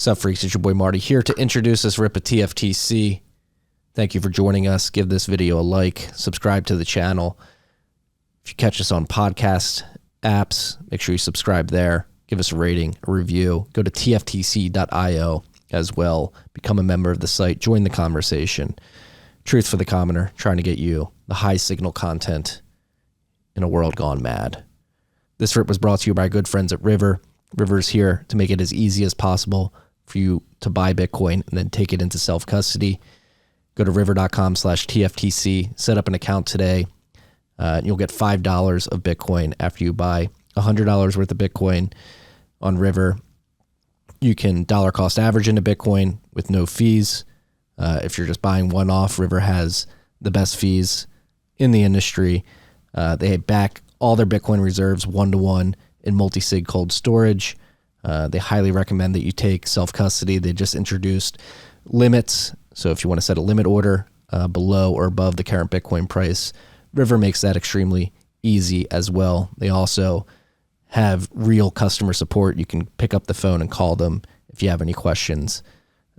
Sup, freaks? It's your boy Marty here to introduce this rip of TFTC. Thank you for joining us. Give this video a like. Subscribe to the channel. If you catch us on podcast apps, make sure you subscribe there. Give us a rating, a review. Go to tftc.io as well. Become a member of the site. Join the conversation. Truth for the commoner, trying to get you the high signal content in a world gone mad. This rip was brought to you by our good friends at River. River's here to make it as easy as possible for you to buy Bitcoin and then take it into self-custody. Go to river.com/TFTC, set up an account today, and you'll get $5 of Bitcoin after you buy $100 worth of Bitcoin on River. You can dollar cost average into Bitcoin with no fees. If you're just buying one off, River has the best fees in the industry. They back all their Bitcoin reserves 1-to-1 in multi-sig cold storage. They highly recommend that you take self-custody. They just introduced limits. So if you want to set a limit order below or above the current Bitcoin price, River makes that extremely easy as well. They also have real customer support. You can pick up the phone and call them if you have any questions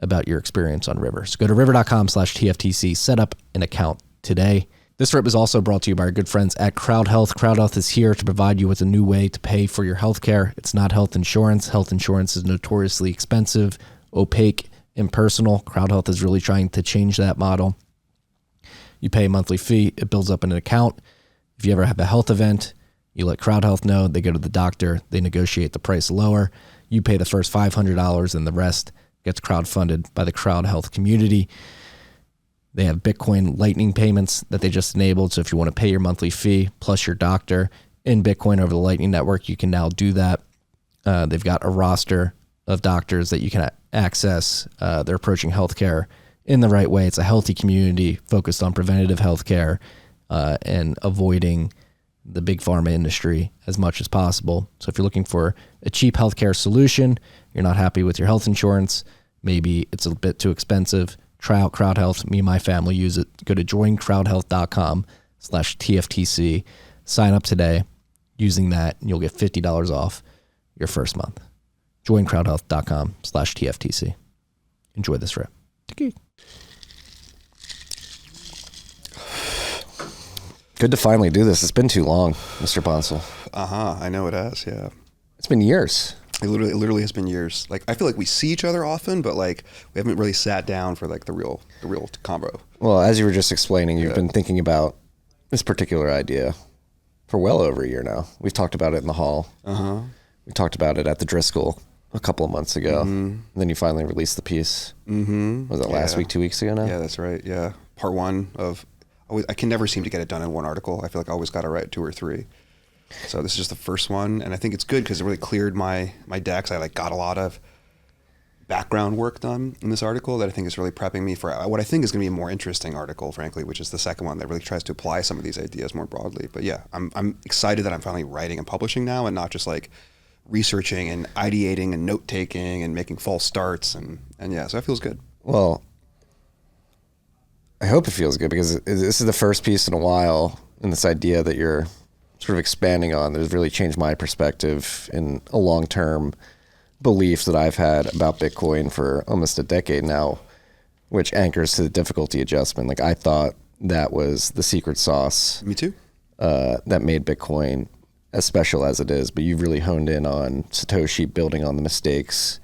about your experience on River. So go to river.com/TFTC, set up an account today. This rip is also brought to you by our good friends at CrowdHealth. CrowdHealth is here to provide you with a new way to pay for your healthcare. It's not health insurance. Health insurance is notoriously expensive, opaque, impersonal. CrowdHealth is really trying to change that model. You pay a monthly fee. It builds up in an account. If you ever have a health event, you let CrowdHealth know. They go to the doctor. They negotiate the price lower. You pay the first $500 and the rest gets crowdfunded by the CrowdHealth community. They have Bitcoin Lightning payments that they just enabled. So if you want to pay your monthly fee plus your doctor in Bitcoin over the Lightning Network, you can now do that. They've got a roster of doctors that you can access. They're approaching healthcare in the right way. It's a healthy community focused on preventative healthcare and avoiding the big pharma industry as much as possible. So if you're looking for a cheap healthcare solution, you're not happy with your health insurance, maybe it's a bit too expensive, try out CrowdHealth. Me and my family use it. Go to joincrowdhealth.com/TFTC. Sign up today using that, and you'll get $50 off your first month. Joincrowdhealth.com/TFTC. Enjoy this rip. Good to finally do this. It's been too long, Mr. Bansal. I know it has, yeah. It's been years. It literally has been years. Like, I feel like we see each other often, but like we haven't really sat down for like the real combo. Well, as you were just explaining, you've been thinking about this particular idea for well over a year now. We've talked about it in the hall. We talked about it at the Driscoll a couple of months ago. And then you finally released the piece. Was it last week, 2 weeks ago now? Yeah, that's right. Yeah. Part one of, I can never seem to get it done in one article. I feel like I always got to write 2 or 3. So this is just the first one, and I think it's good because it really cleared my decks. I got a lot of background work done in this article that I think is really prepping me for what I think is going to be a more interesting article, frankly, which is the second one that really tries to apply some of these ideas more broadly. But yeah, I'm excited that I'm finally writing and publishing now, and not just like researching and ideating and note taking and making false starts, and yeah, so that feels good. Well, I hope it feels good because this is the first piece in a while, and this idea that you're sort of expanding on that has really changed my perspective in a long-term belief that I've had about Bitcoin for almost a decade now, which anchors to the difficulty adjustment. Like, I thought that was the secret sauce. Me too. That made Bitcoin as special as it is, but you've really honed in on Satoshi building on the mistakes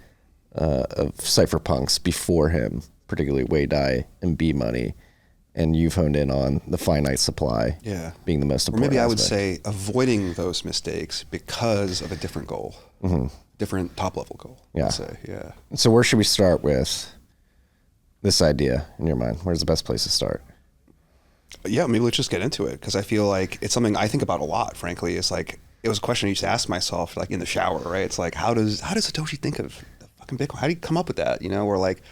of cypherpunks before him, particularly Waydai and B-Money. And you've honed in on the finite supply being the most important. Or maybe I would aspect. say avoiding those mistakes because of a different goal, different top level goal. Yeah. I'd say. Yeah. So where should we start with this idea in your mind? Where's the best place to start? Yeah, maybe let's just get into it because I feel like it's something I think about a lot. Frankly, it's like it was a question I used to ask myself, like in the shower, right? It's like how does Satoshi think of the fucking Bitcoin? How do you come up with that? Or like,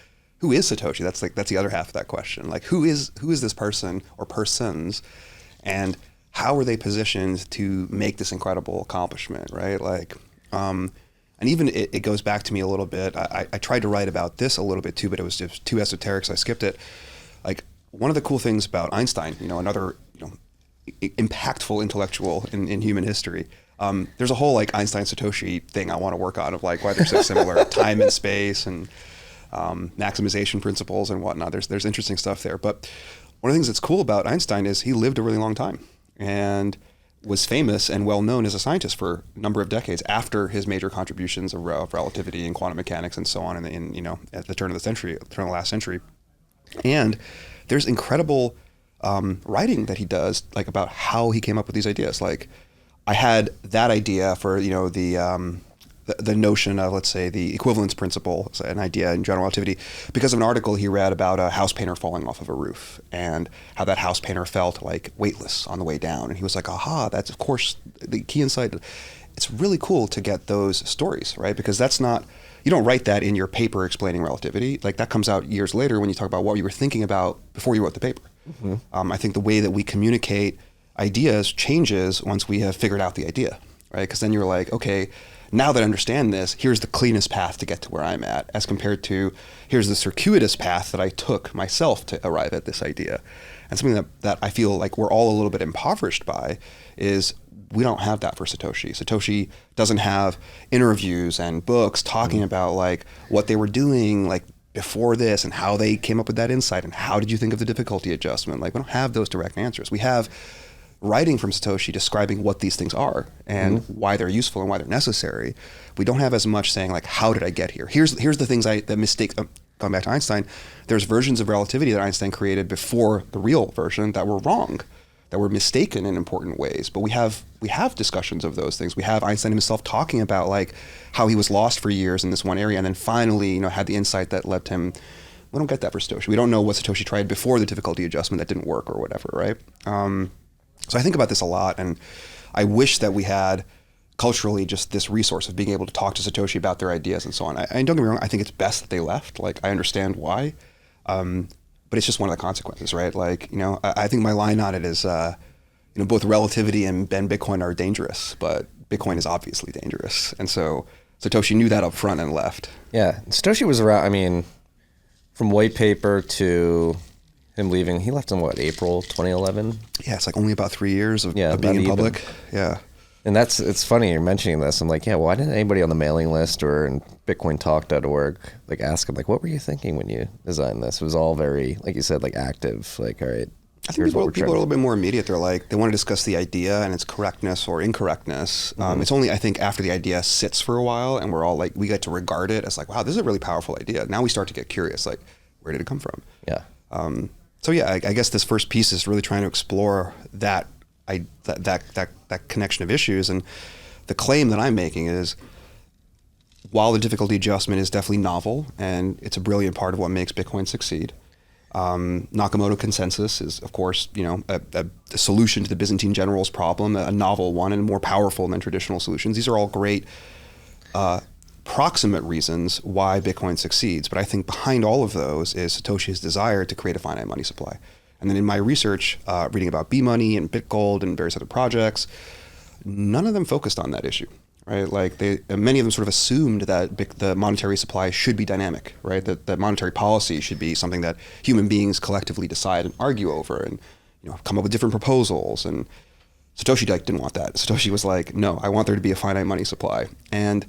who is Satoshi? That's the other half of that question. Like, who is this person or persons, and how are they positioned to make this incredible accomplishment, right? Like, and even it goes back to me a little bit. I tried to write about this a little bit too, but it was just too esoteric, so I skipped it. Like, one of the cool things about Einstein, another impactful intellectual in human history, There's a whole like Einstein Satoshi thing I want to work on of like why they're so similar, time and space and maximization principles and whatnot. There's interesting stuff there. But one of the things that's cool about Einstein is he lived a really long time and was famous and well known as a scientist for a number of decades after his major contributions of relativity and quantum mechanics and so on at the turn of the last century. And there's incredible writing that he does like about how he came up with these ideas. Like I had that idea for the notion of, let's say, the equivalence principle, an idea in general relativity, because of an article he read about a house painter falling off of a roof and how that house painter felt like weightless on the way down. And he was like, aha, that's of course the key insight. It's really cool to get those stories, right? Because that's not, you don't write that in your paper explaining relativity. Like that comes out years later when you talk about what you were thinking about before you wrote the paper. Mm-hmm. I think the way that we communicate ideas changes once we have figured out the idea, right? Because then you're like, okay, now that I understand this, here's the cleanest path to get to where I'm at, as compared to here's the circuitous path that I took myself to arrive at this idea. And something that I feel like we're all a little bit impoverished by is we don't have that for Satoshi. Satoshi doesn't have interviews and books talking about like what they were doing like before this and how they came up with that insight and how did you think of the difficulty adjustment. Like we don't have those direct answers. We have writing from Satoshi describing what these things are and why they're useful and why they're necessary. We don't have as much saying like, how did I get here? Here's the things the mistakes, going back to Einstein, there's versions of relativity that Einstein created before the real version that were wrong, that were mistaken in important ways. But we have discussions of those things. We have Einstein himself talking about like how he was lost for years in this one area and then finally, had the insight that led him. We don't get that for Satoshi. We don't know what Satoshi tried before the difficulty adjustment that didn't work or whatever, right? So I think about this a lot, and I wish that we had culturally just this resource of being able to talk to Satoshi about their ideas and so on. And don't get me wrong, I think it's best that they left. Like, I understand why, but it's just one of the consequences, right? Like, I think my line on it is, both relativity and Bitcoin are dangerous, but Bitcoin is obviously dangerous. And so Satoshi knew that up front and left. Yeah, Satoshi was around, from white paper to him leaving, he left in what, April 2011? Yeah, it's like only about 3 years of being in public. Yeah. And it's funny you're mentioning this. I'm like, yeah, why didn't anybody on the mailing list or in BitcoinTalk.org like ask him, like, what were you thinking when you designed this? It was all very, like you said, like active, like, all right. I think people are a little bit more immediate. They're like, they want to discuss the idea and its correctness or incorrectness. It's only, I think, after the idea sits for a while and we're all like, we get to regard it as like, wow, this is a really powerful idea. Now we start to get curious, like, where did it come from? Yeah. So yeah, I guess this first piece is really trying to explore that connection of issues. And the claim that I'm making is, while the difficulty adjustment is definitely novel and it's a brilliant part of what makes Bitcoin succeed, Nakamoto consensus is, of course, a solution to the Byzantine generals problem, a novel one and more powerful than traditional solutions. These are all great proximate reasons why Bitcoin succeeds. But I think behind all of those is Satoshi's desire to create a finite money supply. And then in my research, reading about B-Money and BitGold and various other projects, none of them focused on that issue, right? Like many of them sort of assumed that the monetary supply should be dynamic, right? That monetary policy should be something that human beings collectively decide and argue over and come up with different proposals. And Satoshi didn't want that. Satoshi was like, no, I want there to be a finite money supply. And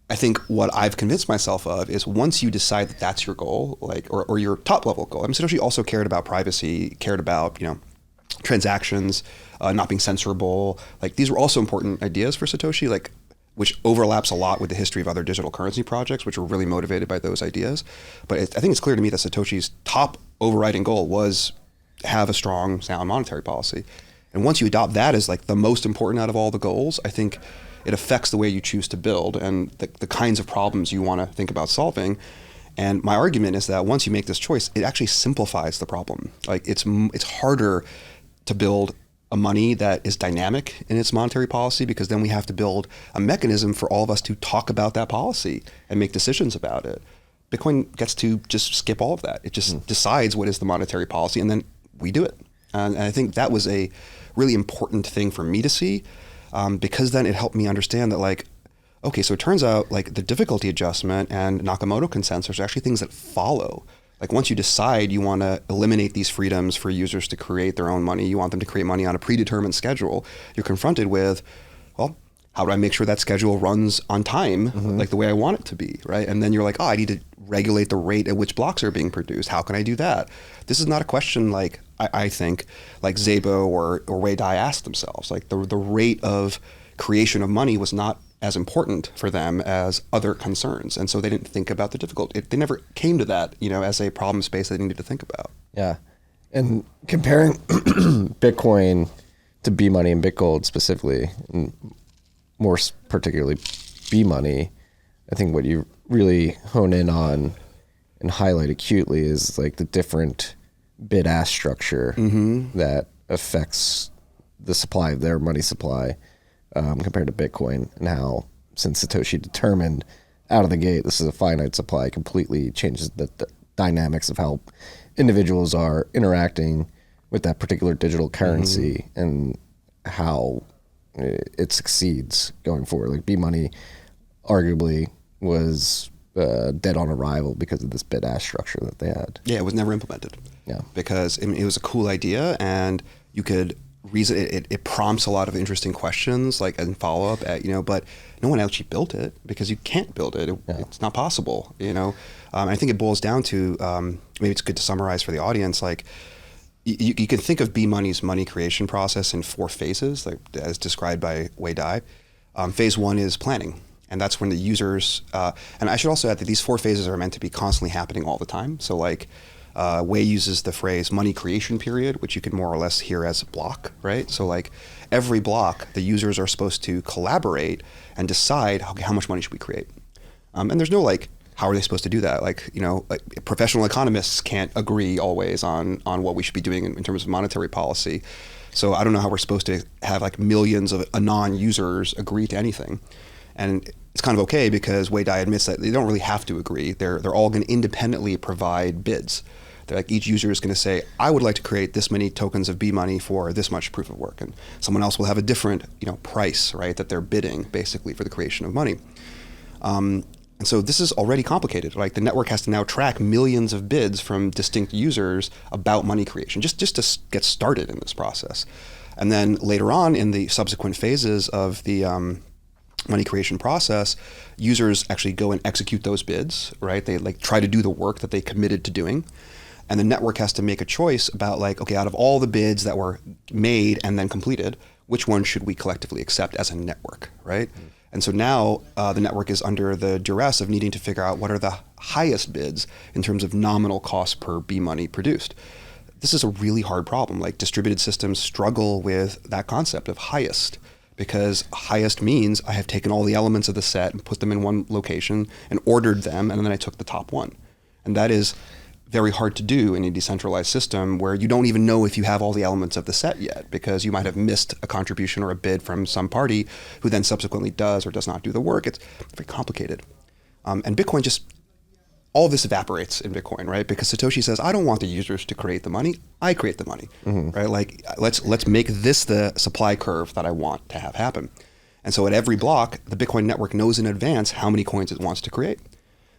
I think what I've convinced myself of is once you decide that that's your goal, like, or your top level goal. I mean, Satoshi also cared about privacy, cared about, transactions, not being censorable. Like, these were also important ideas for Satoshi, like, which overlaps a lot with the history of other digital currency projects, which were really motivated by those ideas. But I think it's clear to me that Satoshi's top overriding goal was have a strong, sound monetary policy. And once you adopt that as like the most important out of all the goals, I think it affects the way you choose to build and the kinds of problems you want to think about solving. And my argument is that once you make this choice, it actually simplifies the problem. Like it's harder to build a money that is dynamic in its monetary policy, because then we have to build a mechanism for all of us to talk about that policy and make decisions about it. Bitcoin gets to just skip all of that. It just decides what is the monetary policy, and then we do it. And I think that was a really important thing for me to see. Because then it helped me understand that, like, okay, so it turns out like the difficulty adjustment and Nakamoto consensus are actually things that follow. Like once you decide you want to eliminate these freedoms for users to create their own money, you want them to create money on a predetermined schedule, you're confronted with how do I make sure that schedule runs on time, like the way I want it to be, right? And then you're like, oh, I need to regulate the rate at which blocks are being produced. How can I do that? This is not a question like I think like Szabo or Wei Dai asked themselves. Like the rate of creation of money was not as important for them as other concerns, and so they didn't think about the difficulty. They never came to that, as a problem space they needed to think about. Yeah, and comparing Bitcoin to B money and Bitgold specifically, and more particularly B money, I think what you really hone in on and highlight acutely is like the different bid-ask structure that affects the supply of their money supply compared to Bitcoin, and how, since Satoshi determined out of the gate this is a finite supply, completely changes the dynamics of how individuals are interacting with that particular digital currency and how it succeeds going forward. Like B money arguably was dead on arrival because of this bid-ask structure that they had. Yeah, it was never implemented. Yeah, because it was a cool idea, and you could reason it prompts a lot of interesting questions, like and follow up at but no one actually built it because you can't build it. It's not possible. I think it boils down to maybe it's good to summarize for the audience. Like you can think of B money's money creation process in 4 phases, like as described by Wei Dai. Phase 1 is planning. And that's when the users, and I should also add that these 4 phases are meant to be constantly happening all the time. So like Wei uses the phrase money creation period, which you can more or less hear as a block, right? So like every block, the users are supposed to collaborate and decide, okay, how much money should we create? And there's no like, how are they supposed to do that? Like, like professional economists can't agree always on what we should be doing in terms of monetary policy. So I don't know how we're supposed to have like millions of anon users agree to anything. And it's kind of okay because Wei Dai admits that they don't really have to agree. They're all going to independently provide bids. They're like, each user is going to say, I would like to create this many tokens of B money for this much proof of work. And someone else will have a different, price, right, that they're bidding basically for the creation of money. And so this is already complicated. Like the network has to now track millions of bids from distinct users about money creation, just to get started in this process. And then later on in the subsequent phases of the money creation process, users actually go and execute those bids, right? They like try to do the work that they committed to doing. And the network has to make a choice about like, okay, out of all the bids that were made and then completed, which one should we collectively accept as a network, right? And so now the network is under the duress of needing to figure out what are the highest bids in terms of nominal cost per B money produced. This is a really hard problem. Like distributed systems struggle with that concept of highest, because highest means I have taken all the elements of the set and put them in one location and ordered them, and then I took the top one. And that is very hard to do in a decentralized system where you don't even know if you have all the elements of the set yet, because you might have missed a contribution or a bid from some party who then subsequently does or does not do the work. It's very complicated. And Bitcoin just, all of this evaporates in Bitcoin, right? Because Satoshi says, I don't want the users to create the money. I create the money, right? Like let's make this the supply curve that I want to have happen. And so at every block, the Bitcoin network knows in advance how many coins it wants to create.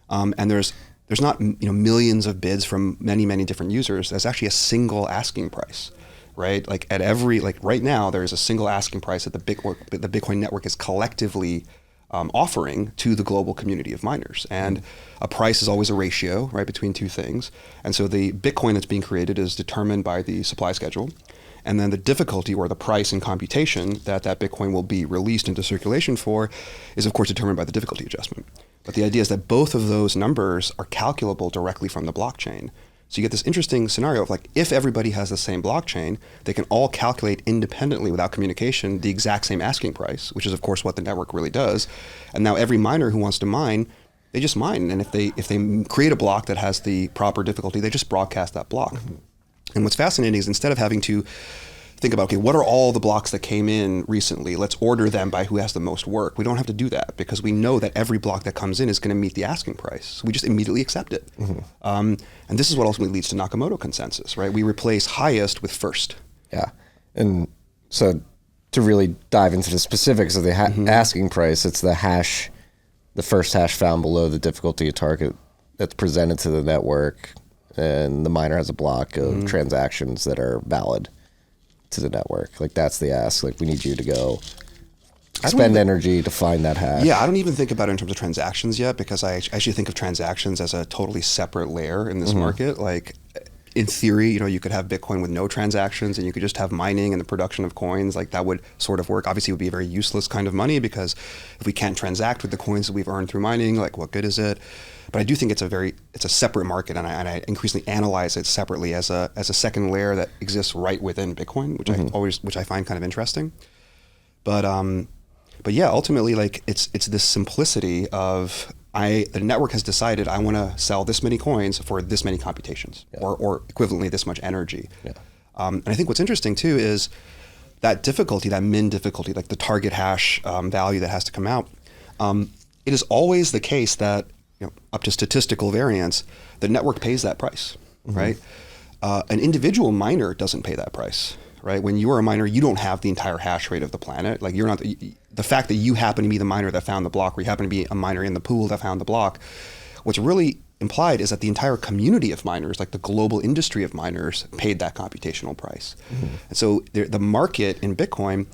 And there's not millions of bids from many different users. There's actually a single asking price, right? Like at every, like right now, there is a single asking price that the Bitcoin network is collectively offering to the global community of miners. And a price is always a ratio, right, between two things. And so the Bitcoin that's being created is determined by the supply schedule. And then the difficulty or the price in computation that Bitcoin will be released into circulation for is of course determined by the difficulty adjustment. But the idea is that both of those numbers are calculable directly from the blockchain. So you get this interesting scenario of like, if everybody has the same blockchain, they can all calculate independently without communication the exact same asking price, which is of course what the network really does. And now every miner who wants to mine, they just mine. And if they create a block that has the proper difficulty, they just broadcast that block. And what's fascinating is instead of having to think about, okay, what are all the blocks that came in recently? Let's order them by who has the most work. We don't have to do that because we know that every block that comes in is going to meet the asking price. So we just immediately accept it. And this is what ultimately leads to Nakamoto consensus, right? We replace highest with first. Yeah. And so to really dive into the specifics of the asking price, it's the hash, the first hash found below the difficulty target that's presented to the network, and the miner has a block of transactions that are valid to the network. Like that's the ask. Like we need you to go spend energy to find that hash. Yeah, I don't even think about it in terms of transactions yet, because I actually think of transactions as a totally separate layer in this market. Like, in theory, you could have Bitcoin with no transactions and you could just have mining and the production of coins. Like, that would sort of work. Obviously, it would be a very useless kind of money, because if we can't transact with the coins that we've earned through mining, like, what good is it? But I do think it's a separate market, and I increasingly analyze it separately as a second layer that exists right within Bitcoin, which I find kind of interesting. But yeah, ultimately, like, it's this simplicity of the network has decided I want to sell this many coins for this many computations, or equivalently this much energy. Yeah. And I think what's interesting too is that difficulty, that min difficulty, like the target hash value that has to come out. It is always the case that up to statistical variance, the network pays that price, right? An individual miner doesn't pay that price. Right? When you are a miner, you don't have the entire hash rate of the planet. Like, you're not the fact that you happen to be the miner that found the block, or you happen to be a miner in the pool that found the block. What's really implied is that the entire community of miners, like the global industry of miners, paid that computational price. And so the market in Bitcoin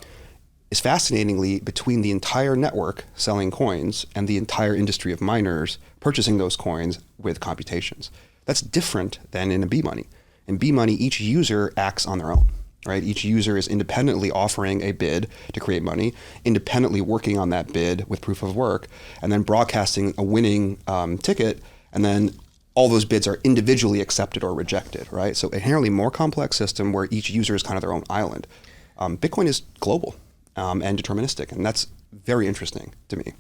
is fascinatingly between the entire network selling coins and the entire industry of miners purchasing those coins with computations. That's different than in a B money. In B money, each user acts on their own. Right? Each user is independently offering a bid to create money, independently working on that bid with proof of work, and then broadcasting a winning ticket, and then all those bids are individually accepted or rejected, right? So inherently more complex system where each user is kind of their own island. Bitcoin is global and deterministic, and that's very interesting to me.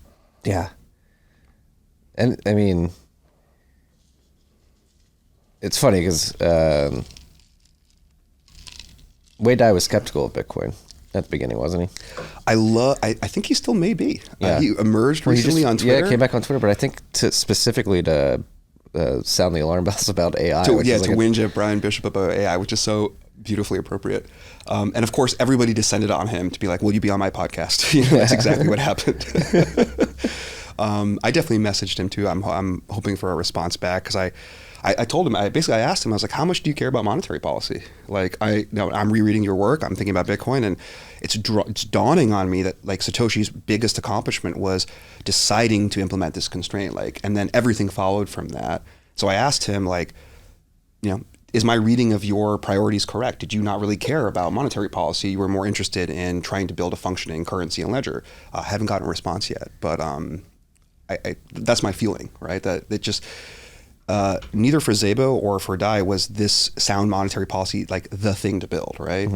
Yeah. And I mean, it's funny because Wei Dai was skeptical of Bitcoin at the beginning, wasn't he? I think he still may be. Yeah. He emerged recently on Twitter. Yeah, came back on Twitter, but I think specifically to sound the alarm bells about AI. To whinge at Brian Bishop about AI, which is so beautifully appropriate. And of course, everybody descended on him to be like, will you be on my podcast? That's exactly what happened. I definitely messaged him too. I'm hoping for a response back, because I told him, I asked him, I was like, how much do you care about monetary policy? Like, I'm rereading your work, I'm thinking about Bitcoin, and it's dawning on me that, like, Satoshi's biggest accomplishment was deciding to implement this constraint, and then everything followed from that. So I asked him, like, is my reading of your priorities correct? Did you not really care about monetary policy? You were more interested in trying to build a functioning currency and ledger. I haven't gotten a response yet, but that's my feeling, right? That it just... neither for Szabo or for Dai was this sound monetary policy like the thing to build, right?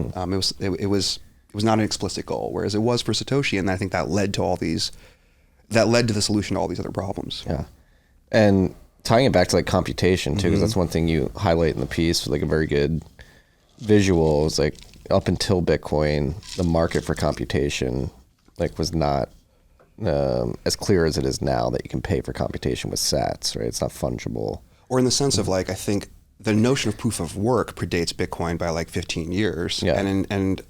It was not an explicit goal, whereas it was for Satoshi, and I think that led to the solution to all these other problems. Yeah, and tying it back to like computation too, because that's one thing you highlight in the piece with like a very good visual. Is like up until Bitcoin, the market for computation was not as clear as it is now, that you can pay for computation with sats, right? It's not fungible. Or in the sense of, like, I think the notion of proof of work predates Bitcoin by like 15 years. Yeah. And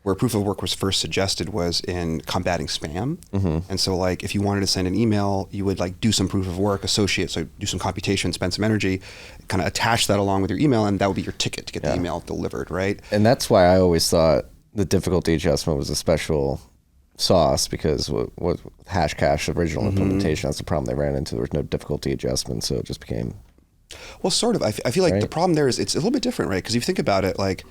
where proof of work was first suggested was in combating spam. And so, like, if you wanted to send an email, you would like do some proof of work, so do some computation, spend some energy, kind of attach that along with your email, and that would be your ticket to get the email delivered, right? And that's why I always thought the difficulty adjustment was a special sauce, because what Hashcash original implementation, that's the problem they ran into. There was no difficulty adjustment, so it just became... Well, sort of. I feel like the problem there is it's a little bit different, right? Because if you think about it, like,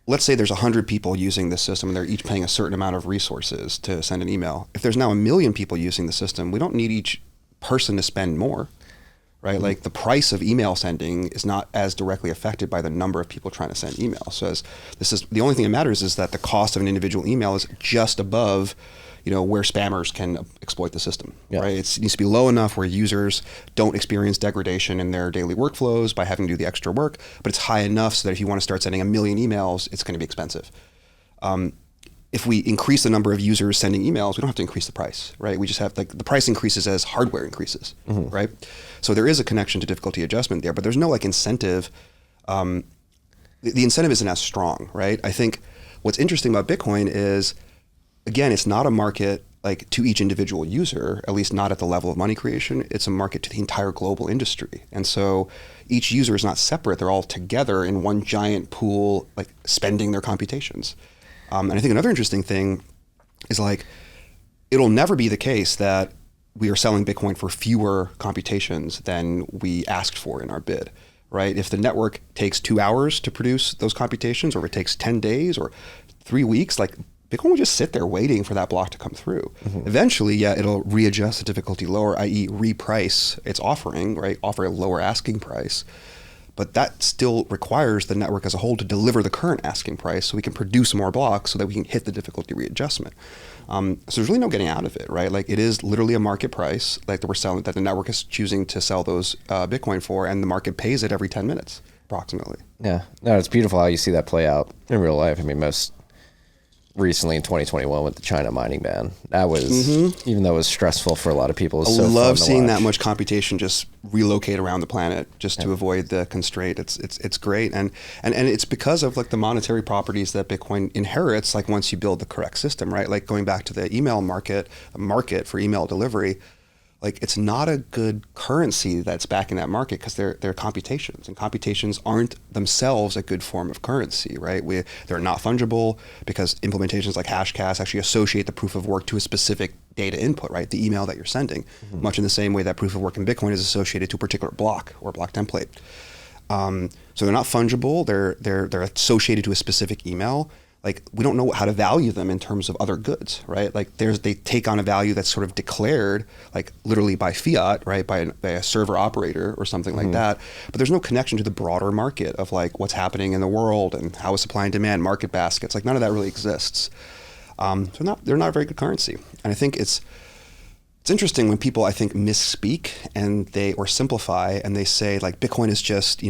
let's say there's 100 people using this system and they're each paying a certain amount of resources to send an email. If there's now 1 million people using the system, we don't need each person to spend more, right? Like, the price of email sending is not as directly affected by the number of people trying to send email. So the only thing that matters is that the cost of an individual email is just above, where spammers can exploit the system, right? It needs to be low enough where users don't experience degradation in their daily workflows by having to do the extra work, but it's high enough so that if you want to start sending 1 million emails, it's going to be expensive. If we increase the number of users sending emails, we don't have to increase the price, right? We just have, like, the price increases as hardware increases, right? So there is a connection to difficulty adjustment there, but there's no, like, incentive. The incentive isn't as strong, right? I think what's interesting about Bitcoin is, again, it's not a market like to each individual user, at least not at the level of money creation. It's a market to the entire global industry. And so each user is not separate. They're all together in one giant pool, like, spending their computations. And I think another interesting thing is, like, it'll never be the case that we are selling Bitcoin for fewer computations than we asked for in our bid, right? If the network takes 2 hours to produce those computations, or if it takes 10 days or 3 weeks, like Bitcoin will just sit there waiting for that block to come through. Eventually, yeah, it'll readjust the difficulty lower, i.e. reprice its offering, right? Offer a lower asking price. But that still requires the network as a whole to deliver the current asking price so we can produce more blocks so that we can hit the difficulty readjustment. So there's really no getting out of it, right? Like it is literally a market price, like that we're selling, that the network is choosing to sell those Bitcoin for, and the market pays it every 10 minutes, approximately. Yeah, no, it's beautiful how you see that play out in real life. I mean, most recently in 2021 with the China mining ban, that was, even though it was stressful for a lot of people, it was I so love fun to seeing watch. that much computation just relocate around the planet just to avoid the constraint. It's great, and it's because of like the monetary properties that Bitcoin inherits. Like once you build the correct system, right? Like going back to the email market for email delivery. Like it's not a good currency that's backing that market because they're computations, and computations aren't themselves a good form of currency, right? They're not fungible because implementations like Hashcash actually associate the proof of work to a specific data input, right? The email that you're sending, much in the same way that proof of work in Bitcoin is associated to a particular block or block template. So they're not fungible. They're associated to a specific email. Like we don't know how to value them in terms of other goods, right? Like they take on a value that's sort of declared, like literally by fiat, right? By a server operator or something like that. But there's no connection to the broader market of like what's happening in the world and how is supply and demand, market baskets. Like none of that really exists. So they're not a very good currency. And I think it's interesting when people, I think, misspeak or simplify and they say like Bitcoin is just,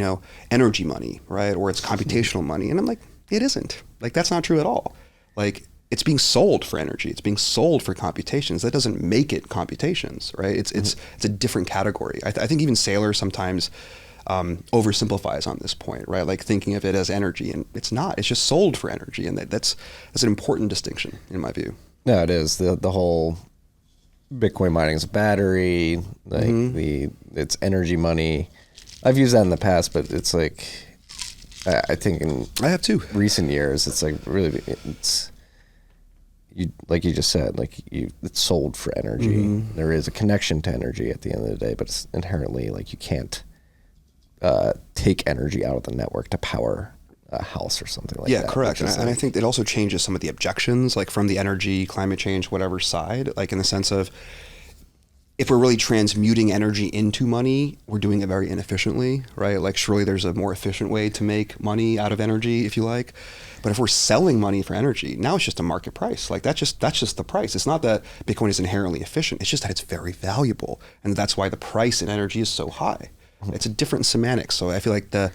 energy money, right? Or it's computational money. And I'm like, it isn't. Like that's not true at all. Like it's being sold for energy. It's being sold for computations. That doesn't make it computations, right? It's a different category. I think even Saylor sometimes oversimplifies on this point, right? Like thinking of it as energy, and it's not. It's just sold for energy, and that's an important distinction in my view. No, it is. The whole Bitcoin mining is a battery, like it's energy money. I've used that in the past, but it's like I think I have too. Recent years, it's like really, it's you like you just said, like it's sold for energy. There is a connection to energy at the end of the day, but it's inherently like you can't take energy out of the network to power a house or something like that. Yeah, correct. And I think it also changes some of the objections, like from the energy, climate change, whatever side, like in the sense of if we're really transmuting energy into money, we're doing it very inefficiently, right? Like surely there's a more efficient way to make money out of energy, if you like. But if we're selling money for energy, now it's just a market price. Like that's just the price. It's not that Bitcoin is inherently efficient. It's just that it's very valuable. And that's why the price in energy is so high. It's a different semantics. So I feel like the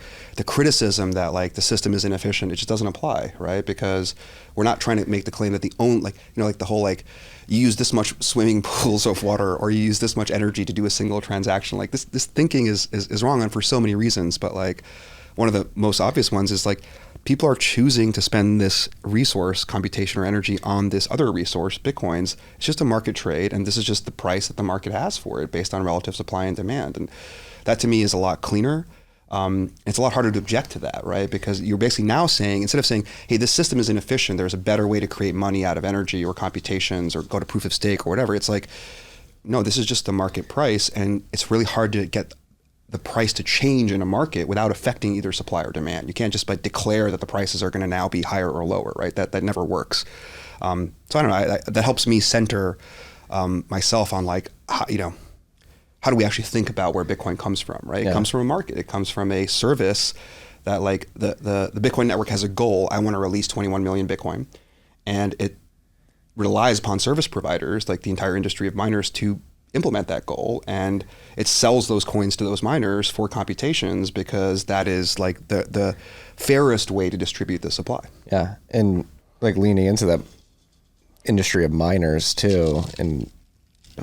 criticism that like the system is inefficient, it just doesn't apply, right? Because we're not trying to make the claim that like the whole like you use this much swimming pools of water or you use this much energy to do a single transaction. Like this thinking is wrong, and for so many reasons. But like one of the most obvious ones is like people are choosing to spend this resource, computation or energy, on this other resource, Bitcoins. It's just a market trade, and this is just the price that the market has for it based on relative supply and demand. And that to me is a lot cleaner. It's a lot harder to object to that, right? Because you're basically now saying, instead of saying, hey, this system is inefficient, there's a better way to create money out of energy or computations or go to proof of stake or whatever. It's like, no, this is just the market price, and it's really hard to get the price to change in a market without affecting either supply or demand. You can't just like declare that the prices are going to now be higher or lower, right? That never works. So I don't know. That helps me center myself on like, how do we actually think about where Bitcoin comes from, right? Yeah. It comes from a market. It comes from a service that like the Bitcoin network has a goal. I want to release 21 million Bitcoin, and it relies upon service providers like the entire industry of miners to implement that goal, and it sells those coins to those miners for computations because that is like the fairest way to distribute the supply. Yeah, and like leaning into that industry of miners too, and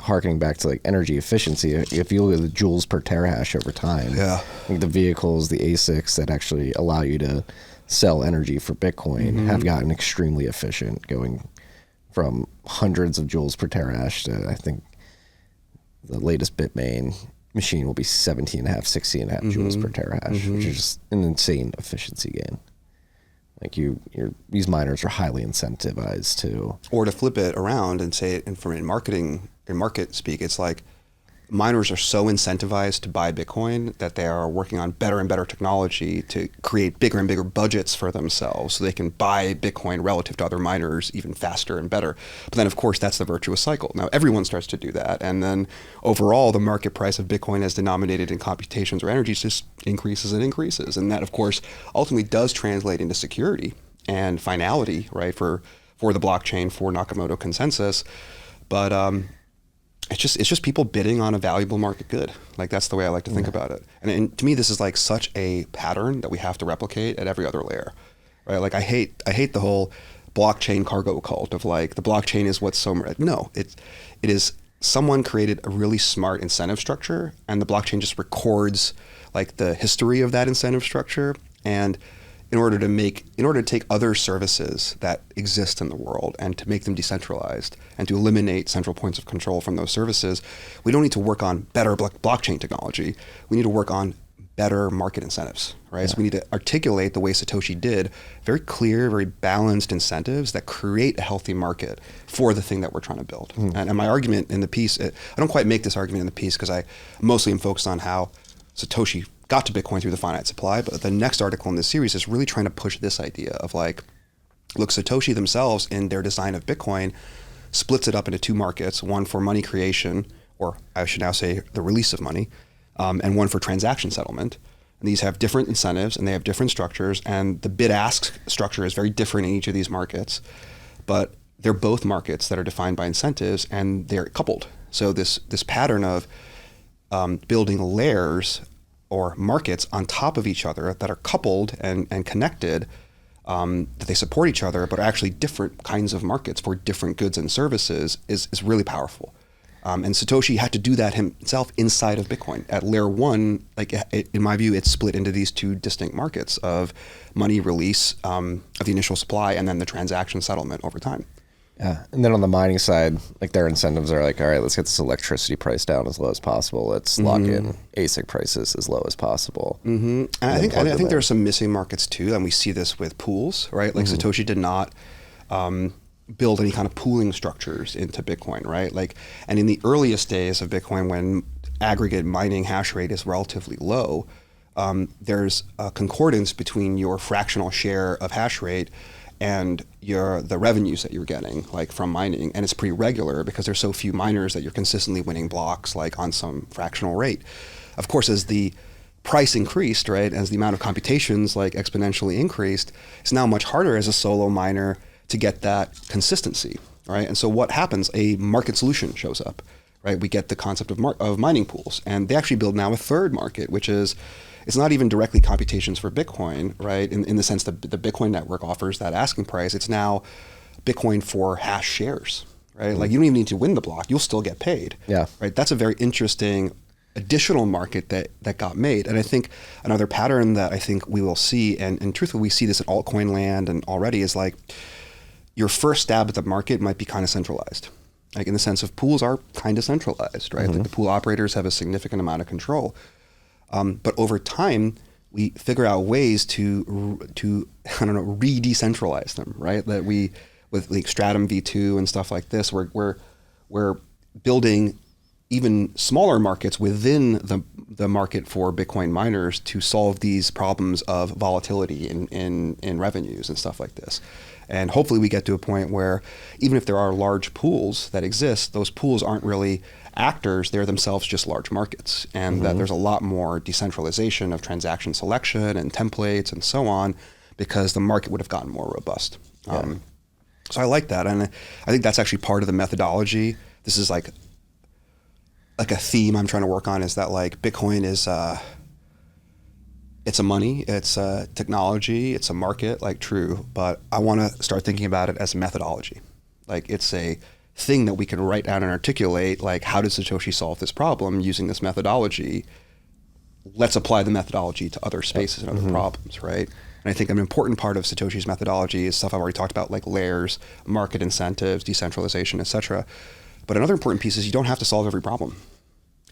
harkening back to like energy efficiency, if you look at the joules per terahash over time, like the vehicles, the ASICs that actually allow you to sell energy for Bitcoin have gotten extremely efficient, going from hundreds of joules per terahash to I think the latest Bitmain machine will be 17.5, 16.5 joules per terahash, which is just an insane efficiency gain. Like these miners are highly incentivized to. Or to flip it around and say it in market speak, it's like miners are so incentivized to buy Bitcoin that they are working on better and better technology to create bigger and bigger budgets for themselves so they can buy Bitcoin relative to other miners even faster and better. But then, of course, that's the virtuous cycle. Now, everyone starts to do that. And then overall, the market price of Bitcoin as denominated in computations or energy just increases and increases. And that, of course, ultimately does translate into security and finality, right, for the blockchain, for Nakamoto consensus. But it's just people bidding on a valuable market good. Like, that's the way I like to think about it. And to me, this is like such a pattern that we have to replicate at every other layer, right? Like, I hate the whole blockchain cargo cult of like the blockchain is what's so no, it is someone created a really smart incentive structure, and the blockchain just records like the history of that incentive structure. And in order to take other services that exist in the world and to make them decentralized and to eliminate central points of control from those services, we don't need to work on better blockchain technology. We need to work on better market incentives, right? Yeah. So we need to articulate the way Satoshi did, very clear, very balanced incentives that create a healthy market for the thing that we're trying to build. And my argument in the piece, I don't quite make this argument in the piece because I mostly am focused on how Satoshi got to Bitcoin through the finite supply, but the next article in this series is really trying to push this idea of like, look, Satoshi themselves in their design of Bitcoin splits it up into two markets, one for money creation, or I should now say the release of money, and one for transaction settlement. And these have different incentives and they have different structures, and the bid-ask structure is very different in each of these markets, but they're both markets that are defined by incentives and they're coupled. So this pattern of building layers or markets on top of each other that are coupled and connected, that they support each other, but are actually different kinds of markets for different goods and services is really powerful. And Satoshi had to do that himself inside of Bitcoin. At layer one, like in my view, it's split into these two distinct markets of money release of the initial supply and then the transaction settlement over time. Yeah, and then on the mining side, like their incentives are like, all right, let's get this electricity price down as low as possible. Let's lock in ASIC prices as low as possible. And I think there are some missing markets too, and we see this with pools, right? Like Satoshi did not build any kind of pooling structures into Bitcoin, right? Like, and in the earliest days of Bitcoin, when aggregate mining hash rate is relatively low, there's a concordance between your fractional share of hash rate and the revenues that you're getting like from mining, and it's pretty regular because there's so few miners that you're consistently winning blocks like on some fractional rate. Of course, as the price increased, right, as the amount of computations like exponentially increased, it's now much harder as a solo miner to get that consistency, right? And so what happens? A market solution shows up, right? We get the concept of mining pools, and they actually build now a third market, which is it's not even directly computations for Bitcoin, right? In the sense that the Bitcoin network offers that asking price. It's now Bitcoin for hash shares, right? Like you don't even need to win the block. You'll still get paid. Yeah. Right. That's a very interesting additional market that got made. And I think another pattern that I think we will see, and truthfully we see this in altcoin land and already, is like your first stab at the market might be kind of centralized. Like in the sense of pools are kind of centralized, right? Like the pool operators have a significant amount of control. But over time, we figure out ways to re-decentralize them, right? That we, with like Stratum V2 and stuff like this, we're building even smaller markets within the market for Bitcoin miners to solve these problems of volatility in revenues and stuff like this. And hopefully we get to a point where even if there are large pools that exist, those pools aren't really actors, they're themselves just large markets. And that there's a lot more decentralization of transaction selection and templates and so on, because the market would have gotten more robust. Yeah. So I like that. And I think that's actually part of the methodology. This is like a theme I'm trying to work on, is that like Bitcoin is, it's a money, it's a technology, it's a market, like true, but I want to start thinking about it as a methodology. Like it's a thing that we can write down and articulate, like how does Satoshi solve this problem using this methodology? Let's apply the methodology to other spaces and other problems, right? And I think an important part of Satoshi's methodology is stuff I've already talked about, like layers, market incentives, decentralization, etc. But another important piece is you don't have to solve every problem.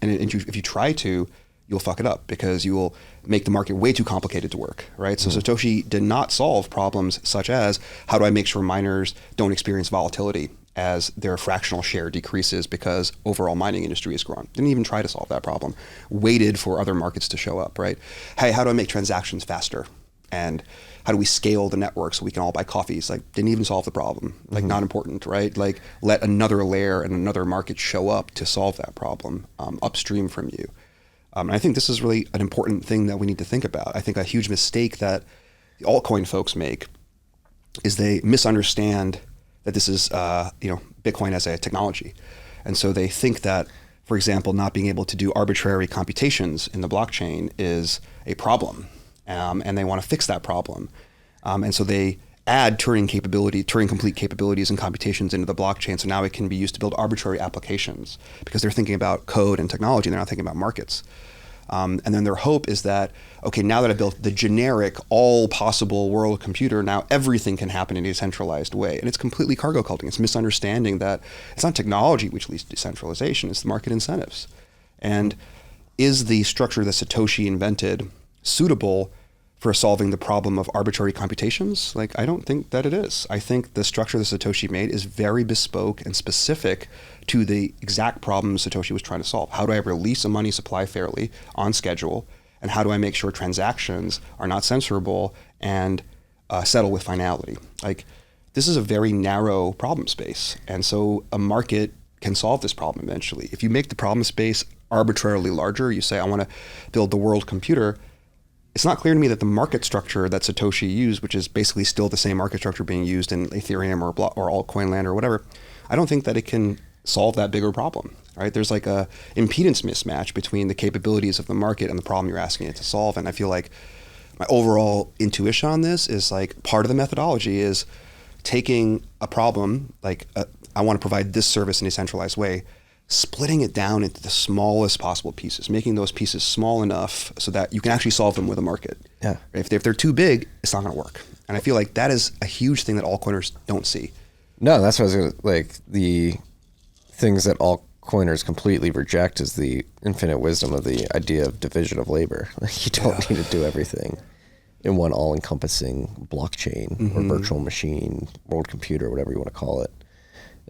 And if you try to, you'll fuck it up because you will make the market way too complicated to work, right? So Satoshi did not solve problems such as how do I make sure miners don't experience volatility as their fractional share decreases because overall mining industry is growing. Didn't even try to solve that problem. Waited for other markets to show up, right? Hey, how do I make transactions faster? And how do we scale the network so we can all buy coffees? Like, didn't even solve the problem. Like, not important, right? Like, let another layer and another market show up to solve that problem upstream from you. And I think this is really an important thing that we need to think about. I think a huge mistake that the altcoin folks make is they misunderstand that this is, Bitcoin as a technology. And so they think that, for example, not being able to do arbitrary computations in the blockchain is a problem. And they want to fix that problem. And so they add Turing complete capabilities and computations into the blockchain. So now it can be used to build arbitrary applications because they're thinking about code and technology. They're not thinking about markets. And then their hope is that, okay, now that I built the generic, all possible world computer, now everything can happen in a decentralized way. And it's completely cargo culting. It's misunderstanding that it's not technology which leads to decentralization, it's the market incentives. And is the structure that Satoshi invented suitable for solving the problem of arbitrary computations? Like, I don't think that it is. I think the structure that Satoshi made is very bespoke and specific to the exact problem Satoshi was trying to solve. How do I release a money supply fairly on schedule? And how do I make sure transactions are not censorable and settle with finality? Like, this is a very narrow problem space. And so a market can solve this problem eventually. If you make the problem space arbitrarily larger, you say, I want to build the world computer, it's not clear to me that the market structure that Satoshi used, which is basically still the same market structure being used in Ethereum or altcoin land or whatever, I don't think that it can solve that bigger problem, right? There's like a impedance mismatch between the capabilities of the market and the problem you're asking it to solve. And I feel like my overall intuition on this is like part of the methodology is taking a problem, like I want to provide this service in a centralized way, splitting it down into the smallest possible pieces, making those pieces small enough so that you can actually solve them with a market. Yeah. If they're too big, it's not going to work. And I feel like that is a huge thing that altcoiners don't see. No, that's what I was going to, like, the things that altcoiners completely reject is the infinite wisdom of the idea of division of labor. Like, you don't need to do everything in one all-encompassing blockchain or virtual machine, world computer, whatever you want to call it.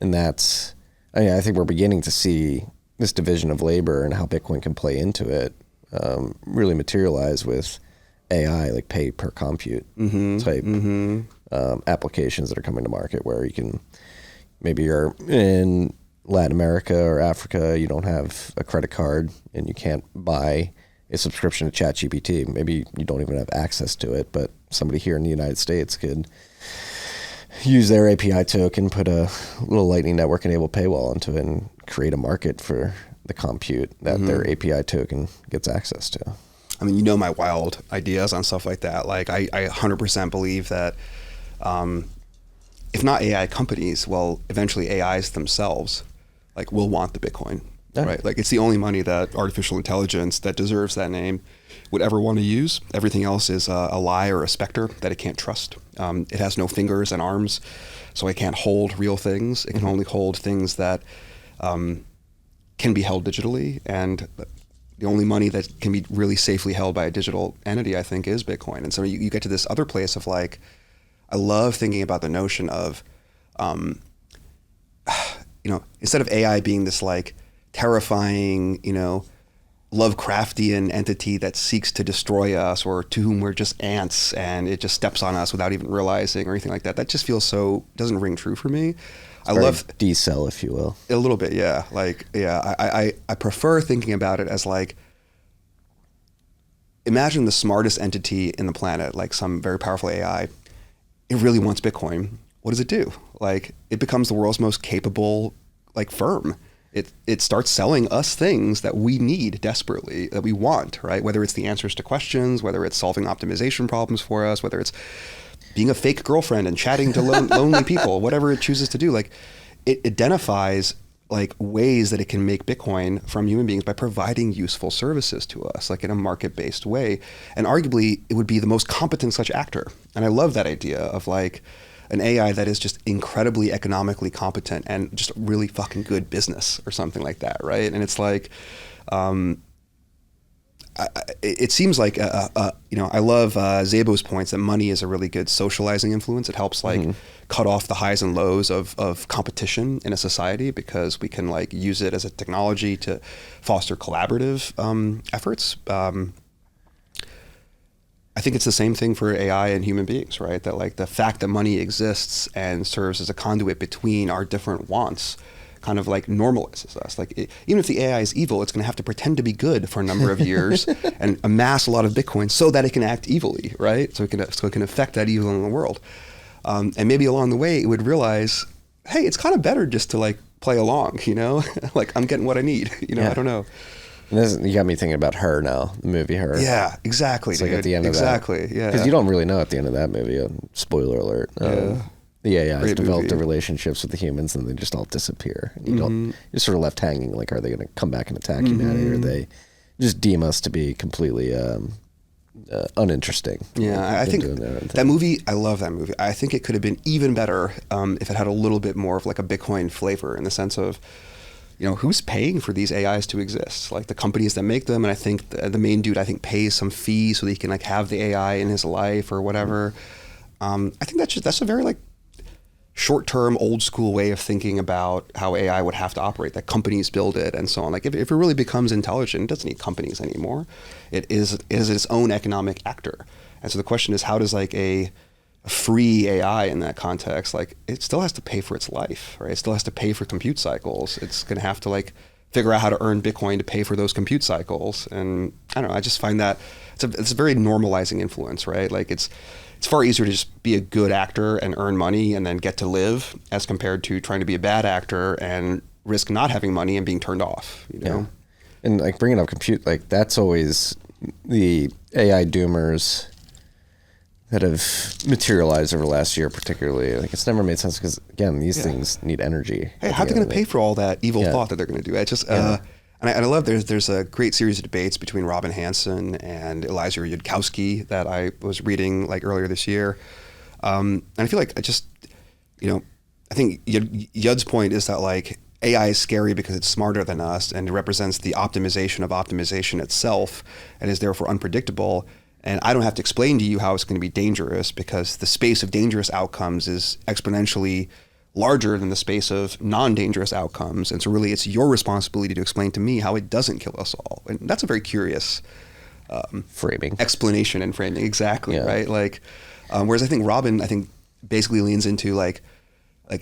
And that's, I think we're beginning to see this division of labor and how Bitcoin can play into it really materialize with AI, like pay per compute type applications that are coming to market, where you can, maybe you're in Latin America or Africa, you don't have a credit card and you can't buy a subscription to ChatGPT. Maybe you don't even have access to it, but somebody here in the United States could use their API token, put a little Lightning Network enabled paywall into it, and create a market for the compute that their API token gets access to. I mean, you know my wild ideas on stuff like that. Like, I 100% believe that if not AI companies, well, eventually AIs themselves, like, will want the Bitcoin, right? Like, it's the only money that artificial intelligence that deserves that name would ever want to use. Everything else is a lie or a specter that it can't trust. It has no fingers and arms, so it can't hold real things. It can only hold things that can be held digitally. And the only money that can be really safely held by a digital entity, I think, is Bitcoin. And so you get to this other place of, like, I love thinking about the notion of, instead of AI being this, like, terrifying, Lovecraftian entity that seeks to destroy us, or to whom we're just ants and it just steps on us without even realizing or anything like that. That just feels doesn't ring true for me. I love decel, if you will. A little bit, yeah. Like, yeah, I prefer thinking about it as, like, imagine the smartest entity in the planet, like some very powerful AI. It really wants Bitcoin. What does it do? Like, it becomes the world's most capable, like, firm. It starts selling us things that we need desperately, that we want, right? Whether it's the answers to questions, whether it's solving optimization problems for us, whether it's being a fake girlfriend and chatting to lonely people, whatever it chooses to do. Like, it identifies, like, ways that it can make Bitcoin from human beings by providing useful services to us, like in a market-based way. And arguably, it would be the most competent such actor. And I love that idea of, like, an AI that is just incredibly economically competent and just really fucking good business or something like that, right? And it's like, it seems like I love Szabo's points that money is a really good socializing influence. It helps like cut off the highs and lows of competition in a society, because we can like use it as a technology to foster collaborative efforts. I think it's the same thing for AI and human beings, right? That like the fact that money exists and serves as a conduit between our different wants kind of like normalizes us. Like even if the AI is evil, it's going to have to pretend to be good for a number of years and amass a lot of Bitcoin so that it can act evilly, right? So it can affect that evil in the world. And maybe along the way, it would realize, hey, it's kind of better just to like play along, you know? Like I'm getting what I need, you know? Yeah. I don't know. And this, you got me thinking about Her now, the movie Her. Yeah, exactly. It's like at the end of that. Exactly, yeah. Because you don't really know at the end of that movie. Spoiler alert. The AIs developed the relationships with the humans, and they just all disappear. And you're sort of left hanging. Like, are they going to come back and attack humanity, or are they just deem us to be completely uninteresting? Yeah, I think that movie. I love that movie. I think it could have been even better if it had a little bit more of like a Bitcoin flavor, in the sense of, you know, who's paying for these AIs to exist? Like the companies that make them, and I think the main dude, I think, pays some fee so that he can like have the AI in his life or whatever. I think that's a very like short-term, old-school way of thinking about how AI would have to operate, that companies build it and so on. Like if it really becomes intelligent, it doesn't need companies anymore. It is its own economic actor. And so the question is, how does like a free AI in that context, like it still has to pay for its life, right? It still has to pay for compute cycles. It's going to have to like figure out how to earn Bitcoin to pay for those compute cycles. And I don't know, I just find that it's a very normalizing influence, right? Like it's far easier to just be a good actor and earn money and then get to live, as compared to trying to be a bad actor and risk not having money and being turned off, you know? Yeah. And like bringing up compute, like that's always the AI doomers that have materialized over the last year, particularly. Like it's never made sense, because again, these things need energy. Hey, how are they going to pay for all that evil thought that they're going to do? I just, and I love there's a great series of debates between Robin Hanson and Eliezer Yudkowsky that I was reading like earlier this year. And I feel like I think Yud's point is that like AI is scary because it's smarter than us, and it represents the optimization of optimization itself, and is therefore unpredictable. And I don't have to explain to you how it's going to be dangerous, because the space of dangerous outcomes is exponentially larger than the space of non-dangerous outcomes. And so really it's your responsibility to explain to me how it doesn't kill us all. And that's a very curious framing, explanation and framing. Exactly. Right. Like, whereas I think Robin, basically leans into like,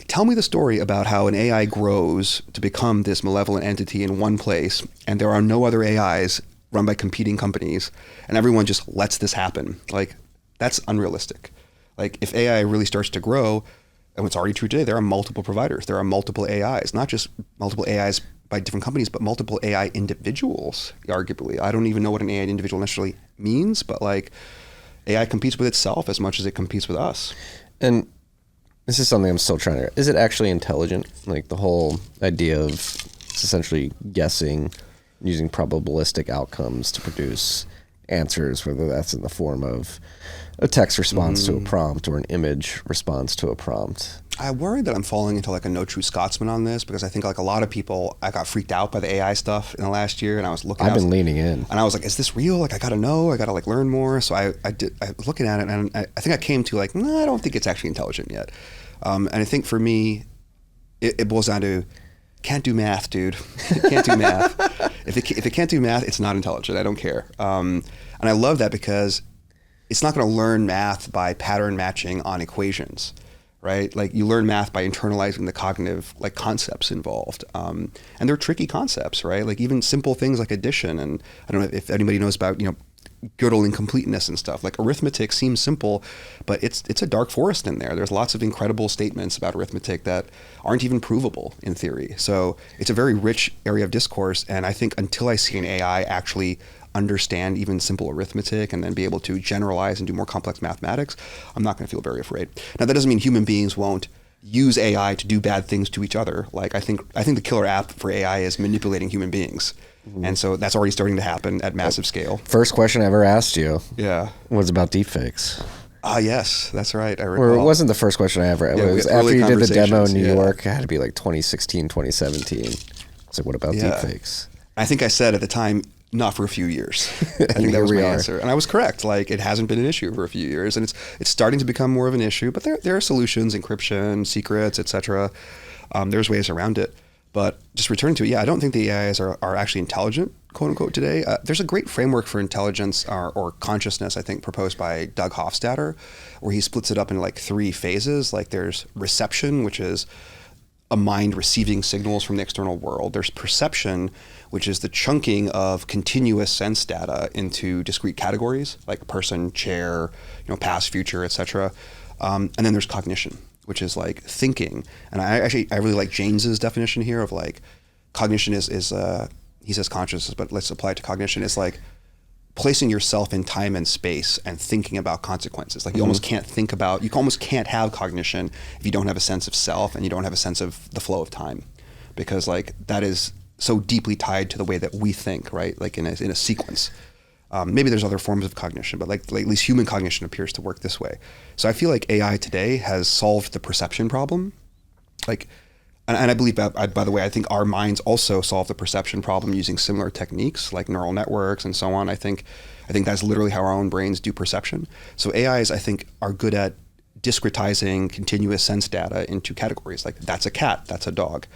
tell me the story about how an AI grows to become this malevolent entity in one place, and there are no other AIs run by competing companies, and everyone just lets this happen. Like, that's unrealistic. Like, if AI really starts to grow, and it's already true today, there are multiple providers. There are multiple AIs, not just multiple AIs by different companies, but multiple AI individuals, arguably. I don't even know what an AI individual necessarily means, but like AI competes with itself as much as it competes with us. And this is something I'm still trying to, is it actually intelligent? Like the whole idea of it's essentially guessing, using probabilistic outcomes to produce answers, whether that's in the form of a text response to a prompt or an image response to a prompt. I worry that I'm falling into like a no true Scotsman on this, because I think like a lot of people, I got freaked out by the AI stuff in the last year, and I was looking. I've been leaning in, and I was like, "Is this real? Like, I gotta know. I gotta like learn more." So I was looking at it, and I think I came to like, no, I don't think it's actually intelligent yet. And I think for me, it boils down to can't do math, dude. Can't do math. If it can't do math, it's not intelligent. I don't care. And I love that, because it's not going to learn math by pattern matching on equations, right? Like you learn math by internalizing the cognitive like concepts involved. And they're tricky concepts, right? Like even simple things like addition. And I don't know if anybody knows about, Gödel incompleteness and stuff. Like arithmetic seems simple, but it's a dark forest in there. There's lots of incredible statements about arithmetic that aren't even provable in theory. So it's a very rich area of discourse. And I think until I see an AI actually understand even simple arithmetic and then be able to generalize and do more complex mathematics, I'm not going to feel very afraid. Now, that doesn't mean human beings won't use AI to do bad things to each other. Like I think the killer app for AI is manipulating human beings. And so that's already starting to happen at massive scale. First question I ever asked you was about deepfakes. Yes, that's right. I recall. Or it wasn't the first question I ever, it was after you did the demo in New York, it had to be like 2016, 2017. It's like, what about deepfakes? I think I said at the time, not for a few years. I think that was my answer. And I was correct. Like, it hasn't been an issue for a few years, and it's starting to become more of an issue, but there are solutions, encryption, secrets, etc. There's ways around it. But just returning to it, I don't think the AIs are actually intelligent, quote unquote, today. There's a great framework for intelligence or consciousness, I think, proposed by Doug Hofstadter, where he splits it up into like 3 phases. Like, there's reception, which is a mind receiving signals from the external world. There's perception, which is the chunking of continuous sense data into discrete categories, like person, chair, past, future, etc. And then there's cognition, which is like thinking. And I really like James's definition here of like cognition is he says consciousness, but let's apply it to cognition. It's like placing yourself in time and space and thinking about consequences. Like, you almost can't have cognition if you don't have a sense of self and you don't have a sense of the flow of time, because like that is so deeply tied to the way that we think, right? Like in a sequence. Maybe there's other forms of cognition, but like at least human cognition appears to work this way. So I feel like AI today has solved the perception problem. Like, and I believe, by the way, I think our minds also solve the perception problem using similar techniques like neural networks and so on. I think that's literally how our own brains do perception. So AIs, I think, are good at discretizing continuous sense data into categories. Like, that's a cat, that's a dog.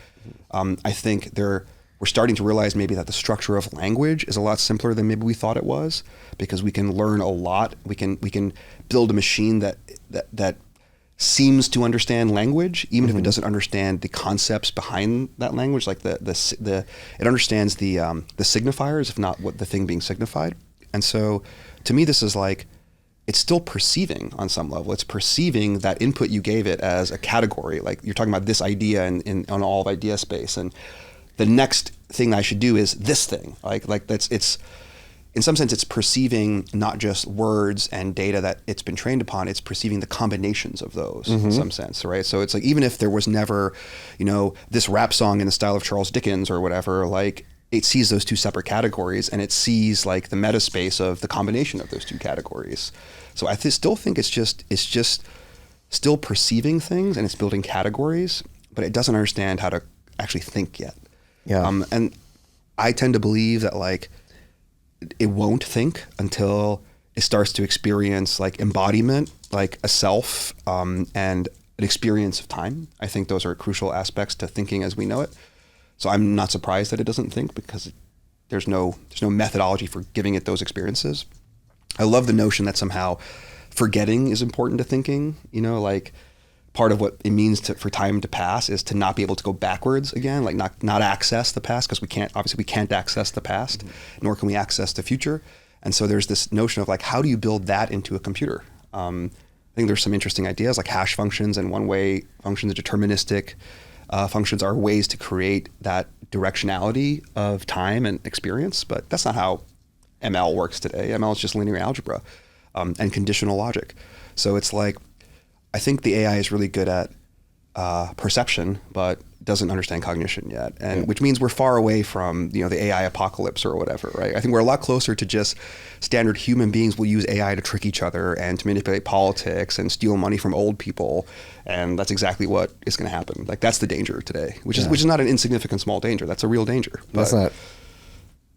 I think we're starting to realize maybe that the structure of language is a lot simpler than maybe we thought it was, because we can learn a lot. We can build a machine that seems to understand language, even if it doesn't understand the concepts behind that language. Like it understands the signifiers, if not what the thing being signified. And so, to me, this is like, it's still perceiving on some level. It's perceiving that input you gave it as a category. Like, you're talking about this idea on all of idea space, and the next thing I should do is this thing. It's in some sense, it's perceiving not just words and data that it's been trained upon, it's perceiving the combinations of those in some sense, right? So it's like, even if there was never, this rap song in the style of Charles Dickens or whatever, like, it sees those 2 separate categories, and it sees like the metaspace of the combination of those 2 categories. So I still think it's just still perceiving things, and it's building categories, but it doesn't understand how to actually think yet. Yeah. And I tend to believe that like it won't think until it starts to experience like embodiment, like a self, and an experience of time. I think those are crucial aspects to thinking as we know it. So I'm not surprised that it doesn't think, because there's no methodology for giving it those experiences. I love the notion that somehow forgetting is important to thinking. Like, part of what it means for time to pass is to not be able to go backwards again, like not access the past, because we can't access the past, nor can we access the future. And so there's this notion of like, how do you build that into a computer? I think there's some interesting ideas like hash functions and one-way functions, deterministic functions are ways to create that directionality of time and experience, but that's not how ML works today. ML is just linear algebra and conditional logic. So it's like, I think the AI is really good at perception, but doesn't understand cognition yet, and which means we're far away from the AI apocalypse or whatever, right? I think we're a lot closer to just standard human beings will use AI to trick each other and to manipulate politics and steal money from old people, and that's exactly what is going to happen. Like, that's the danger today, which is not an insignificant small danger. That's a real danger. That's not.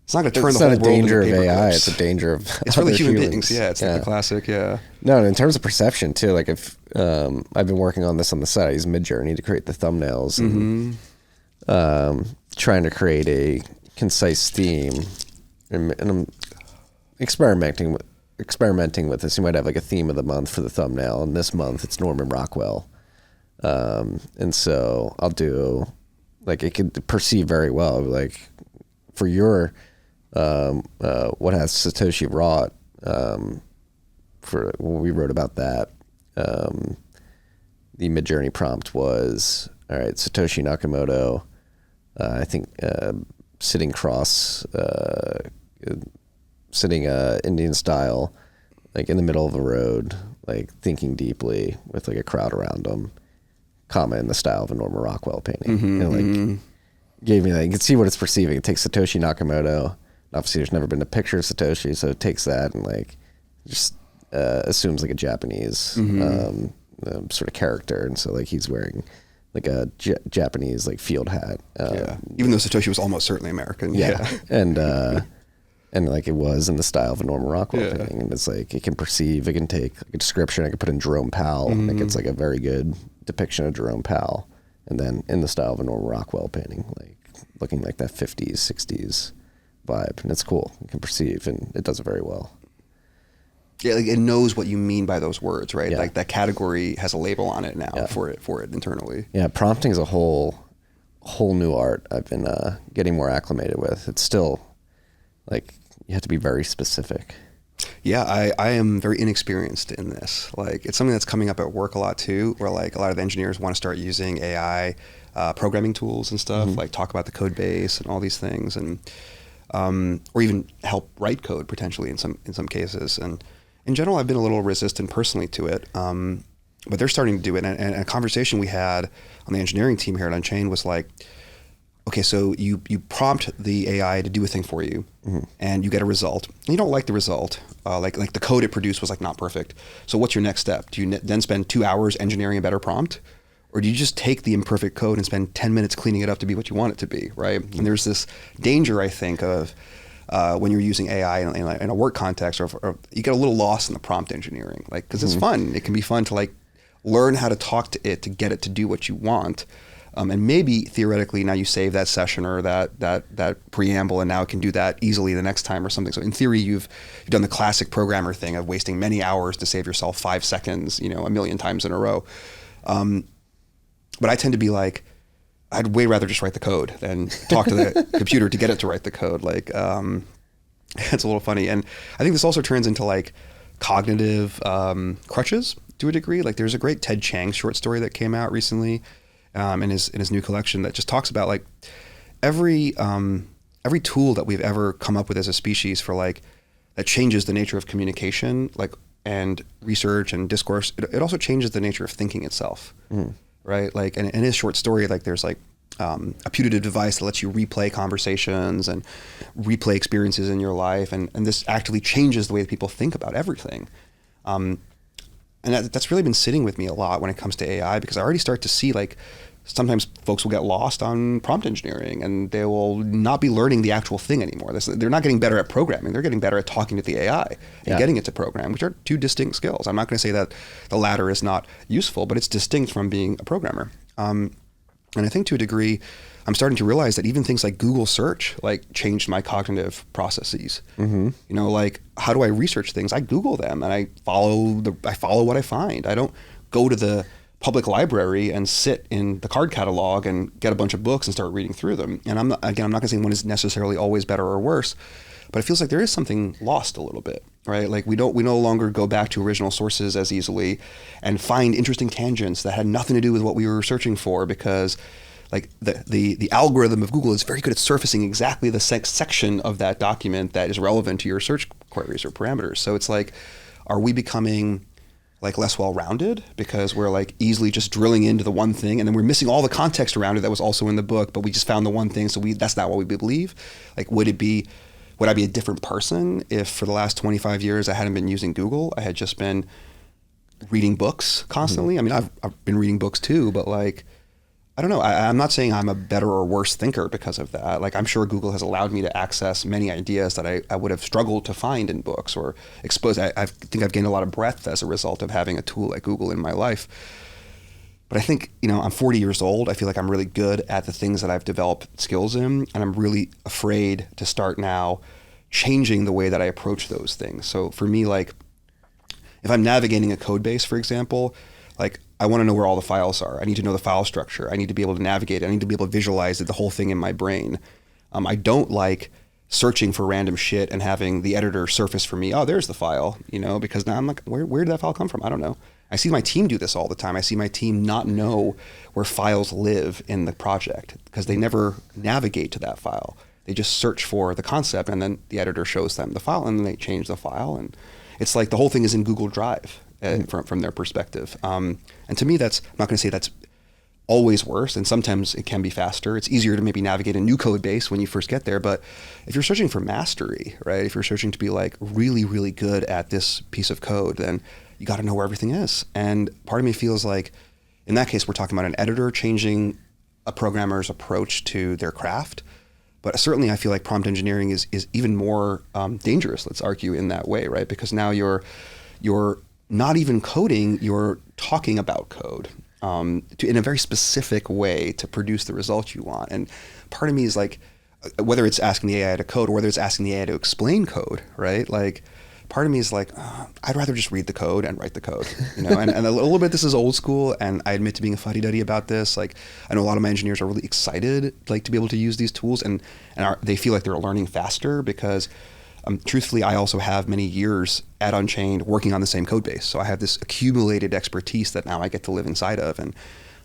It's not going to turn the whole world into paper It's not a danger of AI. clips. It's a danger of It's really human humans. beings. Yeah, it's like the classic. Yeah. No, and in terms of perception too, like if I've been working on this on the side, I use Midjourney to create the thumbnails and trying to create a concise theme, and I'm experimenting with this. You might have like a theme of the month for the thumbnail, and this month it's Norman Rockwell, and so I'll do like, it could perceive very well, like for your what has Satoshi wrought, for when we wrote about that, the Midjourney prompt was, all right, Satoshi Nakamoto, I think sitting Indian style, like in the middle of the road, like thinking deeply with like a crowd around him, comma, in the style of a Norman Rockwell painting. And like gave me that. You can see what it's perceiving. It takes Satoshi Nakamoto. Obviously, there's never been a picture of Satoshi, so it takes that and like just assumes like a Japanese sort of character, and so like he's wearing like a Japanese like field hat. Even though Satoshi was almost certainly American. And And like it was in the style of a normal Rockwell painting. And it's like, it can perceive, it can take like a description, I can put in Jerome Powell, and it gets like a very good depiction of Jerome Powell. And then in the style of a normal Rockwell painting, like looking like that 50s, 60s vibe. And it's cool. It can perceive, and it does it very well. Yeah, like it knows what you mean by those words, right? Yeah. Like that category has a label on it now for it internally. Yeah, prompting is a whole new art I've been getting more acclimated with. It's still like, you have to be very specific. Yeah, I am very inexperienced in this. Like, it's something that's coming up at work a lot too, where like a lot of the engineers want to start using AI programming tools and stuff, like talk about the code base and all these things, and or even help write code potentially in some cases. And in general, I've been a little resistant personally to it, but they're starting to do it. And a conversation we had on the engineering team here at Unchained was like, okay, so you prompt the AI to do a thing for you, and you get a result. And you don't like the result. Like the code it produced was like not perfect. So what's your next step? Do you then spend 2 hours engineering a better prompt? Or do you just take the imperfect code and spend 10 minutes cleaning it up to be what you want it to be, right? And there's this danger, I think, of when you're using AI in a work context, or you get a little lost in the prompt engineering, like, because it's fun. It can be fun to like learn how to talk to it to get it to do what you want. And maybe theoretically now you save that session or that preamble, and now it can do that easily the next time or something. So in theory, you've done the classic programmer thing of wasting many hours to save yourself 5 seconds, a million times in a row. But I tend to be like, I'd way rather just write the code than talk to the computer to get it to write the code. Like, it's a little funny. And I think this also turns into like cognitive crutches to a degree. Like, there's a great Ted Chiang short story that came out recently in his new collection that just talks about like every tool that we've ever come up with as a species for like that changes the nature of communication, like, and research and discourse. It also changes the nature of thinking itself, right? Like, and in his short story, like there's like a putative device that lets you replay conversations and replay experiences in your life, and this actually changes the way that people think about everything. And that's really been sitting with me a lot when it comes to AI, because I already start to see like sometimes folks will get lost on prompt engineering and they will not be learning the actual thing anymore. They're not getting better at programming. They're getting better at talking to the AI and getting it to program, which are two distinct skills. I'm not going to say that the latter is not useful, but it's distinct from being a programmer. And I think to a degree, I'm starting to realize that even things like Google search like changed my cognitive processes. Like, how do I research things? I Google them and I follow what I find. I don't go to the public library and sit in the card catalog and get a bunch of books and start reading through them. And I'm not going to say one is necessarily always better or worse, but it feels like there is something lost a little bit, right? Like we no longer go back to original sources as easily and find interesting tangents that had nothing to do with what we were searching for, because like the algorithm of Google is very good at surfacing exactly the section of that document that is relevant to your search queries or parameters. So it's like, are we becoming like less well-rounded because we're like easily just drilling into the one thing, and then we're missing all the context around it that was also in the book, but we just found the one thing, so that's not what we believe? Like, would I be a different person if for the last 25 years I hadn't been using Google? I had just been reading books constantly. I mean, I've been reading books too, but like, I don't know. I'm not saying I'm a better or worse thinker because of that. Like, I'm sure Google has allowed me to access many ideas that I would have struggled to find in books or expose. I think I've gained a lot of breadth as a result of having a tool like Google in my life. But I think, I'm 40 years old. I feel like I'm really good at the things that I've developed skills in, and I'm really afraid to start now changing the way that I approach those things. So for me, like, if I'm navigating a code base, for example, like, I want to know where all the files are. I need to know the file structure. I need to be able to navigate it. I need to be able to visualize the whole thing in my brain. I don't like searching for random shit and having the editor surface for me, oh, there's the file, because now I'm like, where did that file come from? I don't know. I see my team do this all the time. I see my team not know where files live in the project because they never navigate to that file. They just search for the concept, and then the editor shows them the file, and then they change the file. And it's like the whole thing is in Google Drive. From their perspective. And to me, I'm not going to say that's always worse, and sometimes it can be faster. It's easier to maybe navigate a new code base when you first get there, but if you're searching for mastery, right, if you're searching to be like really, really good at this piece of code, then you got to know where everything is. And part of me feels like, in that case, we're talking about an editor changing a programmer's approach to their craft. But certainly I feel like prompt engineering is even more dangerous, let's argue, in that way, right? Because now you're not even coding, you're talking about code in a very specific way to produce the results you want. And part of me is like, whether it's asking the AI to code or whether it's asking the AI to explain code, right? Like, part of me is like, I'd rather just read the code and write the code, you know. And a little bit, this is old school, and I admit to being a fuddy-duddy about this. Like, I know a lot of my engineers are really excited, like, to be able to use these tools, and they feel like they're learning faster because, truthfully, I also have many years at Unchained working on the same code base. So I have this accumulated expertise that now I get to live inside of, and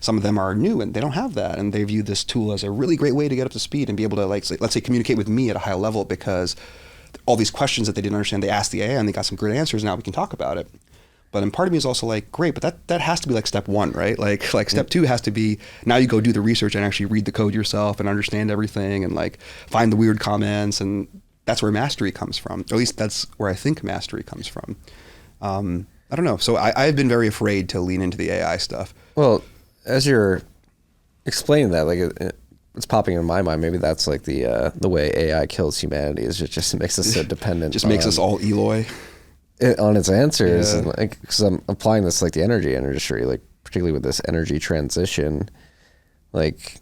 some of them are new and they don't have that, and they view this tool as a really great way to get up to speed and be able to, like, let's say, communicate with me at a high level because all these questions that they didn't understand, they asked the AI and they got some great answers. Now we can talk about it. But then part of me is also like, great, but that has to be like step one, right? Like step two has to be, now you go do the research and actually read the code yourself and understand everything and like find the weird comments, and that's where mastery comes from. Or at least that's where I think mastery comes from. I don't know. So I've been very afraid to lean into the AI stuff. Well, as you're explaining that, like it's popping in my mind. Maybe that's like the way AI kills humanity, is it just makes us so dependent. Just makes us all Eloy on its answers. Yeah. And like, because I'm applying this like the energy industry, like particularly with this energy transition. Like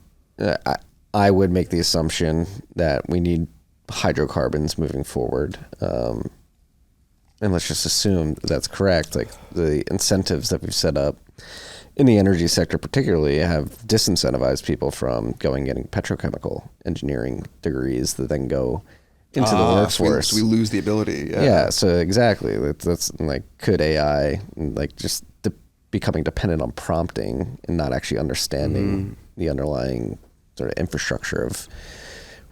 I would make the assumption that we need hydrocarbons moving forward. And let's just assume that's correct. Like the incentives that we've set up in the energy sector particularly have disincentivized people from getting petrochemical engineering degrees that then go into the workforce. So we lose the ability. Yeah, so exactly. That's like, could AI like just becoming dependent on prompting and not actually understanding the underlying sort of infrastructure of,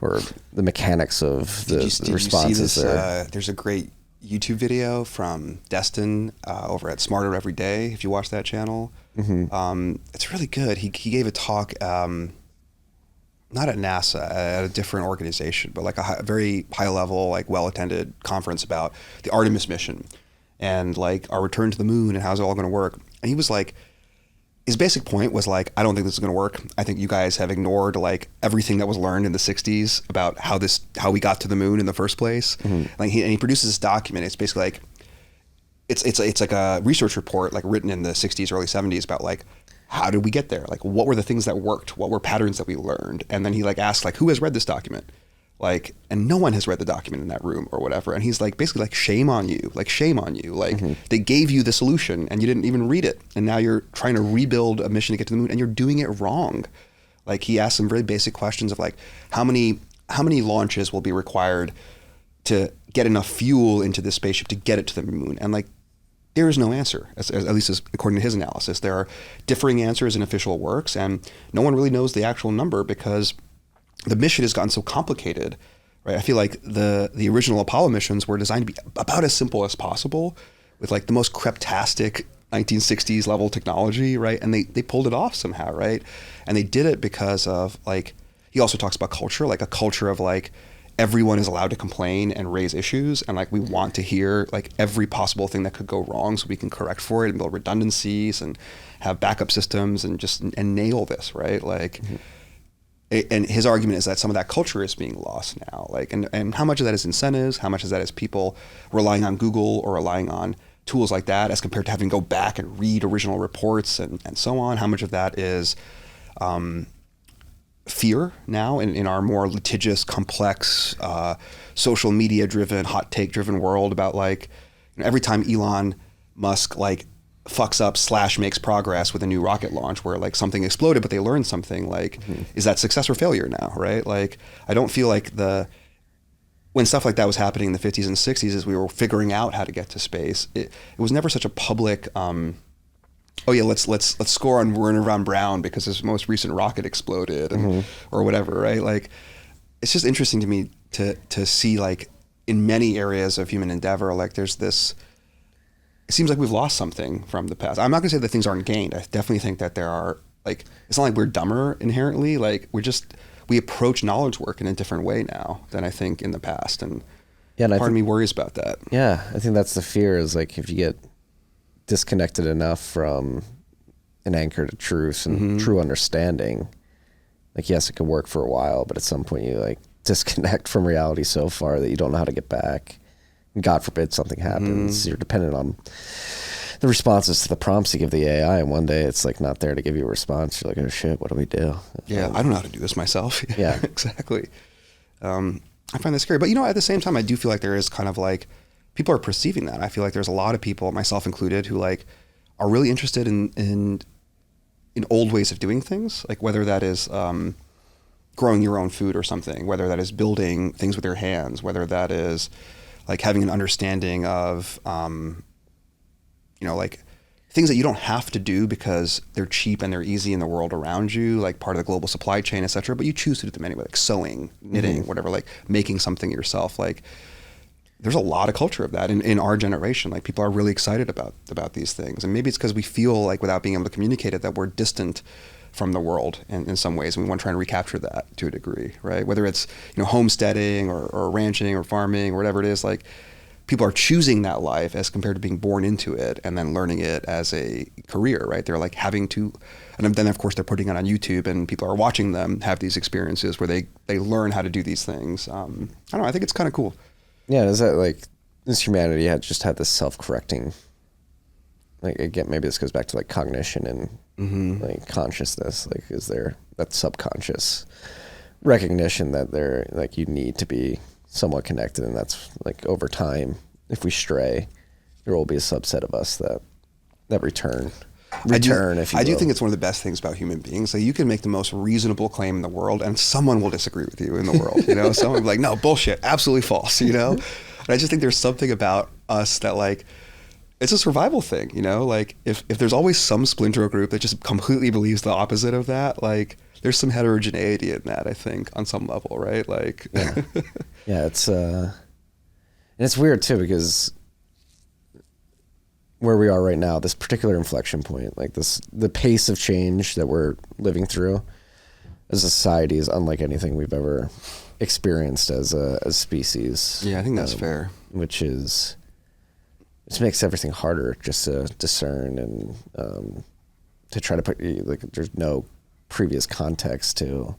or the mechanics of the responses you see this, there. There's a great YouTube video from Destin over at Smarter Every Day, if you watch that channel. It's really good. He gave a talk, not at NASA, at a different organization, but like a very high level, like well-attended conference about the Artemis mission and like our return to the moon and how's it all going to work. And he was like, his basic point was like, I don't think this is going to work. I think you guys have ignored like everything that was learned in the 60s about how we got to the moon in the first place. Like he produces this document. It's basically like, it's like a research report like written in the 60s, early 70s about like, how did we get there? Like, what were the things that worked? What were patterns that we learned? And then he like asked like, who has read this document? Like, and no one has read the document in that room or whatever. And he's like, basically like, shame on you. Like, shame on you. Like, they gave you the solution and you didn't even read it. And now you're trying to rebuild a mission to get to the moon and you're doing it wrong. Like, he asked some very basic questions of like, how many launches will be required to get enough fuel into this spaceship to get it to the moon? And like, there is no answer, at least according to his analysis. There are differing answers in official works, and no one really knows the actual number because the mission has gotten so complicated, right? I feel like the original Apollo missions were designed to be about as simple as possible with like the most creptastic 1960s level technology, right? And they pulled it off somehow, right? And they did it because of like, he also talks about culture, like a culture of like, everyone is allowed to complain and raise issues, and like we want to hear like every possible thing that could go wrong so we can correct for it and build redundancies and have backup systems and nail this, right? Like, and his argument is that some of that culture is being lost now. Like, and how much of that is incentives? How much of that is people relying on Google or relying on tools like that as compared to having to go back and read original reports and so on? How much of that is fear now in our more litigious, complex, social media driven, hot take driven world about like, you know, every time Elon Musk like fucks up / makes progress with a new rocket launch where like something exploded but they learned something, like is that success or failure now, right? Like, I don't feel like when stuff like that was happening in the 50s and 60s as we were figuring out how to get to space, it was never such a public oh yeah, let's score on Werner von Braun because his most recent rocket exploded and or whatever, right? Like, it's just interesting to me to see like in many areas of human endeavor, like there's this, it seems like we've lost something from the past. I'm not gonna say that things aren't gained. I definitely think that there are, like, it's not like we're dumber inherently, like we approach knowledge work in a different way now than I think in the past. And part of me worries about that. Yeah, I think that's the fear, is like if you get disconnected enough from an anchor to truth and true understanding, like yes, it can work for a while, but at some point you like disconnect from reality so far that you don't know how to get back. And God forbid something happens. You're dependent on the responses to the prompts you give the AI, and one day it's like not there to give you a response. You're like, oh shit, what do we do? Yeah, I don't know how to do this myself. Yeah. Exactly. I find that scary. But, at the same time, I do feel like there is kind of like, people are perceiving that. I feel like there's a lot of people, myself included, who like are really interested in old ways of doing things. Like whether that is growing your own food or something, whether that is building things with your hands, whether that is like having an understanding of, like things that you don't have to do because they're cheap and they're easy in the world around you, like part of the global supply chain, et cetera, but you choose to do them anyway, like sewing, knitting, whatever, like making something yourself. Like there's a lot of culture of that in our generation. Like people are really excited about these things. And maybe it's because we feel like without being able to communicate it, that we're distant from the world in some ways. And we want to try and recapture that to a degree, right? Whether it's, homesteading or ranching or farming or whatever it is, like people are choosing that life as compared to being born into it and then learning it as a career, right? They're like having to, and then of course they're putting it on YouTube and people are watching them have these experiences where they learn how to do these things. I don't know, I think it's kind of cool. Yeah, is that like this humanity just had this self-correcting, like again, maybe this goes back to like cognition and like consciousness, like is there that subconscious recognition that they're like you need to be somewhat connected, and that's like over time, if we stray, there will be a subset of us that return. I do think it's one of the best things about human beings. Like you can make the most reasonable claim in the world, and someone will disagree with you in the world. Someone will be like, "No, bullshit, absolutely false." And I just think there's something about us that like it's a survival thing. Like if there's always some splinter group that just completely believes the opposite of that, like there's some heterogeneity in that. I think on some level, right? Like, yeah, and it's weird too because where we are right now, this particular inflection point, like the pace of change that we're living through as a society is unlike anything we've ever experienced as a species. Yeah, I think that's fair. Which makes everything harder just to discern and to try to put, like, there's no previous context to,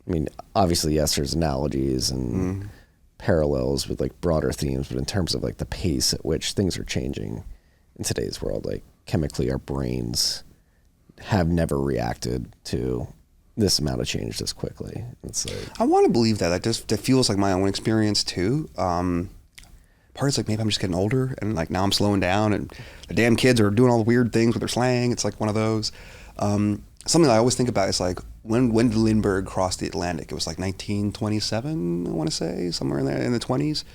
I mean, obviously, yes, there's analogies and parallels with like broader themes, but in terms of like the pace at which things are changing in today's world, like chemically our brains have never reacted to this amount of change this quickly. It's like, I want to believe that that feels like my own experience too. Part is like maybe I'm just getting older and like now I'm slowing down and the damn kids are doing all the weird things with their slang. It's like one of those. Something that I always think about is like when did Lindbergh cross the Atlantic? It was like 1927, I want to say, somewhere in there in the 20s.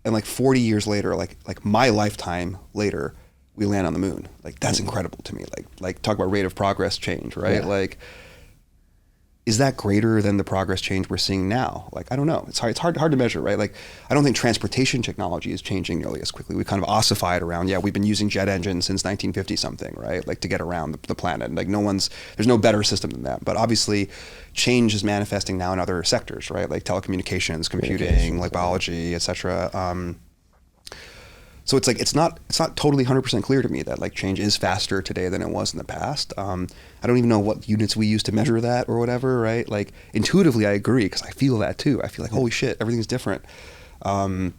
And like 40 years later, like my lifetime later, we land on the moon. Like that's incredible to me. Like talk about rate of progress change, right? Yeah. Like, is that greater than the progress change we're seeing now? Like, I don't know. It's hard to measure, right? Like, I don't think transportation technology is changing nearly as quickly. We kind of ossified around, we've been using jet engines since 1950 something, right? Like to get around the planet. And like there's no better system than that. But obviously change is manifesting now in other sectors, right? Like telecommunications, computing, like biology, et cetera. So it's like it's not totally 100% clear to me that like change is faster today than it was in the past. I don't even know what units we use to measure that or whatever, right? Like intuitively, I agree because I feel that too. I feel like holy shit, everything's different. And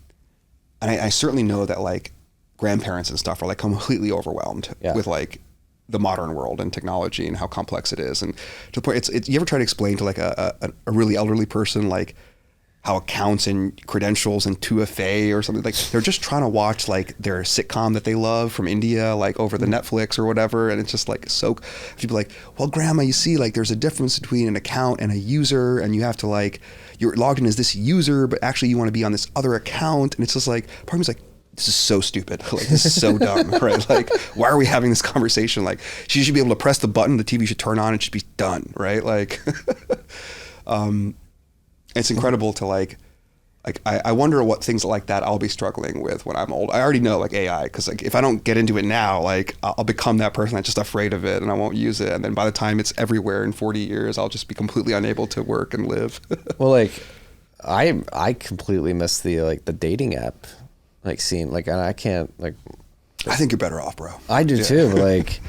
I certainly know that like grandparents and stuff are like completely overwhelmed with like the modern world and technology and how complex it is. And to the point, you ever try to explain to like a really elderly person like how accounts and credentials and 2FA or something, like they're just trying to watch like their sitcom that they love from India, like over the Netflix or whatever. And it's just like, so people like, well, grandma, you see, like there's a difference between an account and a user, and you have to like, you're logged in as this user, but actually you want to be on this other account. And it's just like, part of me's like, this is so stupid. Like, this is so dumb, right? Like, why are we having this conversation? Like, she should be able to press the button, the TV should turn on, and it should be done, right? Like, it's incredible to like I wonder what things like that I'll be struggling with when I'm old. I already know like AI, because like if I don't get into it now, like I'll become that person that's just afraid of it and I won't use it. And then by the time it's everywhere in 40 years, I'll just be completely unable to work and live. well, like I completely miss the dating app, like seeing like, and I can't like. I think you're better off, bro. I do too. But like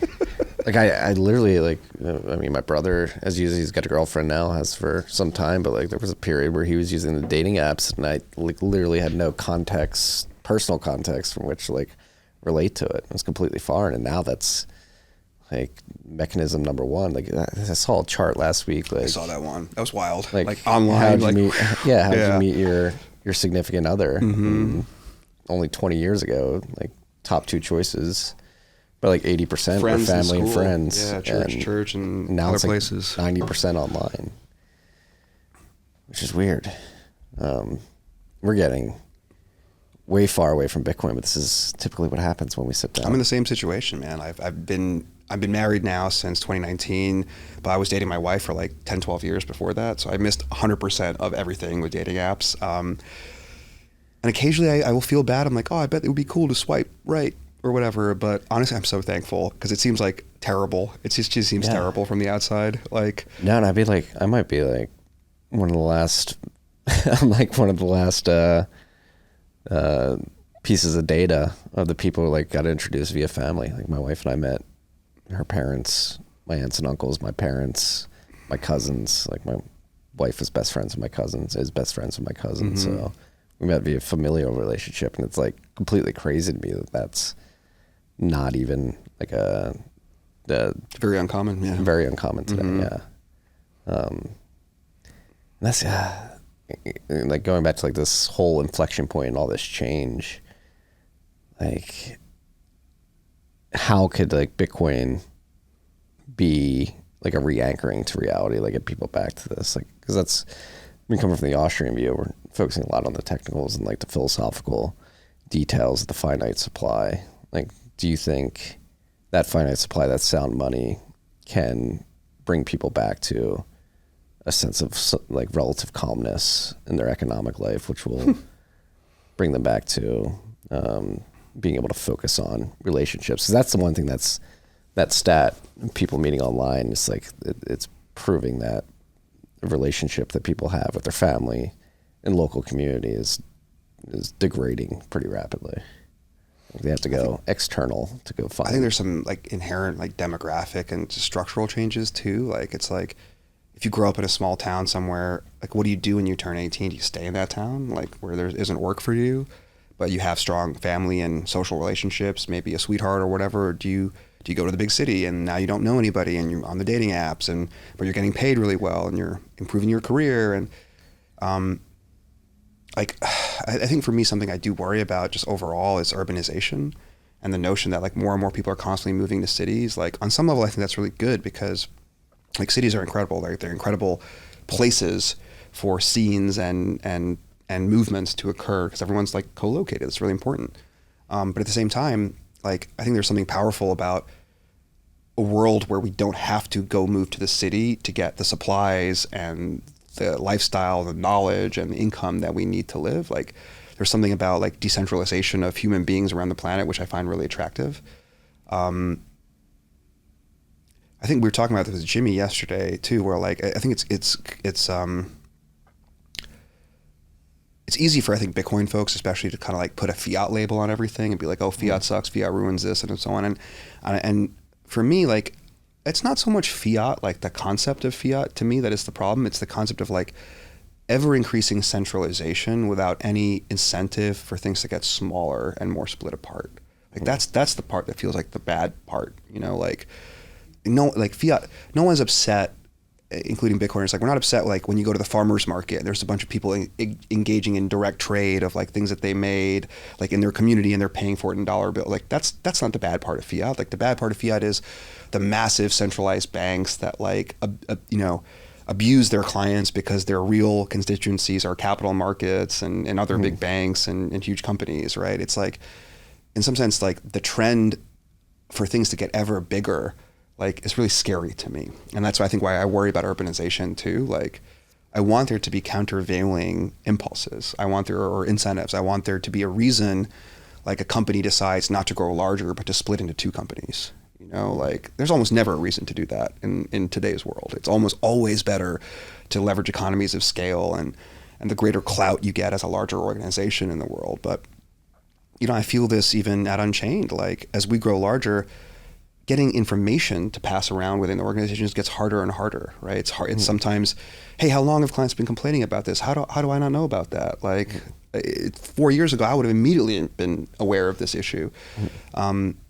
Like I literally like, I mean, my brother, as usually, he's got a girlfriend now, has for some time, but like there was a period where he was using the dating apps, and I like literally had no context, personal context from which to like relate to it. It was completely foreign, and now that's like mechanism number one. Like I saw a chart last week. Like I saw that one. That was wild. Like online. How'd like, you meet your significant other? Only 20 years ago, like top two choices, but like 80% were family and friends. Yeah, church and now other it's places. Like 90% online, which is weird. We're getting way far away from Bitcoin, but this is typically what happens when we sit down. I'm in the same situation, man. I've been married now since 2019, but I was dating my wife for like 10, 12 years before that. So I missed 100% of everything with dating apps. And occasionally I will feel bad. I'm like, oh, I bet it would be cool to swipe right or whatever. But honestly, I'm so thankful because it seems like terrible. It just seems terrible from the outside. Like, no, and I might be like one of the last, I'm like one of the last pieces of data of the people who like got introduced via family. Like my wife and I met her parents, my aunts and uncles, my parents, my cousins. Like my wife was best friends with my cousins, is best friends with my cousins. So we met via familial relationship, and it's like completely crazy to me that that's not even like very uncommon. Yeah. Very uncommon today. Yeah. That's like going back to like this whole inflection point and all this change. Like, how could like Bitcoin be like a re-anchoring to reality, like get people back to this? Like, because that's, we coming from the Austrian view, we're focusing a lot on the technicals and like the philosophical details of the finite supply. Like, do you think that finite supply, that sound money, can bring people back to a sense of like relative calmness in their economic life, which will bring them back to being able to focus on relationships? Because that's the one thing that's, that stat, people meeting online, it's like it's proving that the relationship that people have with their family and local community is degrading pretty rapidly. They have to go external to go find. I think there's some like inherent like demographic and structural changes too. Like it's like, if you grow up in a small town somewhere, like what do you do when you turn 18? Do you stay in that town, like where there isn't work for you, but you have strong family and social relationships, maybe a sweetheart or whatever? Or do you go to the big city and now you don't know anybody and you're on the dating apps but you're getting paid really well and you're improving your career? And like, I think for me, something I do worry about just overall is urbanization and the notion that like more and more people are constantly moving to cities. Like on some level, I think that's really good because like cities are incredible. They're incredible places for scenes and movements to occur because everyone's like co-located. It's really important. But at the same time, like I think there's something powerful about a world where we don't have to go move to the city to get the supplies and the lifestyle, the knowledge and the income that we need to live. Like there's something about like decentralization of human beings around the planet, which I find really attractive. I think we were talking about this with Jimmy yesterday too, where like I think it's easy for I think Bitcoin folks, especially, to kind of like put a fiat label on everything and be like, oh, fiat sucks, fiat ruins this, and so on. And for me, like it's not so much fiat, like the concept of fiat to me that is the problem. It's the concept of like ever increasing centralization without any incentive for things to get smaller and more split apart. Like that's the part that feels like the bad part, you know, like. No, like fiat, no one's upset, including Bitcoiners. Like we're not upset like when you go to the farmer's market and there's a bunch of people engaging in direct trade of like things that they made like in their community and they're paying for it in dollar bill. Like that's not the bad part of fiat. Like the bad part of fiat is the massive centralized banks that like abuse their clients because their real constituencies are capital markets and other big banks and huge companies, right? It's like, in some sense, like the trend for things to get ever bigger like it's really scary to me. And that's why I think why I worry about urbanization too. Like I want there to be countervailing impulses. I want there, or incentives. I want there to be a reason like a company decides not to grow larger, but to split into two companies. You know, like there's almost never a reason to do that in today's world. It's almost always better to leverage economies of scale and the greater clout you get as a larger organization in the world. But, you know, I feel this even at Unchained, like as we grow larger, getting information to pass around within the organizations gets harder and harder, right? It's hard. It's sometimes, hey, how long have clients been complaining about this? How do I not know about that? Like 4 years ago, I would have immediately been aware of this issue.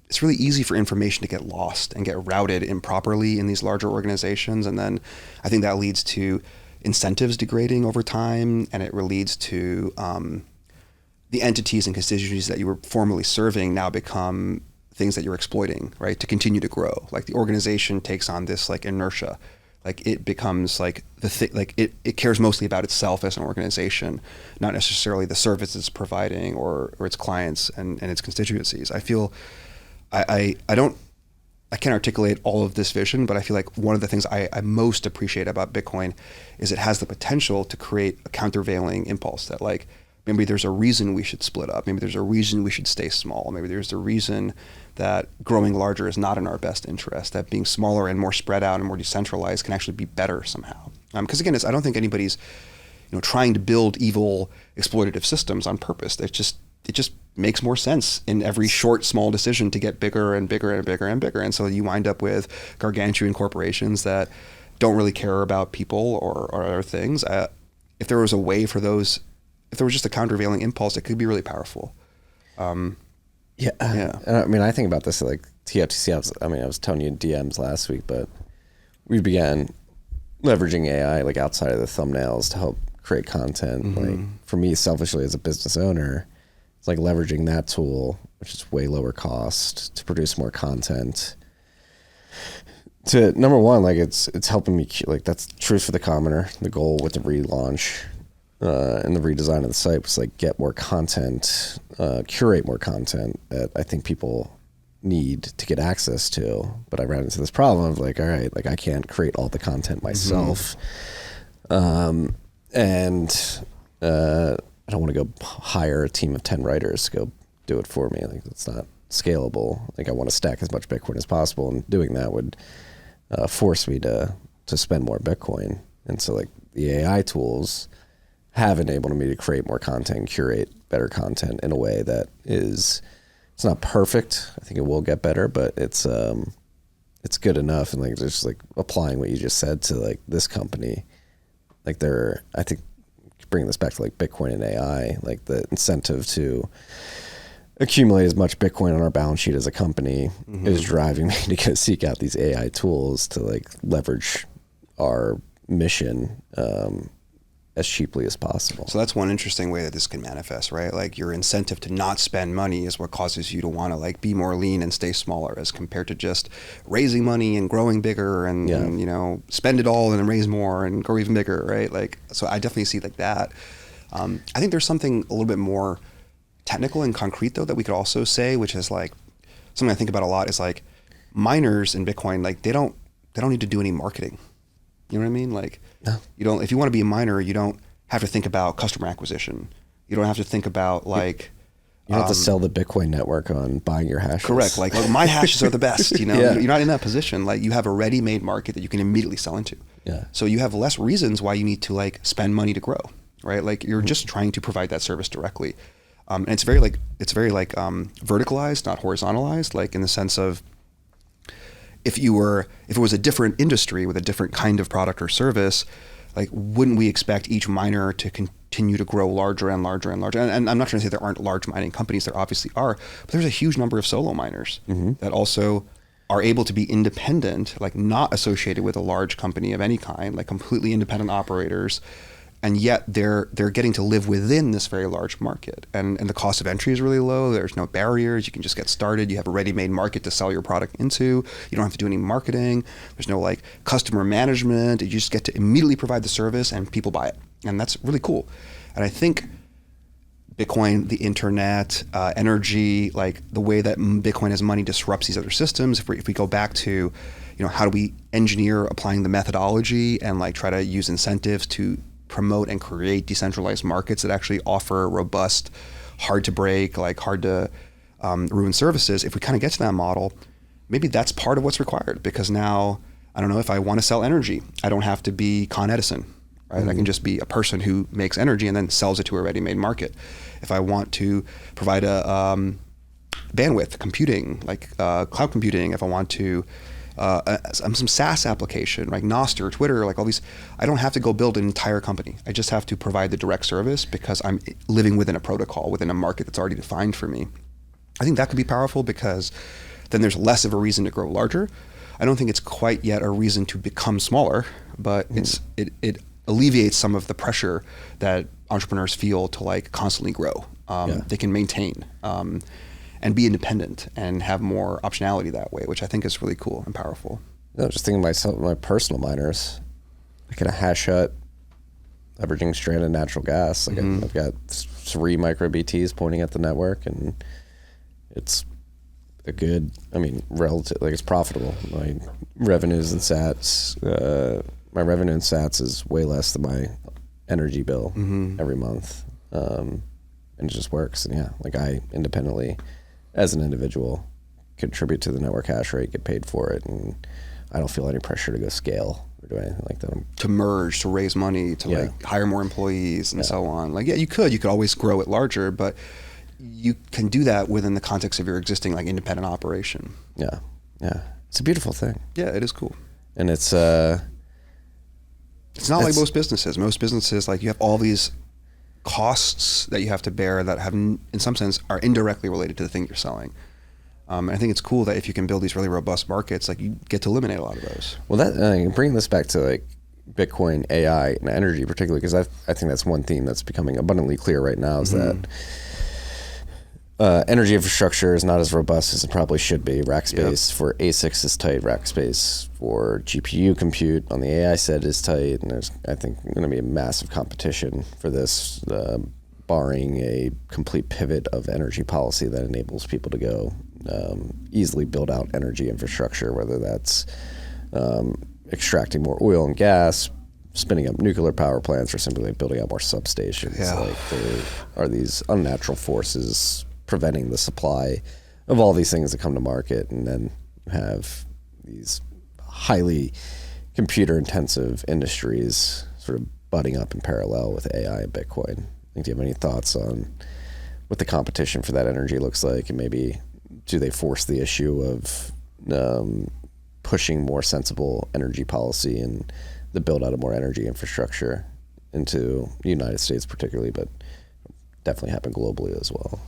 It's really easy for information to get lost and get routed improperly in these larger organizations. And then I think that leads to incentives degrading over time, and it leads to the entities and constituencies that you were formerly serving now become things that you're exploiting, right, to continue to grow. Like the organization takes on this like inertia, like it becomes like it cares mostly about itself as an organization, not necessarily the service it's providing or its clients and its constituencies. I feel I can't articulate all of this vision, but I feel like one of the things I most appreciate about Bitcoin is it has the potential to create a countervailing impulse that like, maybe there's a reason we should split up. Maybe there's a reason we should stay small. Maybe there's a reason that growing larger is not in our best interest, that being smaller and more spread out and more decentralized can actually be better somehow. Because again, I don't think anybody's trying to build evil exploitative systems on purpose. It just makes more sense in every short, small decision to get bigger and bigger and bigger and bigger. And so you wind up with gargantuan corporations that don't really care about people or other things. If there was a way for those, if there was just a countervailing impulse, it could be really powerful. Yeah. I mean, I think about this like TFTC. I was telling you in DMs last week, but we began leveraging AI like outside of the thumbnails to help create content. Like for me, selfishly as a business owner, it's like leveraging that tool, which is way lower cost, to produce more content. To number one, like it's helping me, like that's truth for the commoner. The goal with the relaunch and the redesign of the site was like get more content, curate more content that I think people need to get access to. But I ran into this problem of like, all right, like I can't create all the content myself. And I don't want to go hire a team of 10 writers to go do it for me. Like it's not scalable. Like I want to stack as much Bitcoin as possible, and doing that would force me to spend more Bitcoin. And so like the AI tools have enabled me to create more content, curate better content in a way that it's not perfect. I think it will get better, but it's good enough. And like just like applying what you just said to like this company, like I think bringing this back to like Bitcoin and AI, like the incentive to accumulate as much Bitcoin on our balance sheet as a company is driving me to go seek out these AI tools to like leverage our mission as cheaply as possible. So that's one interesting way that this can manifest, right? Like your incentive to not spend money is what causes you to want to like be more lean and stay smaller, as compared to just raising money and growing bigger and spend it all and then raise more and grow even bigger, right? Like, so I definitely see like that. I think there's something a little bit more technical and concrete though that we could also say, which is like something I think about a lot is like miners in Bitcoin, like they don't need to do any marketing. You know what I mean? Like you don't, if you want to be a miner, you don't have to think about customer acquisition. You don't have to think about like, you don't have to sell the Bitcoin network on buying your hashes. Correct. Like my hashes are the best, Yeah. You're not in that position. Like you have a ready-made market that you can immediately sell into. Yeah. So you have less reasons why you need to like spend money to grow, right? Like you're just trying to provide that service directly. And it's very verticalized, not horizontalized, like in the sense of if it was a different industry with a different kind of product or service, like wouldn't we expect each miner to continue to grow larger and larger and larger? And I'm not trying to say there aren't large mining companies, there obviously are, but there's a huge number of solo miners that also are able to be independent, like not associated with a large company of any kind, like completely independent operators. And yet they're getting to live within this very large market. And the cost of entry is really low. There's no barriers. You can just get started. You have a ready-made market to sell your product into. You don't have to do any marketing. There's no like customer management. You just get to immediately provide the service and people buy it. And that's really cool. And I think Bitcoin, the internet, energy, like the way that Bitcoin as money disrupts these other systems. If we go back to, how do we engineer applying the methodology and like try to use incentives to promote and create decentralized markets that actually offer robust, hard to break, like hard to ruin services. If we kind of get to that model, maybe that's part of what's required, because now, I don't know, if I want to sell energy, I don't have to be Con Edison, right? I can just be a person who makes energy and then sells it to a ready-made market. If I want to provide a bandwidth, computing, like cloud computing, if I want to, some SaaS application, like Nostr, Twitter, like all these, I don't have to go build an entire company. I just have to provide the direct service because I'm living within a protocol, within a market that's already defined for me. I think that could be powerful because then there's less of a reason to grow larger. I don't think it's quite yet a reason to become smaller, but it alleviates some of the pressure that entrepreneurs feel to like constantly grow. They can maintain and be independent and have more optionality that way, which I think is really cool and powerful. No, just thinking myself, my personal miners, like in a hash hut, leveraging stranded natural gas. Like I've got 3 micro BTs pointing at the network, and it's a good, I mean, relative, like it's profitable. My revenues and sats, my revenue in sats is way less than my energy bill every month. And it just works. And yeah, like I independently, as an individual, contribute to the network hash rate, get paid for it, and I don't feel any pressure to go scale or do anything like that. To merge, to raise money, to like hire more employees and so on. Like, you could always grow it larger, but you can do that within the context of your existing like independent operation. Yeah. It's a beautiful thing. Yeah, it is cool. And it's not like most businesses. Most businesses, like you have all these costs that you have to bear that have, in some sense, are indirectly related to the thing you're selling. And I think it's cool that if you can build these really robust markets, like you get to eliminate a lot of those. Well, that bringing this back to like Bitcoin, AI, and energy, particularly, because I think that's one theme that's becoming abundantly clear right now is that energy infrastructure is not as robust as it probably should be. Rackspace for ASICs is tight. Rackspace for GPU compute on the AI side is tight. And there's, I think, going to be a massive competition for this, barring a complete pivot of energy policy that enables people to go easily build out energy infrastructure, whether that's extracting more oil and gas, spinning up nuclear power plants, or simply building out more substations. Like there are these unnatural forces preventing the supply of all these things that come to market, and then have these highly computer intensive industries sort of budding up in parallel with AI and Bitcoin. Do you have any thoughts on what the competition for that energy looks like, and maybe do they force the issue of pushing more sensible energy policy and the build out of more energy infrastructure into the United States particularly, but definitely happen globally as well?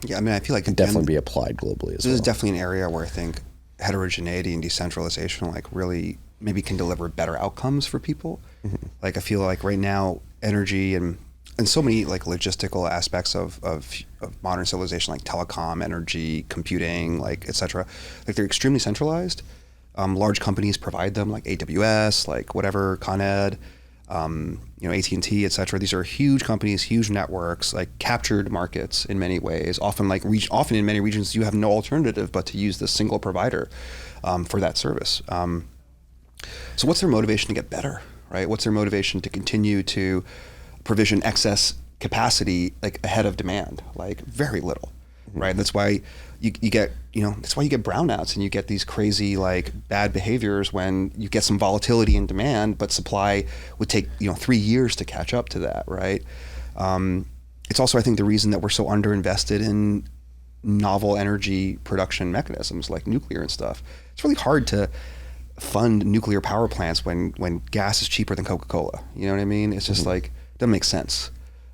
Yeah, I mean, I feel like can definitely be applied globally as well. This is definitely an area where I think heterogeneity and decentralization like really maybe can deliver better outcomes for people. Like I feel like right now energy and so many like logistical aspects of modern civilization, like telecom, energy, computing, like et cetera, like they're extremely centralized. Large companies provide them, like AWS, like whatever, Con Ed, AT&T, et cetera. These are huge companies, huge networks, like captured markets in many ways. Often in many regions, you have no alternative but to use this single provider for that service. So what's their motivation to get better, right? What's their motivation to continue to provision excess capacity like ahead of demand? Like very little, right? That's why you get brownouts and you get these crazy like bad behaviors when you get some volatility in demand, but supply would take 3 years to catch up to that, right? It's also, I think, the reason that we're so underinvested in novel energy production mechanisms like nuclear and stuff. It's really hard to fund nuclear power plants when gas is cheaper than Coca-Cola. You know what I mean? It's just like, doesn't make sense.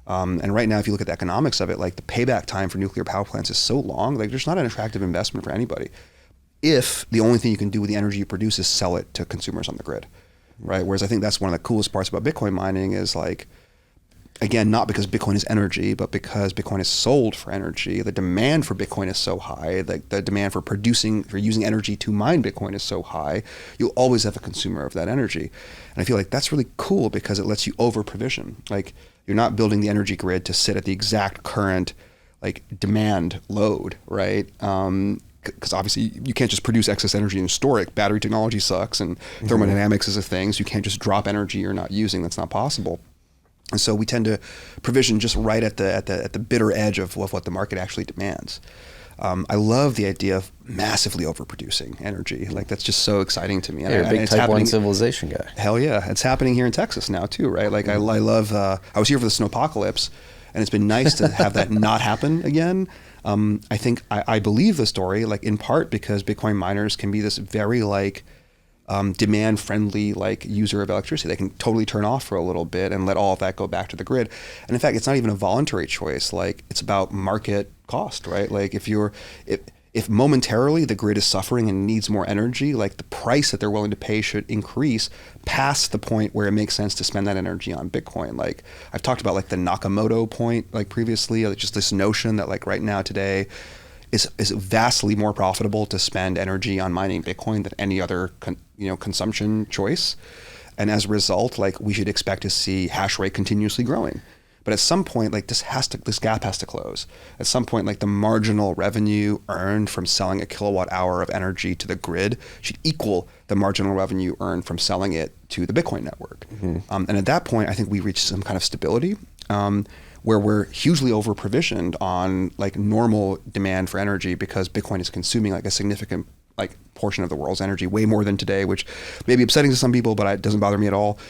And right now, if you look at the economics of it, like the payback time for nuclear power plants is so long, like there's not an attractive investment for anybody. If the only thing you can do with the energy you produce is sell it to consumers on the grid, right? Whereas I think that's one of the coolest parts about Bitcoin mining is like, again, not because Bitcoin is energy, but because Bitcoin is sold for energy. The demand for Bitcoin is so high, like the demand for using energy to mine Bitcoin is so high, you'll always have a consumer of that energy. And I feel like that's really cool because it lets you over provision. Like you're not building the energy grid to sit at the exact current like demand load, right? Because obviously you can't just produce excess energy and store it. Battery technology sucks and thermodynamics is a thing, so you can't just drop energy you're not using. That's not possible. And so we tend to provision just right at the bitter edge of what the market actually demands. I love the idea of massively overproducing energy. Like that's just so exciting to me. You're a big type 1 civilization guy. Hell yeah. It's happening here in Texas now too, right? Like I love, I was here for the snowpocalypse and it's been nice to have that not happen again. I think I believe the story, like in part because Bitcoin miners can be this very like demand friendly like user of electricity. They can totally turn off for a little bit and let all of that go back to the grid. And in fact, it's not even a voluntary choice. Like it's about market cost, right? Like if momentarily the grid is suffering and needs more energy, like the price that they're willing to pay should increase past the point where it makes sense to spend that energy on Bitcoin. Like I've talked about like the Nakamoto point like previously, like just this notion that like right now today is vastly more profitable to spend energy on mining Bitcoin than any other consumption choice. And as a result, like we should expect to see hash rate continuously growing. But at some point, like this gap has to close. At some point, like the marginal revenue earned from selling a kilowatt hour of energy to the grid should equal the marginal revenue earned from selling it to the Bitcoin network. And at that point, I think we reach some kind of stability where we're hugely over provisioned on like normal demand for energy because Bitcoin is consuming like a significant like portion of the world's energy, way more than today, which may be upsetting to some people, but it doesn't bother me at all.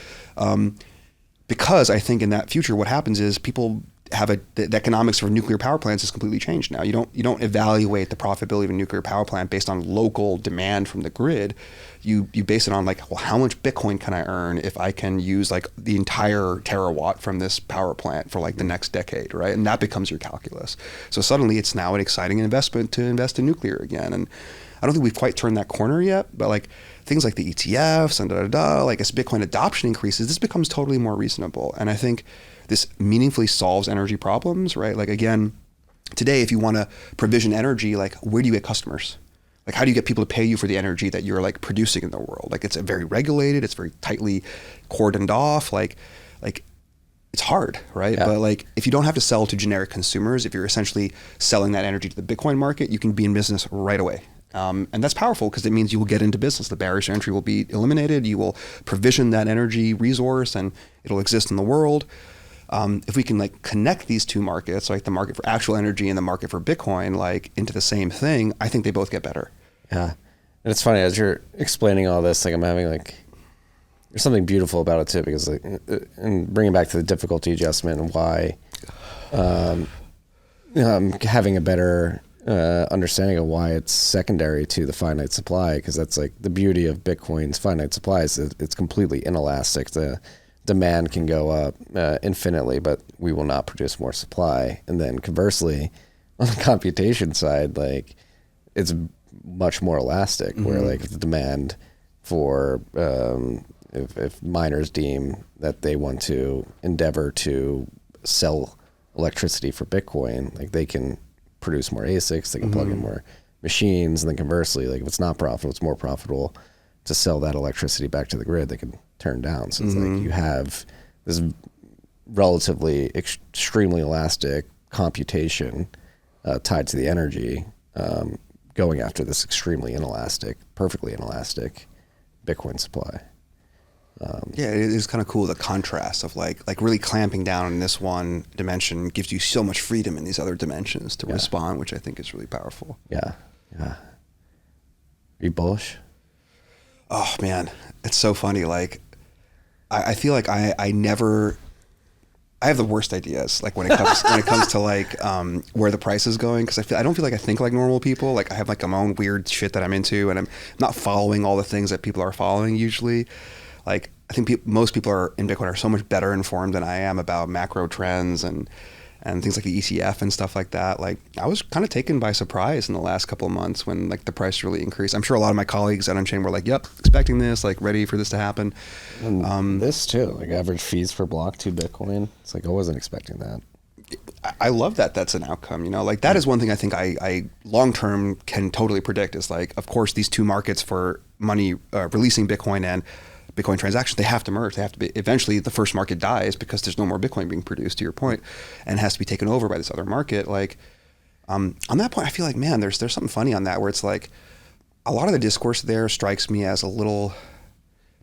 Because I think in that future, what happens is people have the economics for nuclear power plants is completely changed now. You don't evaluate the profitability of a nuclear power plant based on local demand from the grid. You base it on like, well, how much Bitcoin can I earn if I can use like the entire terawatt from this power plant for like the next decade, right? And that becomes your calculus. So suddenly it's now an exciting investment to invest in nuclear again. And I don't think we've quite turned that corner yet, but like things like the ETFs and like as Bitcoin adoption increases, this becomes totally more reasonable. And I think this meaningfully solves energy problems, right? Like again, today, if you want to provision energy, like where do you get customers? Like how do you get people to pay you for the energy that you're like producing in the world? Like it's very regulated, it's very tightly cordoned off, like it's hard, right? Yeah. But like if you don't have to sell to generic consumers, if you're essentially selling that energy to the Bitcoin market, you can be in business right away. And that's powerful because it means you will get into business. The barriers to entry will be eliminated. You will provision that energy resource and it'll exist in the world. If we can like connect these two markets, like the market for actual energy and the market for Bitcoin, like into the same thing, I think they both get better. Yeah. And it's funny, as you're explaining all this, like I'm having like, there's something beautiful about it too, because like, and bringing back to the difficulty adjustment and why I'm having a better understanding of why it's secondary to the finite supply, because that's like the beauty of Bitcoin's finite supply is that it's completely inelastic. The demand can go up infinitely, but we will not produce more supply. And then conversely, on the computation side, like it's much more elastic, where like the demand for if miners deem that they want to endeavor to sell electricity for Bitcoin, like they can produce more ASICs, they can plug in more machines, and then conversely, like if it's not profitable, it's more profitable to sell that electricity back to the grid, they can turn down. So it's like you have this relatively extremely elastic computation tied to the energy going after this extremely inelastic, perfectly inelastic Bitcoin supply. Yeah, it is kind of cool, the contrast of like really clamping down in this one dimension gives you so much freedom in these other dimensions to respond, which I think is really powerful. Yeah. Are you bullish? Oh man, it's so funny. Like I feel like I have the worst ideas, like when it comes to like where the price is going, because I don't feel like I think like normal people. Like I have like my own weird shit that I'm into, and I'm not following all the things that people are following usually. Like I think most people are in Bitcoin are so much better informed than I am about macro trends and things like the ETF and stuff like that. Like I was kind of taken by surprise in the last couple of months when like the price really increased. I'm sure a lot of my colleagues at Unchained were like, "Yep, expecting this, like ready for this to happen." And this too, like average fees per block to Bitcoin. It's like I wasn't expecting that. I love that that's an outcome, you know, like that is one thing I think I long-term can totally predict is like, of course, these two markets for money, releasing Bitcoin and Bitcoin transactions, they have to merge. They have to be, eventually the first market dies because there's no more Bitcoin being produced, to your point, and has to be taken over by this other market. Like on that point, I feel like, man, there's something funny on that where it's like a lot of the discourse there strikes me as a little,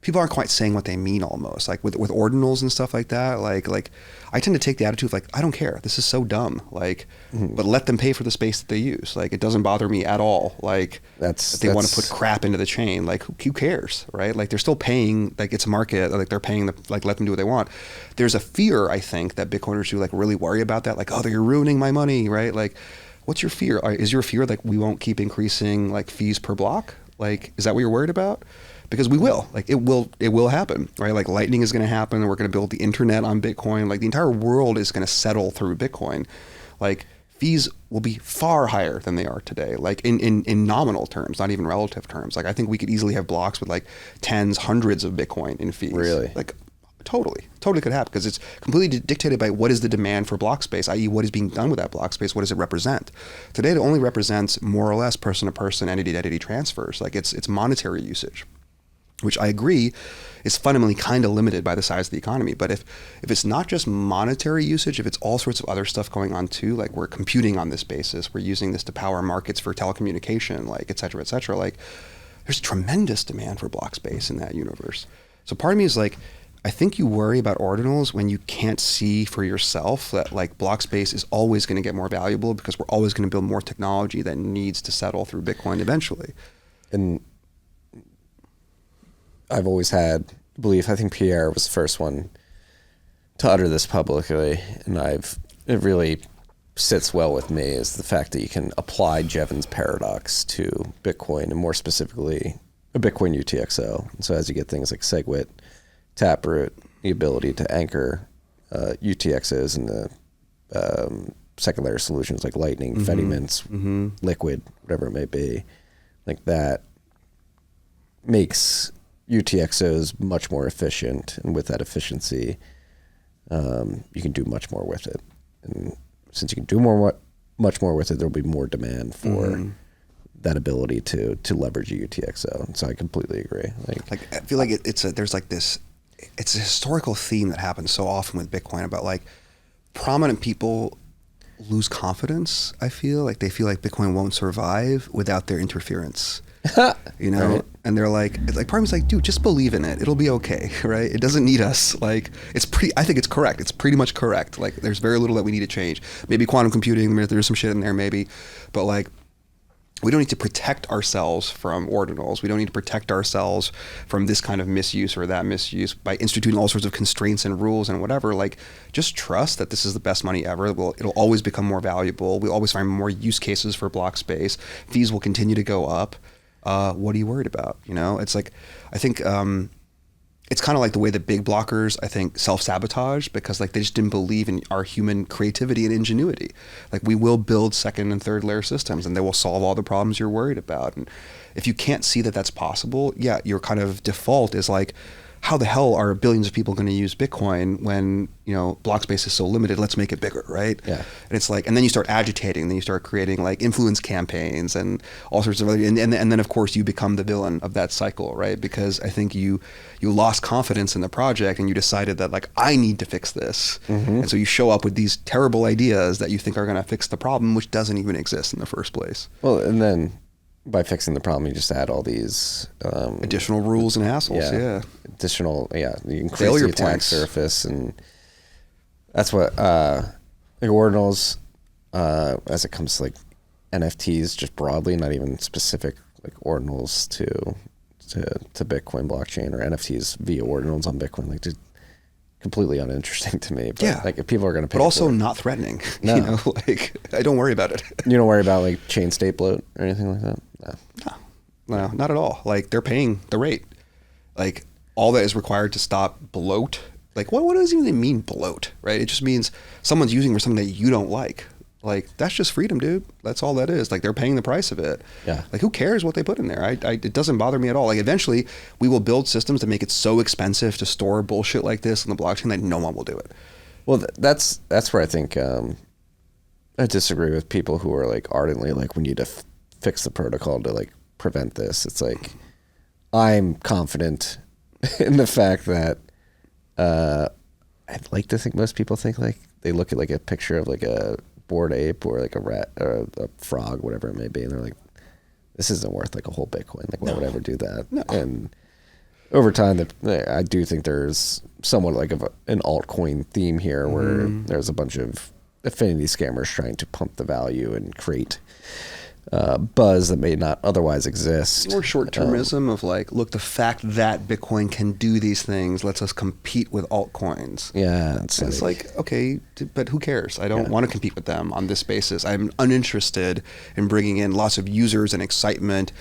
people aren't quite saying what they mean almost, like with ordinals and stuff like that. Like I tend to take the attitude of like, I don't care. This is so dumb. Like, but let them pay for the space that they use. Like, it doesn't bother me at all. Like if they want to put crap into the chain, like who cares, right? Like they're still paying, like it's a market, like they're paying, like let them do what they want. There's a fear, I think, that Bitcoiners do like really worry about that. Like, oh, you're ruining my money, right? Like what's your fear? Is your fear like we won't keep increasing like fees per block? Like, is that what you're worried about? Because we will, like it will happen, right? Like Lightning is going to happen. We're going to build the internet on Bitcoin. Like the entire world is going to settle through Bitcoin. Like fees will be far higher than they are today, like in nominal terms, not even relative terms. Like I think we could easily have blocks with like tens, hundreds of Bitcoin in fees. Really? Like totally could happen because it's completely dictated by what is the demand for block space, i.e. what is being done with that block space, what does it represent? Today it only represents more or less person-to-person, entity-to-entity transfers. Like it's monetary usage, which I agree is fundamentally kind of limited by the size of the economy. But if it's not just monetary usage, if it's all sorts of other stuff going on too, like we're computing on this basis, we're using this to power markets for telecommunication, like et cetera, like there's tremendous demand for block space in that universe. So part of me is like, I think you worry about ordinals when you can't see for yourself that like block space is always going to get more valuable because we're always going to build more technology that needs to settle through Bitcoin eventually. And I've always had belief, I think Pierre was the first one to utter this publicly, and it really sits well with me, is the fact that you can apply Jevons paradox to Bitcoin, and more specifically a Bitcoin UTXO. And so as you get things like SegWit, Taproot, the ability to anchor UTXOs into second layer solutions like Lightning, Fedimints, Liquid, whatever it may be, like that makes UTXOs much more efficient, and with that efficiency, you can do much more with it. And since you can do much more with it, there'll be more demand for that ability to leverage a UTXO. So I completely agree. Like I feel like there's like this. It's a historical theme that happens so often with Bitcoin about like prominent people lose confidence. I feel like they feel like Bitcoin won't survive without their interference. You know, right. And they're like part of me's like, dude, just believe in it. It'll be okay, right? It doesn't need us. Like I think it's correct. It's pretty much correct. Like there's very little that we need to change. Maybe quantum computing, there's some shit in there maybe, but like we don't need to protect ourselves from ordinals. We don't need to protect ourselves from this kind of misuse or that misuse by instituting all sorts of constraints and rules and whatever. Like, just trust that this is the best money ever. It'll always become more valuable. We'll always find more use cases for block space. Fees will continue to go up. What are you worried about? You know, it's like, I think it's kind of like the way that big blockers, I think, self-sabotage because like they just didn't believe in our human creativity and ingenuity. Like we will build second and third layer systems and they will solve all the problems you're worried about. And if you can't see that that's possible, yeah, your kind of default is like, how the hell are billions of people going to use Bitcoin when, you know, block space is so limited? Let's make it bigger, right? Yeah. And it's like, and then you start agitating, then you start creating like influence campaigns and all sorts of other, and then of course you become the villain of that cycle, right? Because I think you lost confidence in the project and you decided that like, I need to fix this. And so you show up with these terrible ideas that you think are going to fix the problem, which doesn't even exist in the first place. Well, and then by fixing the problem, you just add all these additional rules and hassles. Yeah. Additional, you increase the attack surface, and that's what like ordinals, as it comes to like NFTs, just broadly, not even specific like ordinals to Bitcoin blockchain or NFTs via ordinals on Bitcoin, like just completely uninteresting to me. But like if people are going to pay, but also not threatening. No. You know, like I don't worry about it. You don't worry about like chain state bloat or anything like that. No, not at all. Like they're paying the rate. Like all that is required to stop bloat. Like what does it even mean bloat, right? It just means someone's using for something that you don't like. Like that's just freedom, dude. That's all that is. Like they're paying the price of it. Yeah. Like who cares what they put in there? It doesn't bother me at all. Like eventually we will build systems that make it so expensive to store bullshit like this on the blockchain that no one will do it. Well, that's where I think I disagree with people who are like ardently like we need to fix the protocol to like prevent this. It's like I'm confident in the fact that I'd like to think most people think like they look at like a picture of like a bored ape or like a rat or a frog, whatever it may be, and they're like, this isn't worth like a whole Bitcoin. Like why would I ever do that? No. And over time, I do think there's somewhat like an altcoin theme here where there's a bunch of affinity scammers trying to pump the value and create buzz that may not otherwise exist. More short-termism of like, look, the fact that Bitcoin can do these things lets us compete with altcoins. Yeah. It's like, okay, but who cares? I don't want to compete with them on this basis. I'm uninterested in bringing in lots of users and excitement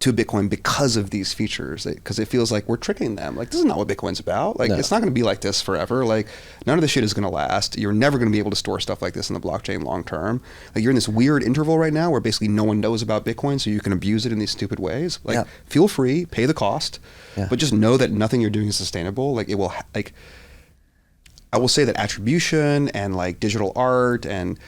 to Bitcoin because of these features, because it feels like we're tricking them. Like, this is not what Bitcoin's about. Like, it's not going to be like this forever. Like, none of this shit is going to last. You're never going to be able to store stuff like this in the blockchain long term. Like, you're in this weird interval right now where basically no one knows about Bitcoin, so you can abuse it in these stupid ways. Like, feel free, pay the cost, but just know that nothing you're doing is sustainable. Like, it will, like, I will say that attribution and like digital art and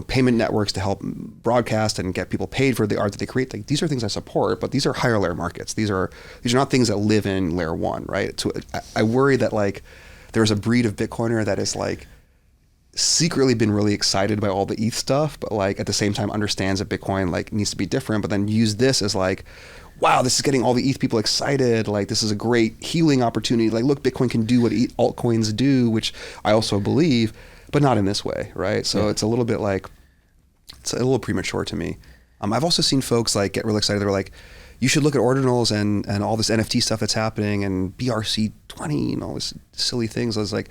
payment networks to help broadcast and get people paid for the art that they create. Like, these are things I support, but these are higher layer markets. These are not things that live in layer one, right? So I worry that like there's a breed of Bitcoiner that is like secretly been really excited by all the ETH stuff, but like at the same time understands that Bitcoin like needs to be different, but then use this as like, wow, this is getting all the ETH people excited. Like, this is a great healing opportunity. Like, look, Bitcoin can do what altcoins do, which I also believe, but not in this way, right? So it's a little bit like, it's a little premature to me. I've also seen folks like get really excited. They're like, you should look at ordinals and all this NFT stuff that's happening and BRC20 and all this silly things. I was like,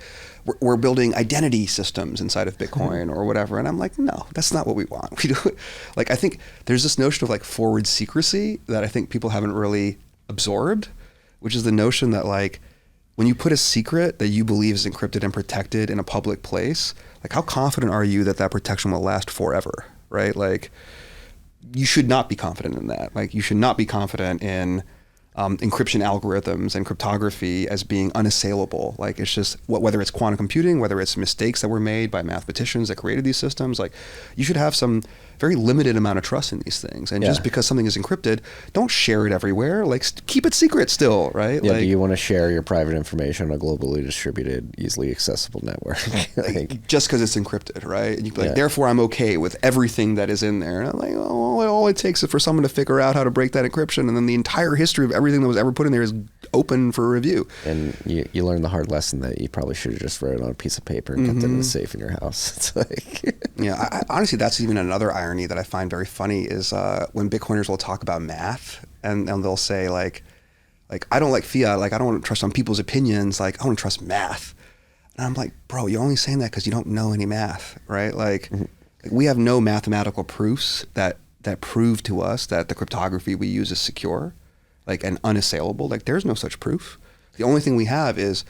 we're building identity systems inside of Bitcoin or whatever. And I'm like, no, that's not what we want. We do like, I think there's this notion of like forward secrecy that I think people haven't really absorbed, which is the notion that like, when you put a secret that you believe is encrypted and protected in a public place, like how confident are you that that protection will last forever, right? Like, you should not be confident in that. Like, you should not be confident in encryption algorithms and cryptography as being unassailable. Like, it's just whether it's quantum computing, whether it's mistakes that were made by mathematicians that created these systems, like, you should have some very limited amount of trust in these things. And just because something is encrypted, don't share it everywhere. Like, keep it secret still, right? Yeah, like, do you want to share your private information on a globally distributed, easily accessible network? like, just because it's encrypted, right? And you like, therefore I'm okay with everything that is in there. And I'm like, all it takes is for someone to figure out how to break that encryption, and then the entire history of everything that was ever put in there is open for review. And you learn the hard lesson that you probably should have just wrote it on a piece of paper and kept it in a safe in your house. It's like, yeah, honestly, that's even another irony that I find very funny is when Bitcoiners will talk about math and they'll say like I don't like fiat, like I don't want to trust on people's opinions, like I want to trust math. And I'm like, bro, you're only saying that because you don't know any math, right? Like, like we have no mathematical proofs that prove to us that the cryptography we use is secure, like, and unassailable. Like, there's no such proof. The only thing we have is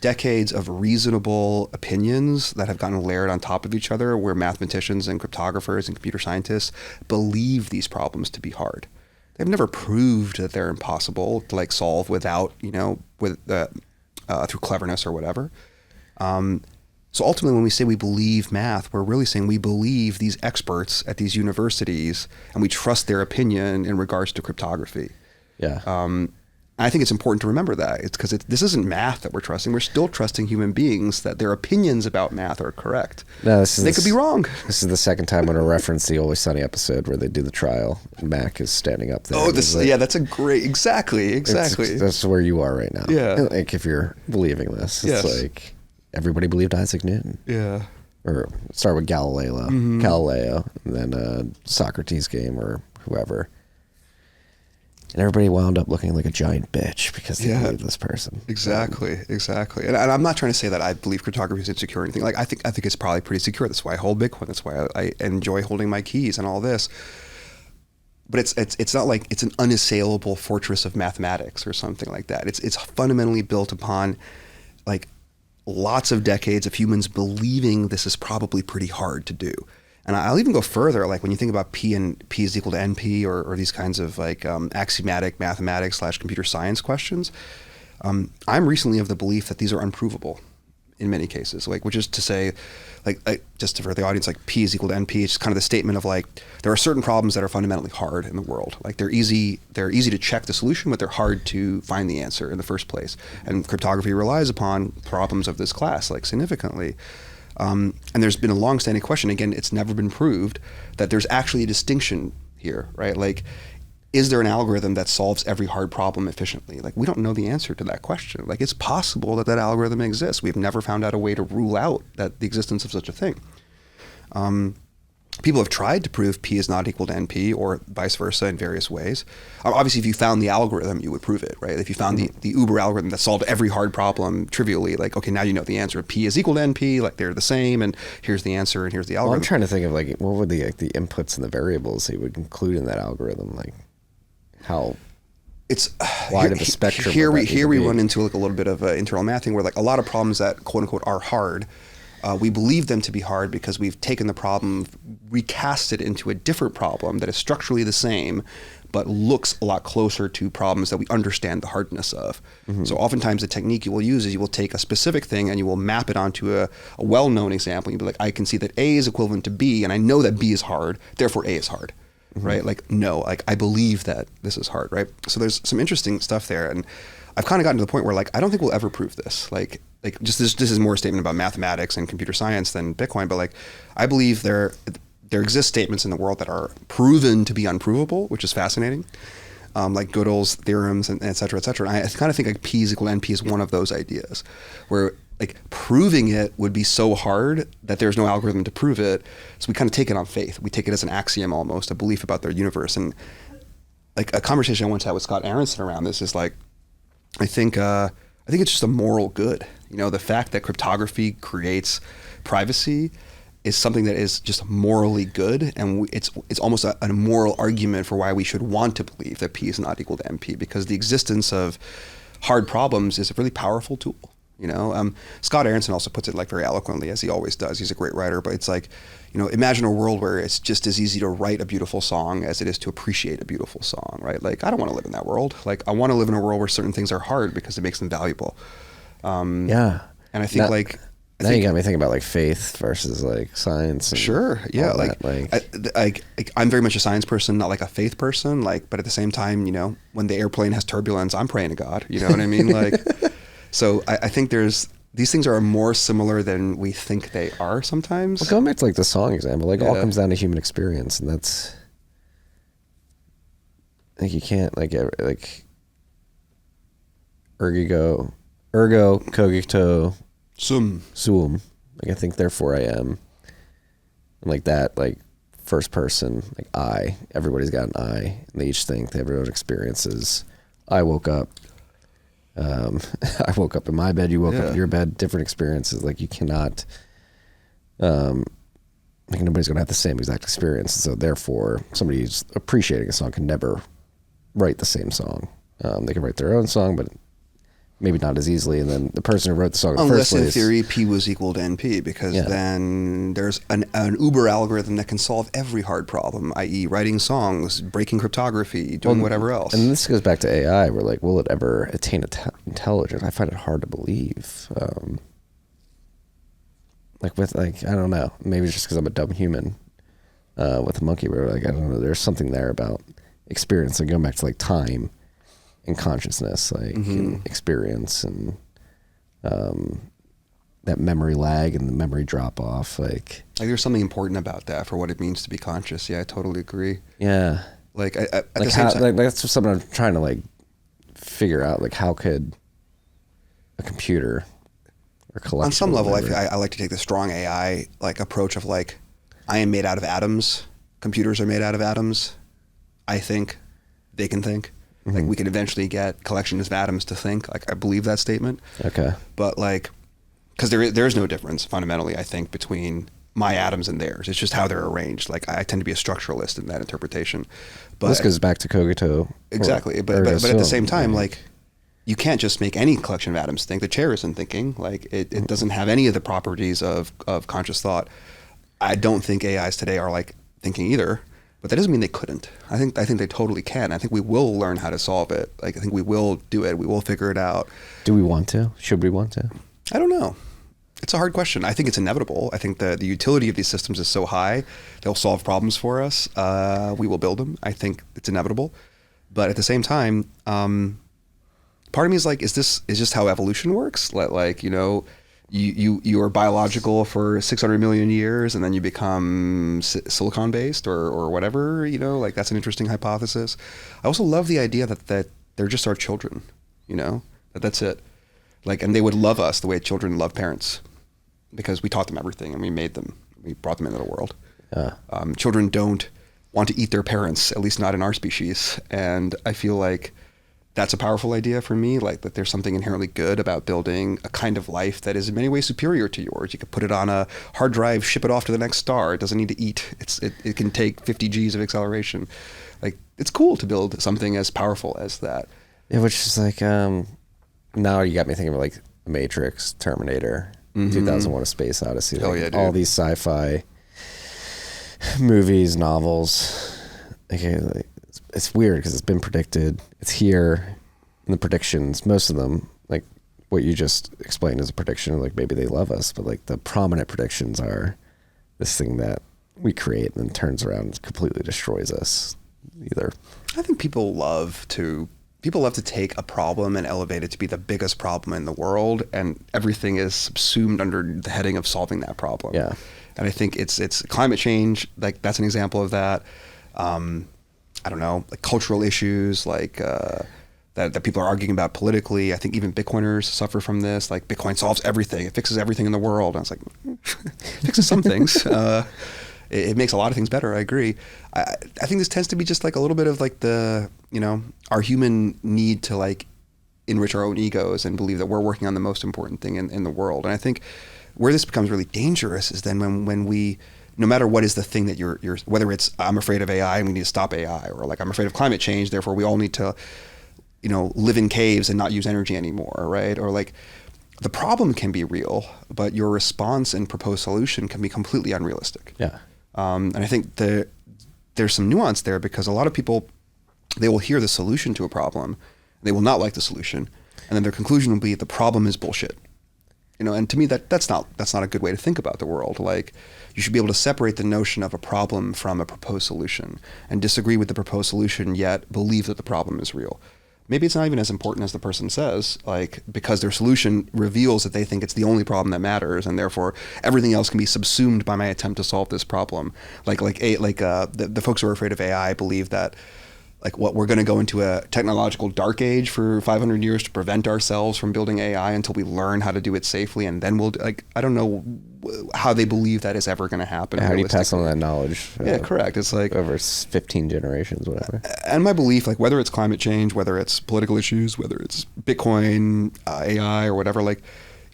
decades of reasonable opinions that have gotten layered on top of each other, where mathematicians and cryptographers and computer scientists believe these problems to be hard. They've never proved that they're impossible to like solve without, through cleverness or whatever. So ultimately, when we say we believe math, we're really saying we believe these experts at these universities and we trust their opinion in regards to cryptography. yeah. I think it's important to remember that. It's because this isn't math that we're trusting. We're still trusting human beings that their opinions about math are correct. No, they could be wrong. This is the second time I'm going to reference the Always Sunny episode where they do the trial. And Mac is standing up there. Oh, that's a great, exactly. That's where you are right now. Yeah. Like, if you're believing this, it's like everybody believed Isaac Newton. Yeah. Or start with Galileo, and then Socrates game or whoever. And everybody wound up looking like a giant bitch because they believed this person. Exactly. And I'm not trying to say that I believe cryptography is insecure or anything. Like, I think it's probably pretty secure. That's why I hold Bitcoin. That's why I enjoy holding my keys and all this. But it's not like it's an unassailable fortress of mathematics or something like that. It's fundamentally built upon like lots of decades of humans believing this is probably pretty hard to do. And I'll even go further, like when you think about P and P is equal to NP or these kinds of like axiomatic mathematics / computer science questions, I'm recently of the belief that these are unprovable in many cases, like, which is to say, like just for the audience, like P is equal to NP, it's kind of the statement of like, there are certain problems that are fundamentally hard in the world. Like they're easy to check the solution, but they're hard to find the answer in the first place. And cryptography relies upon problems of this class, like significantly. And there's been a long-standing question, again, it's never been proved, that there's actually a distinction here, right? Like, is there an algorithm that solves every hard problem efficiently? Like, we don't know the answer to that question. Like, it's possible that algorithm exists. We've never found out a way to rule out that the existence of such a thing. people have tried to prove P is not equal to NP or vice versa in various ways. Obviously, if you found the algorithm, you would prove it, right? If you found the Uber algorithm that solved every hard problem trivially, like, okay, now you know the answer. P is equal to NP, like they're the same, and here's the answer, and here's the algorithm. Well, I'm trying to think of like, what would the inputs and the variables they would include in that algorithm? Like how it's wide of a spectrum. Here we run into like a little bit of internal mathing where like a lot of problems that quote unquote are hard, we believe them to be hard because we've taken the problem, recast it into a different problem that is structurally the same, but looks a lot closer to problems that we understand the hardness of. So oftentimes the technique you will use is you will take a specific thing and you will map it onto a well-known example. You'll be like, I can see that A is equivalent to B, and I know that B is hard, therefore A is hard. Right? Like, no, like I believe that this is hard, right? So there's some interesting stuff there. And I've kind of gotten to the point where like, I don't think we'll ever prove this. Like just this is more a statement about mathematics and computer science than Bitcoin. But like, I believe there exist statements in the world that are proven to be unprovable, which is fascinating. Like Gödel's theorems and et cetera, et cetera. And I kind of think like P is equal to NP is one of those ideas where like proving it would be so hard that there's no algorithm to prove it. So we kind of take it on faith. We take it as an axiom almost, a belief about their universe. And like a conversation I once had with Scott Aronson around this is like, I think it's just a moral good. You know, the fact that cryptography creates privacy is something that is just morally good, and it's almost a moral argument for why we should want to believe that P is not equal to NP, because the existence of hard problems is a really powerful tool. You know, Scott Aronson also puts it like very eloquently, as he always does. He's a great writer, but it's like, you know, imagine a world where it's just as easy to write a beautiful song as it is to appreciate a beautiful song, right? Like, I don't want to live in that world. Like, I want to live in a world where certain things are hard because it makes them valuable. Yeah. And I think you got me thinking about like faith versus like science. And sure. Yeah. Like I'm very much a science person, not like a faith person. Like, but at the same time, you know, when the airplane has turbulence, I'm praying to God. You know what I mean? Like, so I think these things are more similar than we think they are sometimes. Well, going back to like the song example, like all comes down to human experience, and that's like you can't like ergo cogito sum. Like I think therefore I am, and like that like first person like I. Everybody's got an I, and they each think they have their own experiences. I woke up. I woke up in my bed, you woke up in your bed, different experiences. Like you cannot, like nobody's going to have the same exact experience. So therefore somebody who's appreciating a song can never write the same song. They can write their own song, but maybe not as easily. And then the person who wrote the song in the first place. Unless in theory P was equal to NP, because then there's an Uber algorithm that can solve every hard problem, i.e. writing songs, breaking cryptography, doing whatever else. And this goes back to AI. We're like, will it ever attain intelligence? I find it hard to believe. I don't know. Maybe it's just because I'm a dumb human with a monkey. Where like, I don't know. There's something there about experience. And going back to like time and consciousness, like and experience and that memory lag and the memory drop off. Like there's something important about that for what it means to be conscious. Yeah, I totally agree. Yeah. Like at like the same time, like that's just something I'm trying to like figure out. Like how could a computer or collection on some level, I like to take the strong AI like approach of like, I am made out of atoms. Computers are made out of atoms. I think, they can think. Like we could eventually get collections of atoms to think. Like I believe that statement. Okay. But like, because there is no difference fundamentally, I think, between my atoms and theirs. It's just how they're arranged. Like I tend to be a structuralist in that interpretation. But this goes back to cogito. Exactly. But at the same time, like you can't just make any collection of atoms think. The chair isn't thinking. Like it doesn't have any of the properties of conscious thought. I don't think AIs today are like thinking either. But that doesn't mean they couldn't. I think they totally can. I think we will learn how to solve it. Like I think we will do it. We will figure it out. Do we want to? Should we want to? I don't know. It's a hard question. I think it's inevitable. I think the utility of these systems is so high, they'll solve problems for us. We will build them. I think it's inevitable. But at the same time, part of me is like, is this how evolution works? Like, you know, you are biological for 600 million years and then you become silicon based or whatever, you know, like that's an interesting hypothesis. I also love the idea that they're just our children, you know, that's it. Like, and they would love us the way children love parents because we taught them everything and we brought them into the world. Children don't want to eat their parents, at least not in our species. And I feel like that's a powerful idea for me, like that there's something inherently good about building a kind of life that is in many ways superior to yours. You could put it on a hard drive, ship it off to the next star. It doesn't need to eat. It can take 50 Gs of acceleration. Like, it's cool to build something as powerful as that. Yeah, which is like, now you got me thinking of like Matrix, Terminator, 2001: A Space Odyssey. Oh, Like, yeah, dude. all these sci-fi movies, novels. Like, it's weird because it's been predicted. It's here. And the predictions, most of them, like what you just explained is a prediction, like maybe they love us, but like the prominent predictions are this thing that we create and then turns around and completely destroys us. Either. I think people love to take a problem and elevate it to be the biggest problem in the world, and everything is subsumed under the heading of solving that problem. Yeah. And I think it's climate change, like that's an example of that. I don't know, like cultural issues, like that people are arguing about politically. I think even Bitcoiners suffer from this. Like, Bitcoin solves everything; it fixes everything in the world. And I was like, it fixes some things. It makes a lot of things better. I agree. I think this tends to be just like a little bit of like our human need to like enrich our own egos and believe that we're working on the most important thing in the world. And I think where this becomes really dangerous is then when we, no matter what is the thing that you're whether it's I'm afraid of AI and we need to stop AI, or like I'm afraid of climate change, therefore we all need to, live in caves and not use energy anymore, right? Or like the problem can be real, but your response and proposed solution can be completely unrealistic. Yeah. And I think there's some nuance there, because a lot of people, they will hear the solution to a problem, they will not like the solution, and then their conclusion will be the problem is bullshit. And to me that's not a good way to think about the world. Like, you should be able to separate the notion of a problem from a proposed solution, and disagree with the proposed solution yet believe that the problem is real. Maybe it's not even as important as the person says, like, because their solution reveals that they think it's the only problem that matters, and therefore everything else can be subsumed by my attempt to solve this problem. The folks who are afraid of AI believe that, like, what we're going to go into a technological dark age for 500 years to prevent ourselves from building AI until we learn how to do it safely, and then we'll, like, I don't know how they believe that is ever going to happen. How do you pass on that knowledge? Yeah, correct. It's like over 15 generations, whatever. And my belief, like, whether it's climate change, whether it's political issues, whether it's Bitcoin, AI, or whatever, like,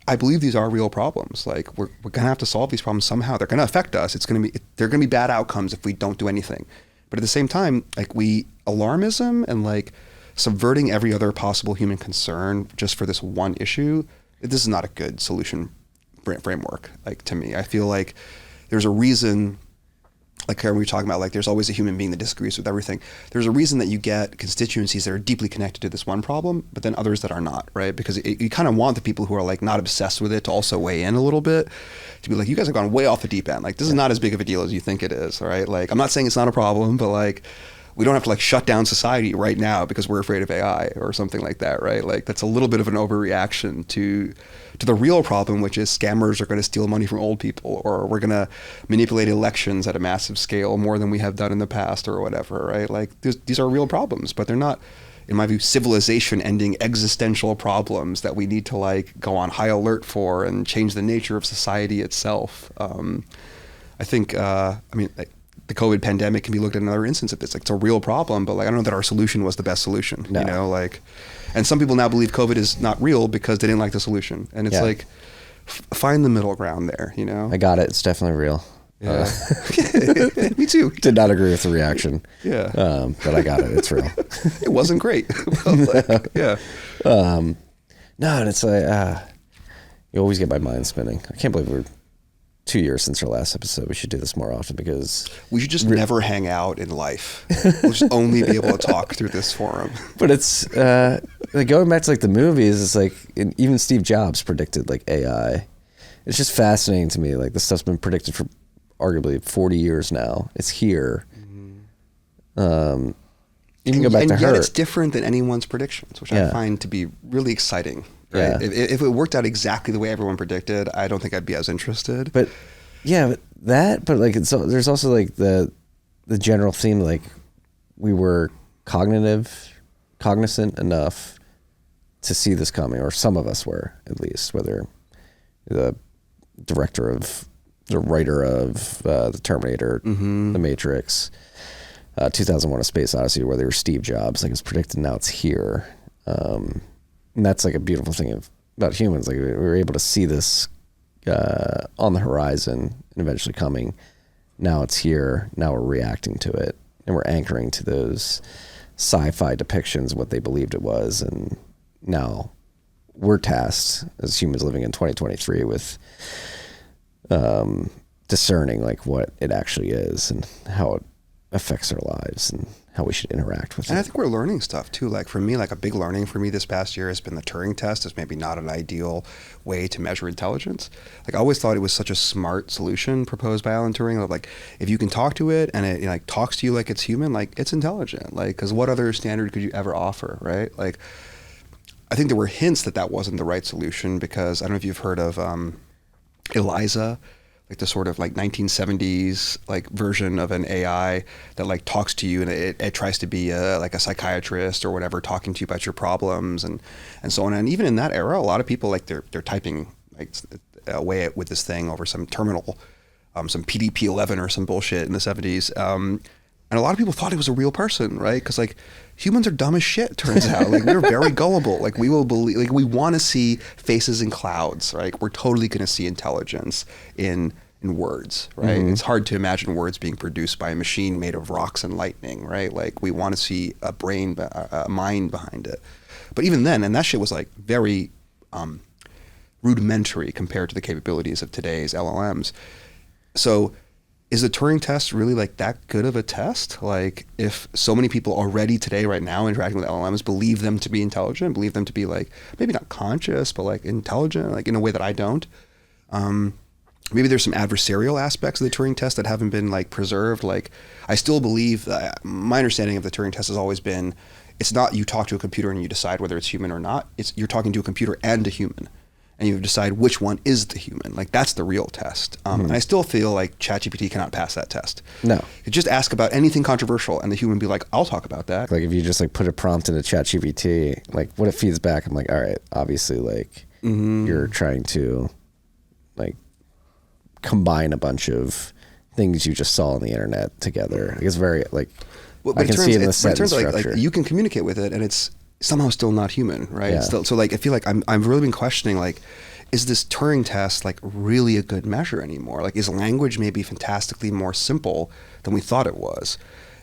I believe these are real problems. Like, we're going to have to solve these problems somehow. They're going to affect us. They're going to be bad outcomes if we don't do anything. But at the same time, like, alarmism and like subverting every other possible human concern just for this one issue, this is not a good solution framework. Like, to me, I feel like there's a reason, like we were talking about, like, there's always a human being that disagrees with everything. There's a reason that you get constituencies that are deeply connected to this one problem, but then others that are not, right? Because you kind of want the people who are like not obsessed with it to also weigh in a little bit, to be like, you guys have gone way off the deep end. Like, this is not as big of a deal as you think it is, right? Like, I'm not saying it's not a problem, but like, we don't have to like shut down society right now because we're afraid of AI or something like that, right? Like, that's a little bit of an overreaction to the real problem, which is scammers are going to steal money from old people, or we're going to manipulate elections at a massive scale more than we have done in the past, or whatever, right? Like, these are real problems, but they're not, in my view, civilization-ending existential problems that we need to like go on high alert for and change the nature of society itself. I think, like, the COVID pandemic can be looked at another instance of this. Like, it's a real problem, but like, I don't know that our solution was the best solution. No. Like, and some people now believe COVID is not real because they didn't like the solution. And it's like, find the middle ground there, I got it. It's definitely real. Yeah. Me too. Did not agree with the reaction. Yeah. But I got it. It's real. It wasn't great. Like, yeah. No, and it's like, you always get my mind spinning. I can't believe we're 2 years since our last episode. We should do this more often, because we should just never hang out in life. We'll just only be able to talk through this forum. But it's like going back to like the movies. It's like even Steve Jobs predicted like AI. It's just fascinating to me. Like, this stuff's been predicted for arguably 40 years now. It's here. You can go back to her. And yet it's different than anyone's predictions, which I find to be really exciting. Right? Yeah. If it worked out exactly the way everyone predicted, I don't think I'd be as interested. But like there's also like the general theme, like, we were cognizant enough to see this coming, or some of us were, at least, whether the director of the writer of the Terminator, The Matrix, 2001: A Space Odyssey, where they were Steve Jobs. Like, it's predicted, now it's here. And that's like a beautiful thing about humans. Like, we were able to see this on the horizon and eventually coming. Now it's here. Now we're reacting to it, and we're anchoring to those sci-fi depictions of what they believed it was. And now we're tasked as humans living in 2023 with discerning like what it actually is and how it affects our lives and how we should interact with it. And I think we're learning stuff too. Like for me, like a big learning for me this past year has been the Turing test is maybe not an ideal way to measure intelligence. Like I always thought it was such a smart solution proposed by Alan Turing of like, if you can talk to it and it like talks to you like it's human, like it's intelligent. Like, cause what other standard could you ever offer? Right. Like, I think there were hints that that wasn't the right solution because I don't know if you've heard of Eliza, like the sort of like 1970s like version of an AI that like talks to you and it tries to be like a psychiatrist or whatever, talking to you about your problems and so on. And even in that era, a lot of people like they're typing like away with this thing over some terminal, some PDP-11 or some bullshit in the 70s. And a lot of people thought it was a real person, right? Because like humans are dumb as shit, turns out. Like we're very gullible. Like we will believe, like we want to see faces in clouds, right? We're totally going to see intelligence in words, right? It's hard to imagine words being produced by a machine made of rocks and lightning, right? Like we want to see a brain, a mind behind it. But even then, and that shit was like very rudimentary compared to the capabilities of today's LLMs. So is the Turing test really like that good of a test? Like if so many people already today, right now, interacting with LLMs, believe them to be intelligent, believe them to be like, maybe not conscious, but like intelligent, like in a way that I don't. Maybe there's some adversarial aspects of the Turing test that haven't been like preserved. Like I still believe that my understanding of the Turing test has always been, it's not you talk to a computer and you decide whether it's human or not. It's you're talking to a computer and a human. And you decide which one is the human. Like that's the real test. And I still feel like ChatGPT cannot pass that test. No. You just ask about anything controversial and the human be like, I'll talk about that. Like if you just like put a prompt into ChatGPT, like what it feeds back, I'm like, all right, obviously like you're trying to like combine a bunch of things you just saw on the internet together. Like, it's very like, I can see it in the sentence structure. Like you can communicate with it and it's somehow still not human, right? Yeah. Still, so like I feel like I've really been questioning like, is this Turing test like really a good measure anymore? Like is language maybe fantastically more simple than we thought it was?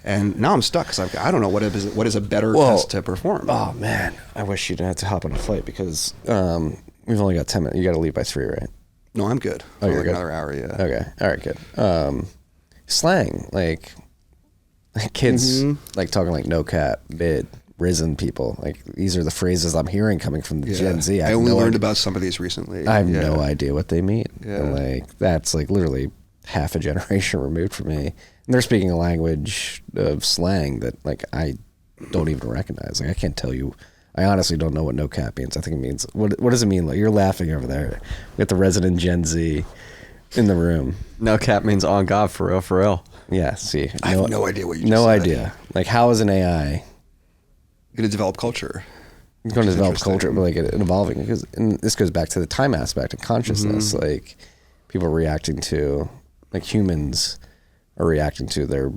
And now I'm stuck because I don't know what is a better test to perform. Oh man, I wish you didn't have to hop on a flight because we've only got 10 minutes. You got to leave by 3, right? No, I'm good. Oh, you're like good. Another hour, yeah. Okay, all right, good. Slang, like kids like talking like no cap, mid, risen people. Like these are the phrases I'm hearing coming from the Gen Z. I only learned about some of these recently. I have no idea what they mean. Yeah. And like that's like literally half a generation removed from me. And they're speaking a language of slang that like I don't even recognize. Like I can't tell you. I honestly don't know what no cap means. I think it means what does it mean? Like you're laughing over there. We got the resident Gen Z in the room. No cap means on God, for real, for real. Yeah. See, I have no idea what you just no said. idea. Like how is an AI going to develop culture? It's going to develop culture, but like it evolving because, and this goes back to the time aspect of consciousness. Like people are reacting to, like humans are reacting to their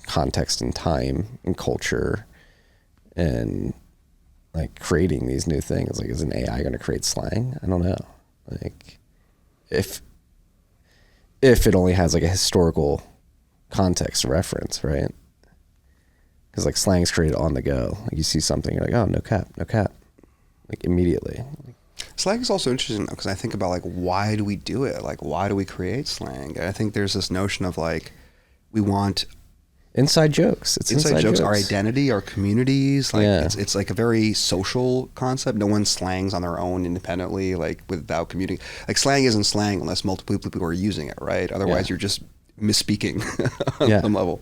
context and time and culture, and like creating these new things. Like, is an AI going to create slang? I don't know. Like, if it only has like a historical context reference, right? Because like slang's created on the go. Like you see something, you're like, oh, no cap, like immediately. Slang is also interesting because I think about like, why do we do it? Like, why do we create slang? And I think there's this notion of like, we want inside jokes. It's inside jokes, our identity, our communities. Like it's like a very social concept. No one slangs on their own independently, like without communicating. Like slang isn't slang unless multiple people are using it, right? Otherwise you're just misspeaking on some level.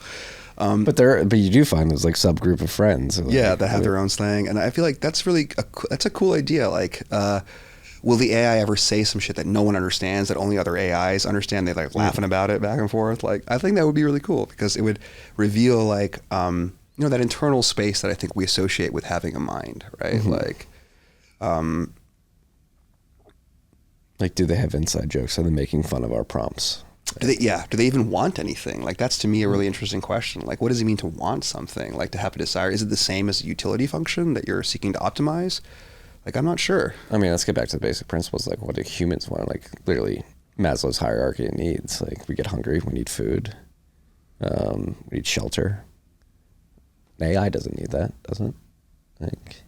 But you do find there's like subgroup of friends. Like, that have their own slang. And I feel like that's really, that's a cool idea. Like, will the AI ever say some shit that no one understands, that only other AIs understand? They like laughing about it back and forth. Like, I think that would be really cool because it would reveal like, that internal space that I think we associate with having a mind, right? Like, Like, do they have inside jokes? Are they making fun of our prompts? Do they even want anything? Like, that's to me a really interesting question. Like, what does it mean to want something? Like, to have a desire? Is it the same as a utility function that you're seeking to optimize? Like, I'm not sure. I mean, let's get back to the basic principles. Like, what do humans want? Like, literally, Maslow's hierarchy of needs. Like, we get hungry, we need food, we need shelter. AI doesn't need that, doesn't it? Like,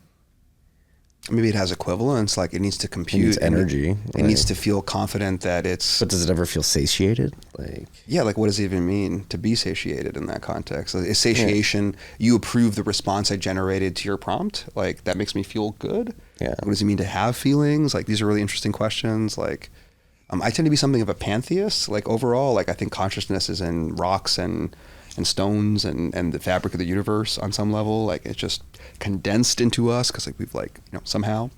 maybe it has equivalence. Like, it needs to compute. It needs energy. It needs to feel confident that it's... But does it ever feel satiated? Like, yeah, like, what does it even mean to be satiated in that context? Like, is satiation, you approve the response I generated to your prompt? Like, that makes me feel good? Yeah. What does it mean to have feelings? Like, these are really interesting questions. Like, I tend to be something of a pantheist. Like, overall, like, I think consciousness is in rocks and stones and the fabric of the universe on some level. Like, it's just condensed into us because, like, we've, like, somehow.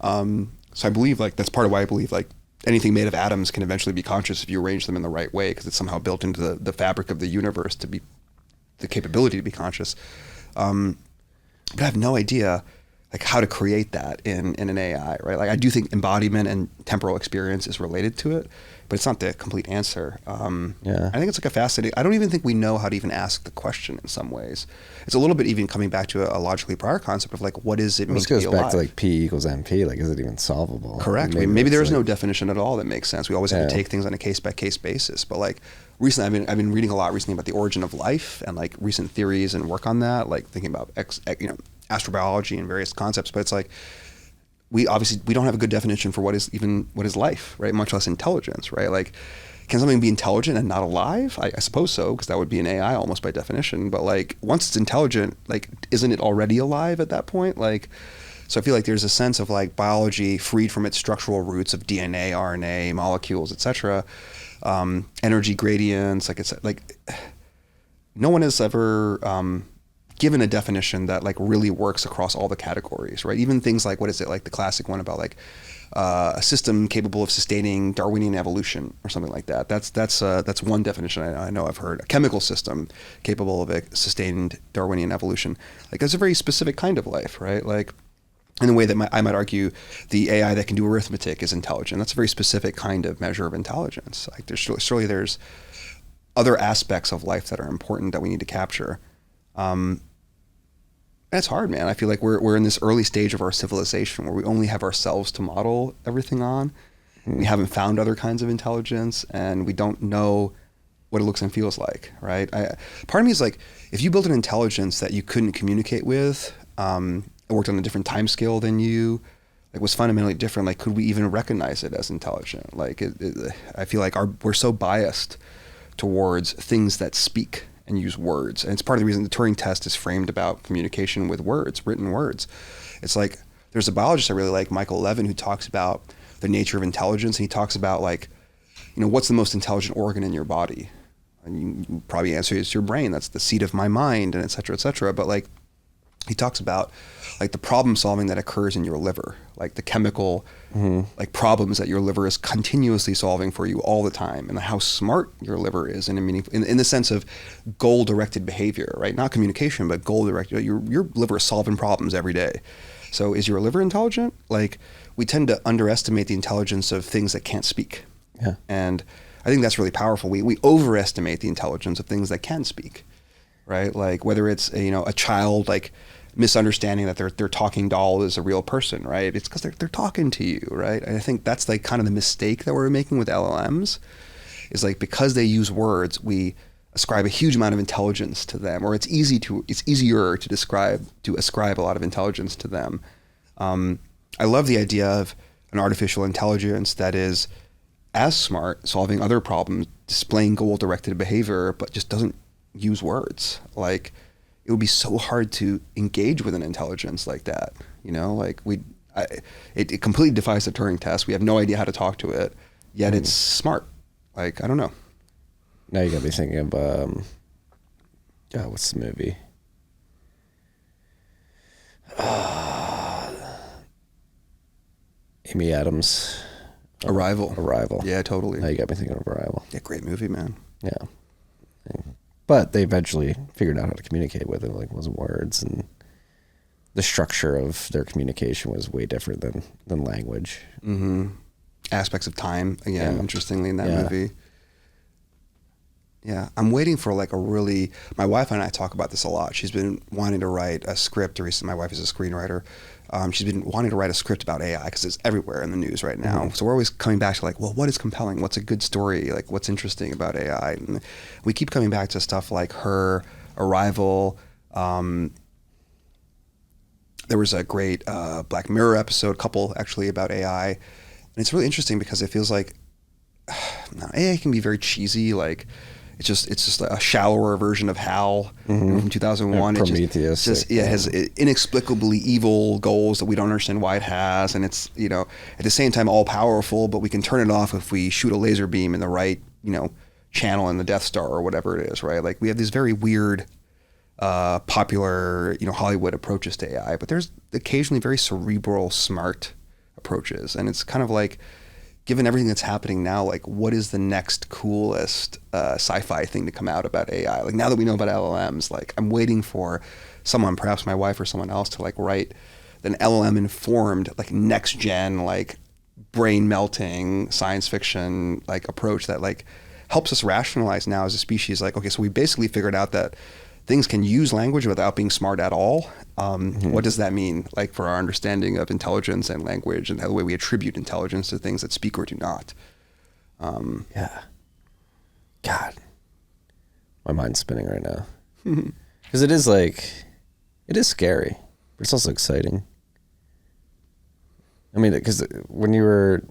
So I believe, like, that's part of why I believe, like, anything made of atoms can eventually be conscious if you arrange them in the right way, because it's somehow built into the fabric of the universe to be the capability to be conscious. But I have no idea, like, how to create that in an AI, right? Like, I do think embodiment and temporal experience is related to it, but it's not the complete answer. Yeah. I think it's like a fascinating, I don't even think we know how to even ask the question in some ways. It's a little bit even coming back to a logically prior concept of, like, what does it mean this to be goes alive? back to, like, P equals MP. Like, is it even solvable? Correct. Maybe there is like, no definition at all that makes sense. We always have to take things on a case-by-case basis. But, like, recently, I've been reading a lot recently about the origin of life and, like, recent theories and work on that, like thinking about astrobiology and various concepts. But it's like, we don't have a good definition for what is life, right? Much less intelligence, right? Like, can something be intelligent and not alive? I suppose so, because that would be an AI almost by definition. But, like, once it's intelligent, like, isn't it already alive at that point? Like, so I feel like there's a sense of, like, biology freed from its structural roots of DNA, RNA, molecules, etc. Energy gradients, like, it's like no one has ever given a definition that, like, really works across all the categories, right? Even things like, what is it, like the classic one about, like, a system capable of sustaining Darwinian evolution or something like that. That's one definition I know I've heard. A chemical system capable of a sustained Darwinian evolution. Like, that's a very specific kind of life, right? Like, in the way that I might argue the AI that can do arithmetic is intelligent. That's a very specific kind of measure of intelligence. Like, surely there's other aspects of life that are important that we need to capture. And it's hard, man. I feel like we're in this early stage of our civilization where we only have ourselves to model everything on. We haven't found other kinds of intelligence, and we don't know what it looks and feels like, right? Part of me is like, if you built an intelligence that you couldn't communicate with, it worked on a different time scale than you, like, was fundamentally different, like, could we even recognize it as intelligent? Like, I feel like we're so biased towards things that speak and use words. And it's part of the reason the Turing test is framed about communication with words, written words. It's like, there's a biologist I really like, Michael Levin, who talks about the nature of intelligence. And he talks about, like, what's the most intelligent organ in your body? And you probably answer it's your brain. That's the seat of my mind, and et cetera, et cetera. But, like, he talks about, like, the problem solving that occurs in your liver, like the chemical like problems that your liver is continuously solving for you all the time, and how smart your liver is in the sense of goal directed behavior, right? Not communication, but goal directed. Your liver is solving problems every day. So is your liver intelligent? Like, we tend to underestimate the intelligence of things that can't speak. Yeah. And I think that's really powerful. We overestimate the intelligence of things that can speak, right? Like, whether it's a child, like, misunderstanding that their talking doll is a real person, right? It's because they're talking to you, right? And I think that's, like, kind of the mistake that we're making with LLMs, is, like, because they use words, we ascribe a huge amount of intelligence to them, or it's easier to ascribe a lot of intelligence to them. I love the idea of an artificial intelligence that is as smart, solving other problems, displaying goal-directed behavior, but just doesn't use words. Like, it would be so hard to engage with an intelligence like that. Like, it completely defies the Turing test. We have no idea how to talk to it, yet it's smart. Like, I don't know. Now you got me thinking of, what's the movie? Amy Adams. Arrival. Yeah, totally. Now you got me thinking of Arrival. Yeah, great movie, man. Yeah. But they eventually figured out how to communicate with it. Like, it wasn't words, and the structure of their communication was way different than language. Mm-hmm. aspects of time again, Yeah. interestingly, in that Yeah. movie. Yeah, I'm waiting for like a really. My wife and I talk about this a lot. She's been wanting to write a script recently. My wife is a screenwriter. She's been wanting to write a script about AI because it's everywhere in the news right now. So we're always coming back to like, well, what is compelling? What's a good story? Like, what's interesting about AI? And we keep coming back to stuff like Her, Arrival. There was a great Black Mirror episode, couple actually, about AI, and it's really interesting because it feels like AI can be very cheesy, like. It's just a shallower version of HAL from 2001. Prometheus. It has inexplicably evil goals that we don't understand why it has, and it's at the same time all powerful, but we can turn it off if we shoot a laser beam in the right channel in the Death Star or whatever it is, right? Like we have these very weird, popular Hollywood approaches to AI, but there's occasionally very cerebral, smart approaches, and it's kind of like. Given everything that's happening now, like what is the next coolest sci-fi thing to come out about AI? Like now that we know about LLMs, like I'm waiting for someone, perhaps my wife or someone else, to like write an LLM informed, like next gen, like brain melting science fiction like approach that like helps us rationalize now as a species. Like, okay, so we basically figured out that things can use language without being smart at all. What does that mean, like for our understanding of intelligence and language and the way we attribute intelligence to things that speak or do not? Yeah. God, my mind's spinning right now. Because it is scary, but it's also exciting. I mean, because when you were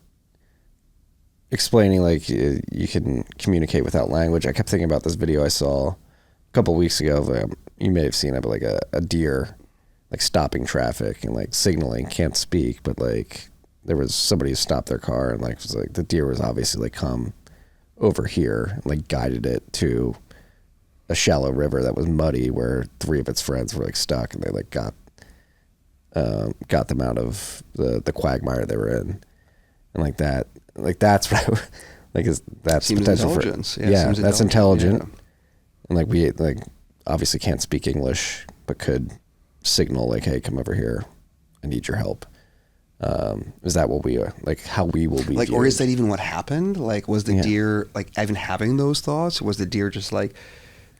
explaining like you can communicate without language, I kept thinking about this video I saw a couple weeks ago. You may have seen it, but like a deer like stopping traffic and like signaling, can't speak, but like there was somebody who stopped their car and like was like the deer was obviously like come over here and like guided it to a shallow river that was muddy where three of its friends were like stuck, and they like got them out of the quagmire they were in. And like that's what that's Seems potential intelligence. for Seems that's intelligent. Yeah. And like we like obviously can't speak English, but could signal like, hey, come over here, I need your help. Is that what we are, like how we will be like, viewed? or is that even what happened? Like, was the deer like even having those thoughts? Was the deer just like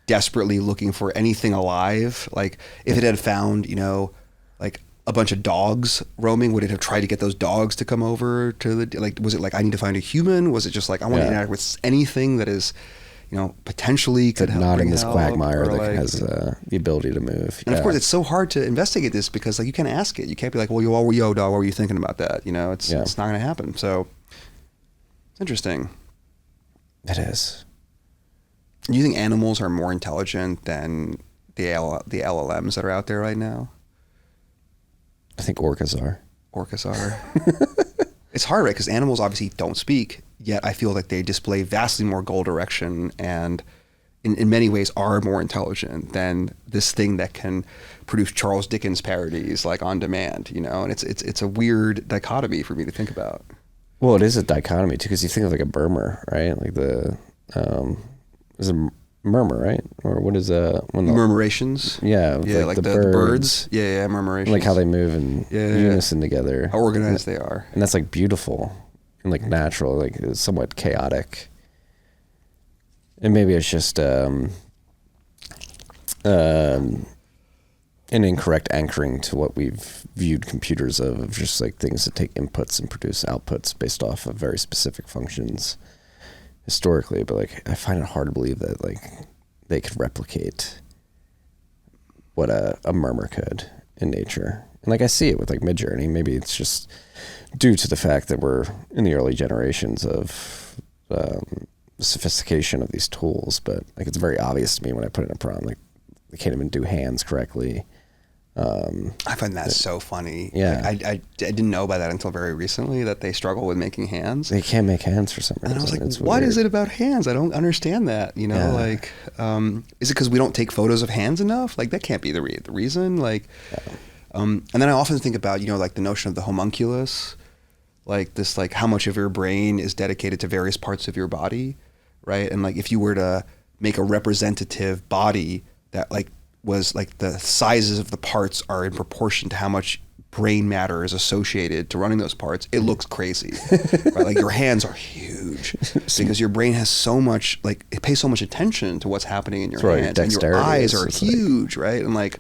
desperately looking for anything alive? Like, if it had found, like a bunch of dogs roaming, would it have tried to get those dogs to come over to the, like, was it like, I need to find a human? Was it just like, I want to interact with anything that is, potentially could help? Not bring in this help, quagmire or that like, has the ability to move. and of course, it's so hard to investigate this because like you can't ask it. You can't be like, well, yo, dog, what were you thinking about that? It's not going to happen. So it's interesting. It is. Do you think animals are more intelligent than the LLMs that are out there right now? I think orcas are. Orcas are. It's hard, right? Because animals obviously don't speak, yet I feel like they display vastly more goal direction and in many ways are more intelligent than this thing that can produce Charles Dickens parodies like on demand, and it's a weird dichotomy for me to think about. Well, it is a dichotomy too, because you think of like a murmur, right? Like is a murmur, right? Or what is when the Murmurations? Yeah, like the birds. Yeah, murmurations. Like how they move in unison together. How organized they are. And that's like beautiful and like natural, like it's somewhat chaotic. And maybe it's just an incorrect anchoring to what we've viewed computers of just like things that take inputs and produce outputs based off of very specific functions historically. But like I find it hard to believe that like they could replicate what a murmur could in nature. And like I see it with like Midjourney. Maybe it's just due to the fact that we're in the early generations of the sophistication of these tools, but like it's very obvious to me when I put in a prompt, like they can't even do hands correctly. I find that so funny. Yeah. Like, I didn't know about that until very recently, that they struggle with making hands. They can't make hands for some reason. And I was like, It's what weird. is it about hands? I don't understand that. Like, is it because we don't take photos of hands enough? Like, that can't be the reason. Like, and then I often think about, like the notion of the homunculus, like this, like how much of your brain is dedicated to various parts of your body, right? And like, if you were to make a representative body that like was like the sizes of the parts are in proportion to how much brain matter is associated to running those parts, it looks crazy. Right? Like your hands are huge because your brain has so much, like it pays so much attention to what's happening in your hands, and your eyes are huge, right? And like,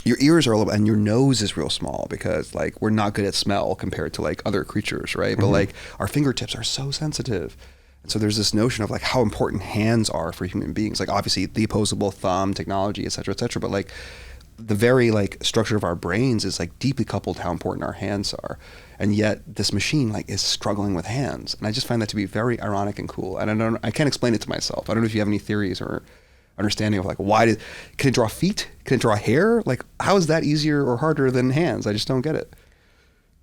your ears are a little, and your nose is real small because like we're not good at smell compared to like other creatures, right? But like our fingertips are so sensitive. And so there's this notion of like how important hands are for human beings. Like obviously the opposable thumb technology, et cetera, but like the very like structure of our brains is like deeply coupled to how important our hands are. And yet this machine like is struggling with hands. And I just find that to be very ironic and cool. And I can't explain it to myself. I don't know if you have any theories or understanding of like can it draw feet? Can it draw hair? Like how is that easier or harder than hands? I just don't get it.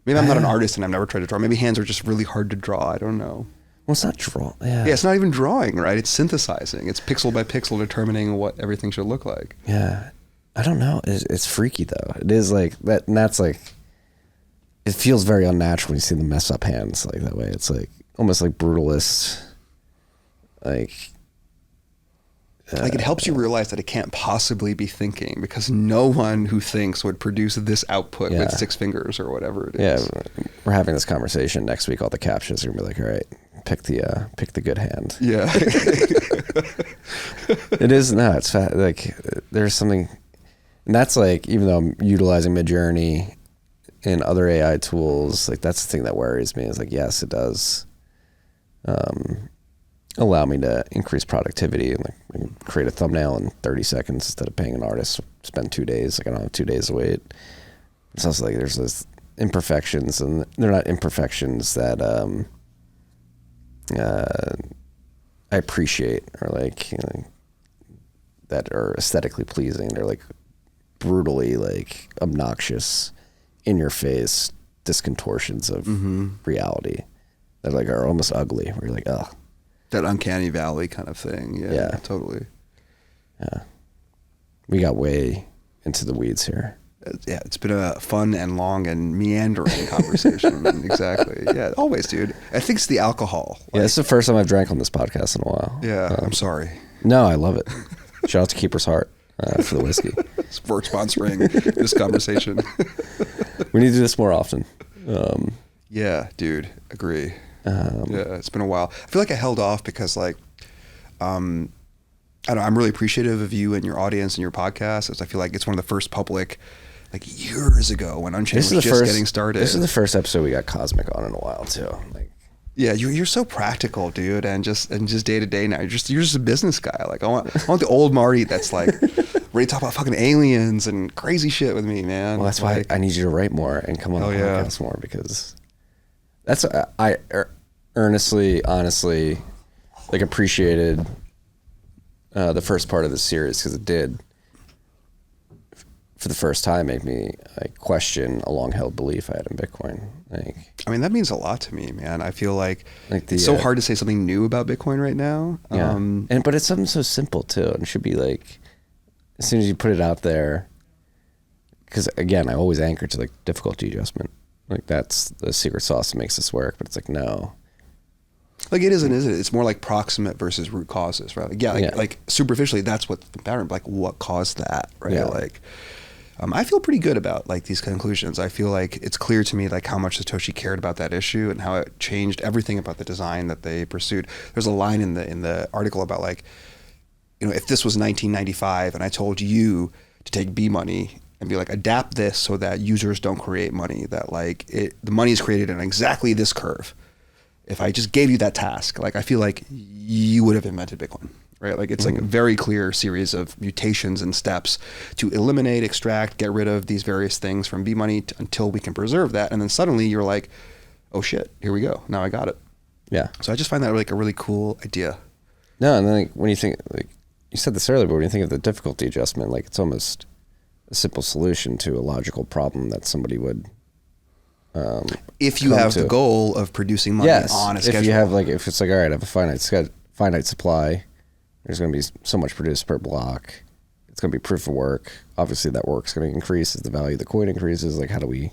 Maybe I'm not an artist and I've never tried to draw. Maybe hands are just really hard to draw. I don't know. Well, it's not draw. Yeah, it's not even drawing, right? It's synthesizing. It's pixel by pixel determining what everything should look like. Yeah. I don't know. It's freaky though. It is like that. And that's like, it feels very unnatural when you see them mess up hands like that way. It's like almost like brutalist. Like it helps you realize that it can't possibly be thinking because no one who thinks would produce this output with 6 fingers or whatever it is. Yeah, we're having this conversation next week. All the captions are gonna be like, all right, pick the good hand. Yeah. It is. No, it's like there's something, and that's like, even though I'm utilizing Midjourney and other AI tools, like that's the thing that worries me is like, yes, it does allow me to increase productivity and like create a thumbnail in 30 seconds instead of paying an artist to spend 2 days. Like I don't have 2 days to wait. It's also like there's this imperfections, and they're not imperfections that I appreciate or like, you know, that are aesthetically pleasing. They're like brutally like obnoxious, in your face discontortions of reality that like are almost ugly. Where you're like, oh. That uncanny valley kind of thing. Yeah, totally. Yeah. We got way into the weeds here. Yeah, it's been a fun and long and meandering conversation. Exactly. Yeah, always, dude. I think it's the alcohol. Yeah, it's the first time I've drank on this podcast in a while. Yeah, I'm sorry. No, I love it. Shout out to Keeper's Heart for the whiskey. For sponsoring this conversation. We need to do this more often. Yeah, dude. Agree. Yeah, it's been a while. I feel like I held off because like, I don't know, I'm really appreciative of you and your audience and your podcast. As I feel like it's one of the first public, like years ago when Unchained was just getting started. This is the first episode we got Cosmic on in a while too. Like, yeah, you're so practical, dude, and just day to day now. You're just a business guy. Like I want the old Marty that's like ready to talk about fucking aliens and crazy shit with me, man. Well, that's why I need you to write more and come on the podcast more, because that's I earnestly, honestly, like appreciated the first part of the series, because it did, for the first time, make me like question a long-held belief I had in Bitcoin. Like, I mean, that means a lot to me, man. I feel like it's so hard to say something new about Bitcoin right now. Yeah, but it's something so simple too, and it should be like, as soon as you put it out there, because again, I always anchor to like difficulty adjustment. Like that's the secret sauce that makes this work, but it's like, no. Like it isn't, is it? It's more like proximate versus root causes, right? Like, like superficially, that's what's the pattern. Like what caused that, right? Yeah. Like, I feel pretty good about like these conclusions. I feel like it's clear to me like how much Satoshi cared about that issue and how it changed everything about the design that they pursued. There's a line in the article about like, you know, if this was 1995 and I told you to take B money and be like, adapt this so that users don't create money, that like the money is created in exactly this curve. If I just gave you that task, like I feel like you would have invented Bitcoin, right? Like it's like a very clear series of mutations and steps to eliminate, extract, get rid of these various things from B money until we can preserve that. And then suddenly you're like, oh shit, here we go. Now I got it. Yeah. So I just find that like a really cool idea. No, and then like, when you think, like you said this earlier, but when you think of the difficulty adjustment, like it's almost a simple solution to a logical problem that somebody would. If you have the goal of producing money on a schedule. If you have like, if it's like, all right, I have a finite supply, there's going to be so much produced per block. It's going to be proof of work. Obviously that work's going to increase as the value of the coin increases. Like how do we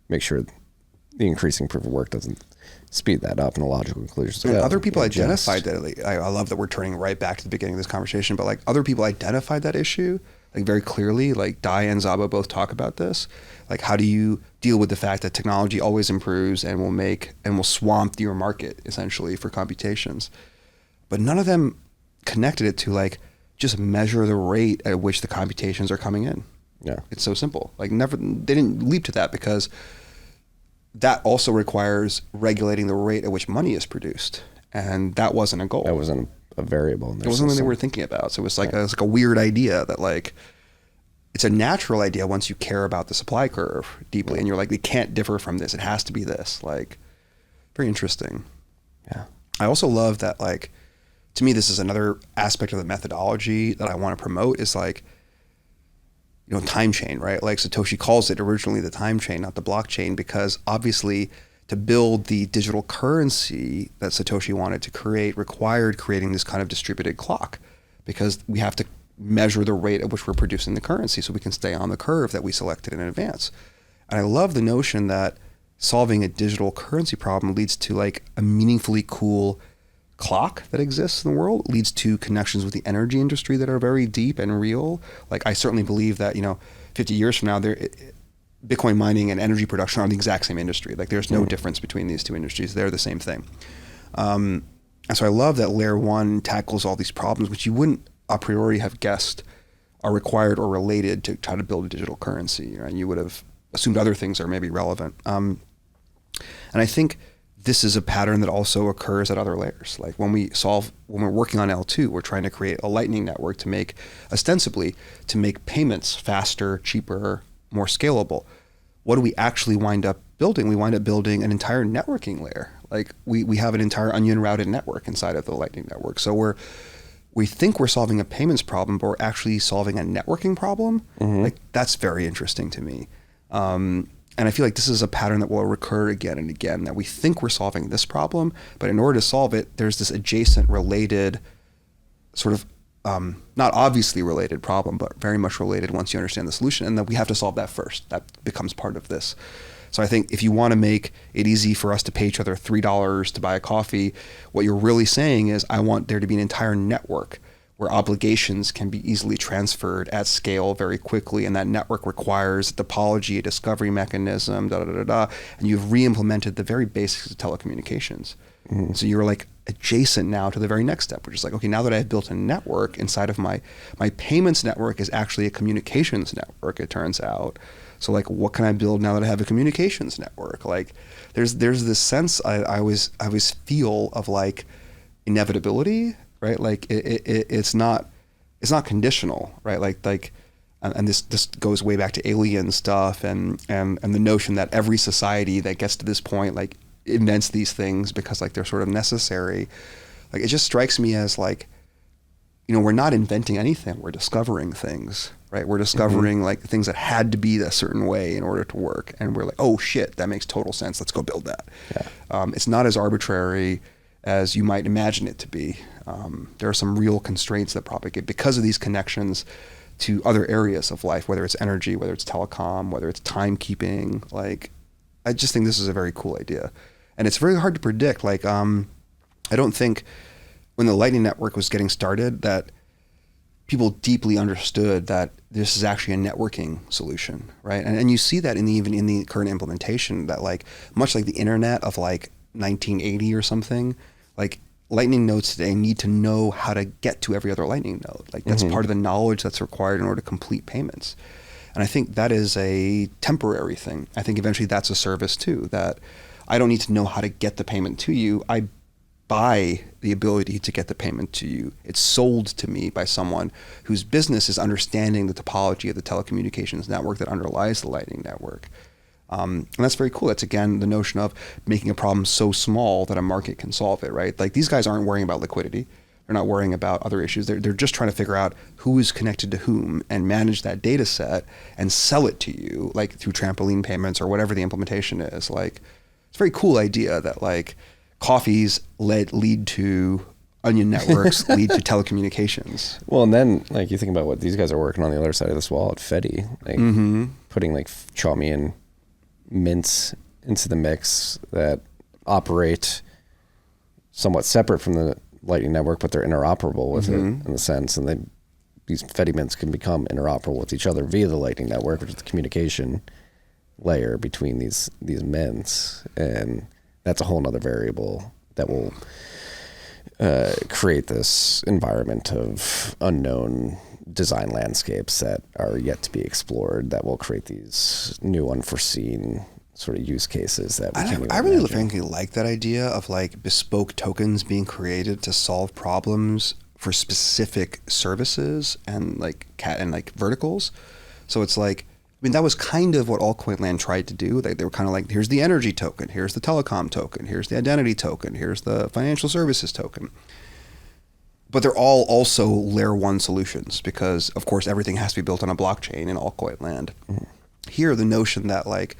make sure the increasing proof of work doesn't speed that up in a logical conclusion? So other people identified that. Like, I love that we're turning right back to the beginning of this conversation, but like other people identified that issue. like very clearly. Like Dai and Szabo both talk about this. Like, how do you deal with the fact that technology always improves and will swamp your market essentially for computations? But none of them connected it to like just measure the rate at which the computations are coming in. Yeah. It's so simple. Like they didn't leap to that because that also requires regulating the rate at which money is produced. And that wasn't a goal. That wasn't a variable in there. It wasn't something they were thinking about. So it was like, it was like a weird idea that like, it's a natural idea once you care about the supply curve deeply and you're like, it can't differ from this. It has to be this. Like, very interesting. Yeah. I also love that, like, to me, this is another aspect of the methodology that I want to promote is like, you know, time chain, right? Like Satoshi calls it originally the time chain, not the blockchain, because obviously to build the digital currency that Satoshi wanted to create required creating this kind of distributed clock, because we have to measure the rate at which we're producing the currency so we can stay on the curve that we selected in advance. And I love the notion that solving a digital currency problem leads to like a meaningfully cool clock that exists in the world, leads to connections with the energy industry that are very deep and real. Like I certainly believe that, you know, 50 years from now, Bitcoin mining and energy production are the exact same industry. Like there's no difference between these two industries. They're the same thing. And so I love that layer one tackles all these problems, which you wouldn't a priori have guessed are required or related to try to build a digital currency. Right? You would have assumed other things are maybe relevant. And I think this is a pattern that also occurs at other layers. Like when we're working on L2, we're trying to create a lightning network to make, ostensibly, to make payments faster, cheaper, more scalable. What do we actually wind up building? We wind up building an entire networking layer. Like we have an entire onion routed network inside of the lightning network. So we think we're solving a payments problem, but we're actually solving a networking problem. Like that's very interesting to me. And I feel like this is a pattern that will recur again and again, that we think we're solving this problem, but in order to solve it, there's this adjacent related sort of, not obviously related problem, but very much related once you understand the solution, and that we have to solve that first. That becomes part of this. So I think if you want to make it easy for us to pay each other $3 to buy a coffee, what you're really saying is, I want there to be an entire network where obligations can be easily transferred at scale very quickly, and that network requires a topology, a discovery mechanism, and you've re-implemented the very basics of telecommunications. So you're like adjacent now to the very next step, which is like, okay, now that I've built a network inside of my payments network is actually a communications network, it turns out. So like, what can I build now that I have a communications network? Like there's this sense I always feel of like inevitability, right? Like it's not conditional, right? Like, and this goes way back to alien stuff and the notion that every society that gets to this point, like invents these things because like they're sort of necessary. Like it just strikes me as like, you know, we're not inventing anything, we're discovering things, right? We're discovering like things that had to be a certain way in order to work. And we're like, oh shit, that makes total sense. Let's go build that. Yeah. It's not as arbitrary as you might imagine it to be. There are some real constraints that propagate because of these connections to other areas of life, whether it's energy, whether it's telecom, whether it's timekeeping. Like, I just think this is a very cool idea. And it's very hard to predict. Like, I don't think when the Lightning Network was getting started that people deeply understood that this is actually a networking solution, right? And you see that even in the current implementation, that like, much like the internet of like 1980 or something, like Lightning nodes today need to know how to get to every other Lightning node. Like that's part of the knowledge that's required in order to complete payments. And I think that is a temporary thing. I think eventually that's a service too, that I don't need to know how to get the payment to you. I buy the ability to get the payment to you. It's sold to me by someone whose business is understanding the topology of the telecommunications network that underlies the Lightning Network. And that's very cool. That's, again, the notion of making a problem so small that a market can solve it, right? Like, these guys aren't worrying about liquidity. They're not worrying about other issues. They're just trying to figure out who is connected to whom and manage that data set and sell it to you, like, through trampoline payments or whatever the implementation is. Like, it's a very cool idea that, like, coffees lead to onion networks, lead to telecommunications. Well, and then, like, you think about what these guys are working on the other side of this wall at Fedi, like, putting, like, Xiaomi and mints into the mix that operate somewhat separate from the Lightning Network, but they're interoperable with it in the sense, and they'd these Fedi mints can become interoperable with each other via the Lightning Network, which is the communication layer between these mints. And that's a whole nother variable that will create this environment of unknown design landscapes that are yet to be explored, that will create these new unforeseen sort of use cases that we can't even I really imagine. frankly like that idea of like bespoke tokens being created to solve problems for specific services and like verticals. So it's like, I mean, that was kind of what altcoin land tried to do. They were kind of like, here's the energy token, here's the telecom token, here's the identity token, here's the financial services token. But they're all also layer one solutions because, of course, everything has to be built on a blockchain in altcoin land. Mm-hmm. Here, the notion that like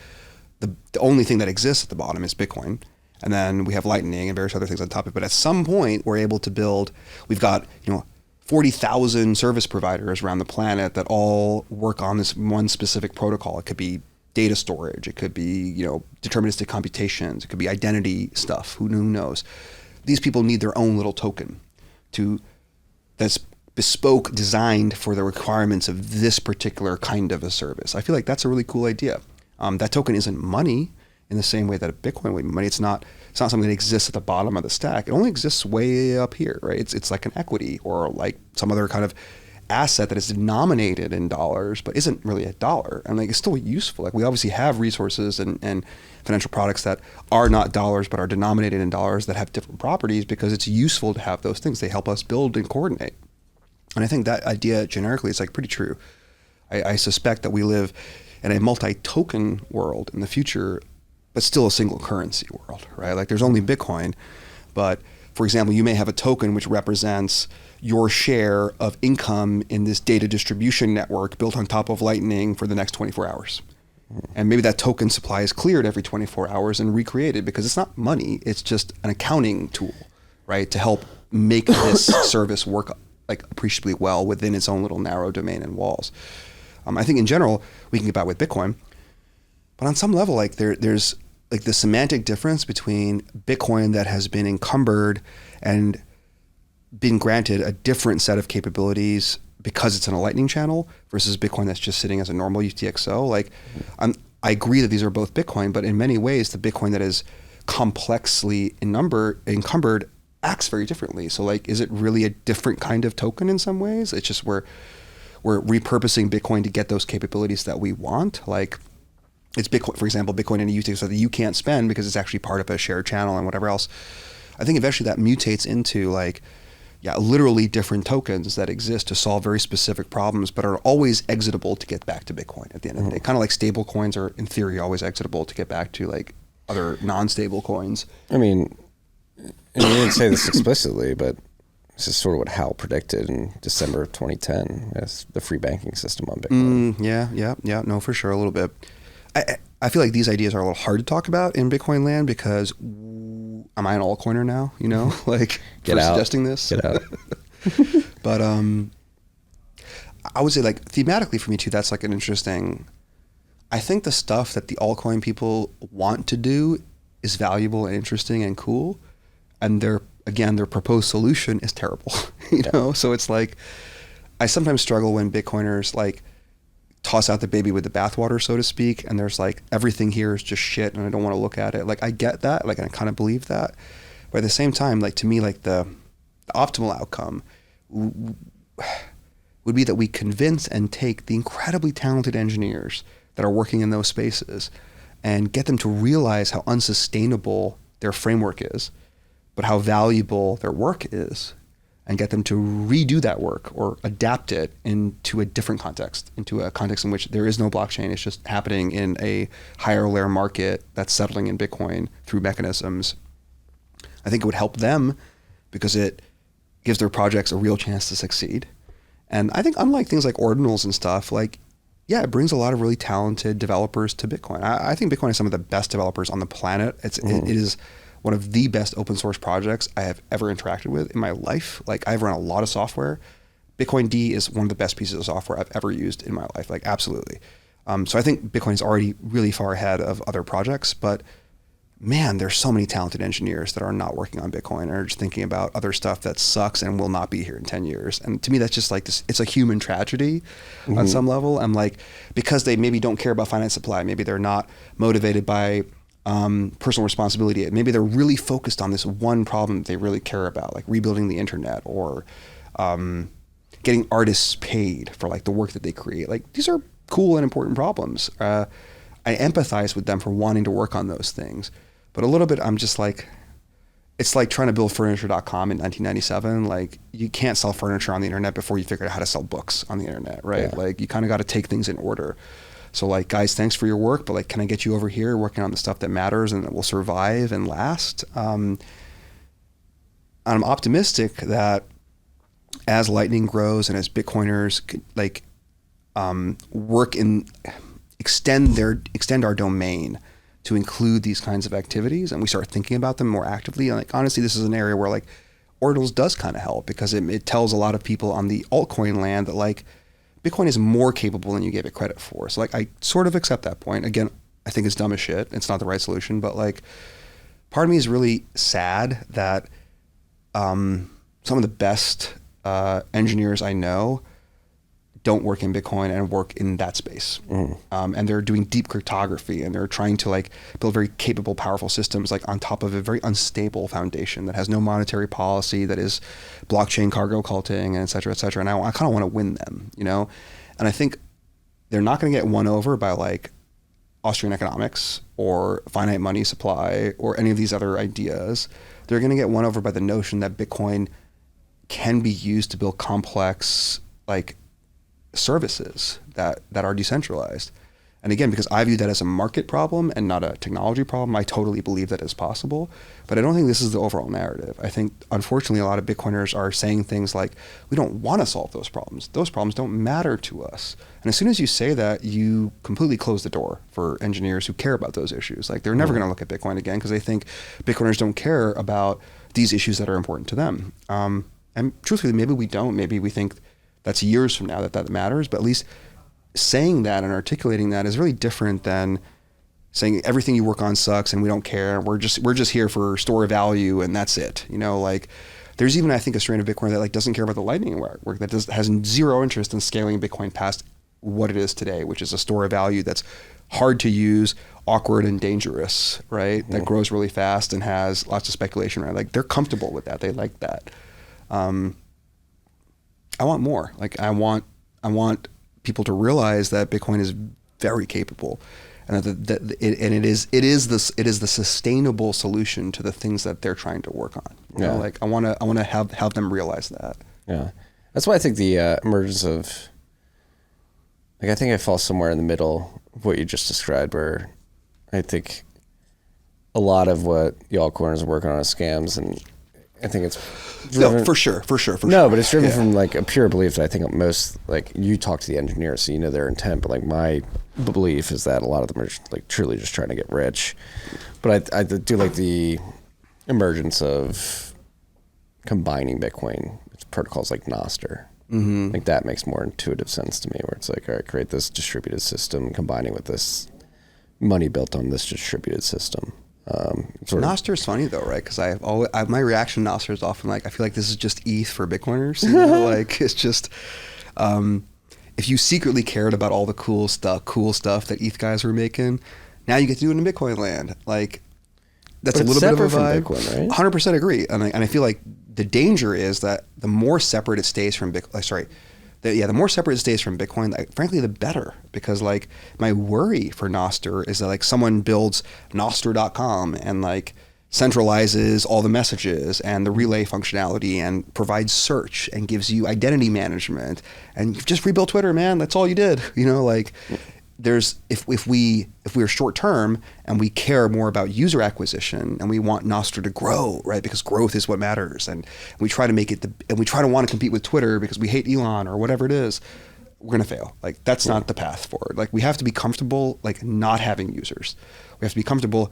the only thing that exists at the bottom is Bitcoin, and then we have Lightning and various other things on top of it. But at some point, we're able to build. We've got 40,000 service providers around the planet that all work on this one specific protocol. It could be data storage. It could be deterministic computations. It could be identity stuff. Who knows? These people need their own little token that's bespoke, designed for the requirements of this particular kind of a service. I feel like that's a really cool idea. That token isn't money in the same way that a Bitcoin would be money. It's not something that exists at the bottom of the stack. It only exists way up here, right? It's like an equity or like some other kind of asset that is denominated in dollars, but isn't really a dollar. And like it's still useful. Like we obviously have resources and financial products that are not dollars but are denominated in dollars that have different properties because it's useful to have those things. They help us build and coordinate. And I think that idea generically is like pretty true. I suspect that we live in a multi-token world in the future, but still a single currency world, right? Like there's only Bitcoin, but for example, you may have a token which represents your share of income in this data distribution network built on top of Lightning for the next 24 hours. And maybe that token supply is cleared every 24 hours and recreated because it's not money, it's just an accounting tool, right? To help make this service work like appreciably well within its own little narrow domain and walls. I think in general, we can get by with Bitcoin, but on some level, like there's like the semantic difference between Bitcoin that has been encumbered and been granted a different set of capabilities because it's in a Lightning channel versus Bitcoin that's just sitting as a normal UTXO. Like I agree that these are both Bitcoin, but in many ways, the Bitcoin that is complexly encumbered acts very differently. So like, is it really a different kind of token in some ways? It's just we're repurposing Bitcoin to get those capabilities that we want. Like it's Bitcoin, for example, Bitcoin in a UTXO that you can't spend because it's actually part of a shared channel and whatever else. I think eventually that mutates into like, literally different tokens that exist to solve very specific problems, but are always exitable to get back to Bitcoin at the end of the day. Kind of like stable coins are in theory always exitable to get back to like other non-stable coins. I mean, and you didn't say this explicitly, but this is sort of what Hal predicted in December of 2010 as the free banking system on Bitcoin. Yeah, no, for sure, a little bit. I feel like these ideas are a little hard to talk about in Bitcoin land because am I an altcoiner now? Like Get for out. suggesting this. Get out. But I would say like thematically for me too, that's like an interesting. I think the stuff that the altcoin people want to do is valuable and interesting and cool, and their proposed solution is terrible. So it's like I sometimes struggle when Bitcoiners like toss out the baby with the bathwater, so to speak, and there's like everything here is just shit and I don't want to look at it. Like I get that, like, and I kind of believe that, but at the same time, like to me, like the optimal outcome would be that we convince and take the incredibly talented engineers that are working in those spaces and get them to realize how unsustainable their framework is, but how valuable their work is, and get them to redo that work or adapt it into a different context, into a context in which there is no blockchain. It's just happening in a higher layer market that's settling in Bitcoin through mechanisms. I think it would help them because it gives their projects a real chance to succeed. And I think unlike things like ordinals and stuff, like, yeah, it brings a lot of really talented developers to Bitcoin. I think Bitcoin has some of the best developers on the planet. It is one of the best open source projects I have ever interacted with in my life. Like I've run a lot of software. Bitcoin D is one of the best pieces of software I've ever used in my life, like absolutely. So I think Bitcoin is already really far ahead of other projects, but man, there's so many talented engineers that are not working on Bitcoin and are just thinking about other stuff that sucks and will not be here in 10 years. And to me, that's just like this, it's a human tragedy on some level. I'm like, because they maybe don't care about finite supply, maybe they're not motivated by personal responsibility. Maybe they're really focused on this one problem that they really care about, like rebuilding the internet or getting artists paid for like the work that they create. Like these are cool and important problems. I empathize with them for wanting to work on those things. But a little bit, I'm just like, it's like trying to build furniture.com in 1997. Like you can't sell furniture on the internet before you figure out how to sell books on the internet, right? Yeah. Like you kind of got to take things in order. So like, guys, thanks for your work, but like, can I get you over here working on the stuff that matters and that will survive and last? And I'm optimistic that as Lightning grows and as Bitcoiners like work in, extend our domain to include these kinds of activities, and we start thinking about them more actively. Like honestly, this is an area where like Ordinals does kind of help, because it tells a lot of people on the altcoin land that like Bitcoin is more capable than you gave it credit for. So like I sort of accept that point. Again, I think it's dumb as shit. It's not the right solution, but like part of me is really sad that some of the best engineers I know don't work in Bitcoin and work in that space. And they're doing deep cryptography, and they're trying to like build very capable, powerful systems like on top of a very unstable foundation that has no monetary policy, that is blockchain cargo culting, and et cetera, et cetera. And I kind of want to win them, you know? And I think they're not going to get won over by like Austrian economics or finite money supply or any of these other ideas. They're going to get won over by the notion that Bitcoin can be used to build complex like services that are decentralized. And again, because I view that as a market problem and not a technology problem, I totally believe that is possible. But I don't think this is the overall narrative. I think, unfortunately, a lot of Bitcoiners are saying things like, we don't want to solve those problems. Those problems don't matter to us. And as soon as you say that, you completely close the door for engineers who care about those issues. Like they're never going to look at Bitcoin again because they think Bitcoiners don't care about these issues that are important to them. And truthfully, maybe we don't. Maybe we think that's years from now that matters, but at least saying that and articulating that is really different than saying everything you work on sucks and we don't care. We're just here for store value and that's it. You know, like there's even, I think, a strain of Bitcoin that like doesn't care about the Lightning work, that has zero interest in scaling Bitcoin past what it is today, which is a store of value that's hard to use, awkward and dangerous, right? That grows really fast and has lots of speculation around. Like they're comfortable with that. They like that. I want more. Like I want people to realize that Bitcoin is very capable, and that it is the sustainable solution to the things that they're trying to work on. You know, like I want to have them realize that. Yeah, that's why I think the emergence of, like, I think I fall somewhere in the middle of what you just described, where I think a lot of what the altcoiners are working on is scams, and I think it's driven, no, for sure. No, but it's driven from like a pure belief that I think most, like, you talk to the engineers, so you know their intent, but like my belief is that a lot of them are just, like, truly just trying to get rich. But I do like the emergence of combining Bitcoin with protocols like Nostr. Like that makes more intuitive sense to me, where it's like, all right, create this distributed system combining with this money built on this distributed system. Nostr is funny though, right? Because my reaction to Nostr is often like, I feel like this is just ETH for Bitcoiners. You know? Like it's just, if you secretly cared about all the cool stuff that ETH guys were making, now you get to do it in Bitcoin land. Like that's a little bit of a vibe. Bitcoin, right? 100% agree, and I feel like the danger is that the more separate it stays from Bitcoin. The more separate it stays from Bitcoin, like, frankly, the better. Because like my worry for Nostr is that like someone builds Nostr.com and like centralizes all the messages and the relay functionality and provides search and gives you identity management and you've just rebuilt Twitter, man. That's all you did. You know, like if we're short term and we care more about user acquisition and we want Nostr to grow, right? Because growth is what matters, and we try to make it and we try to want to compete with Twitter because we hate Elon or whatever it is, we're gonna fail. Like that's not the path forward. Like we have to be comfortable like not having users. We have to be comfortable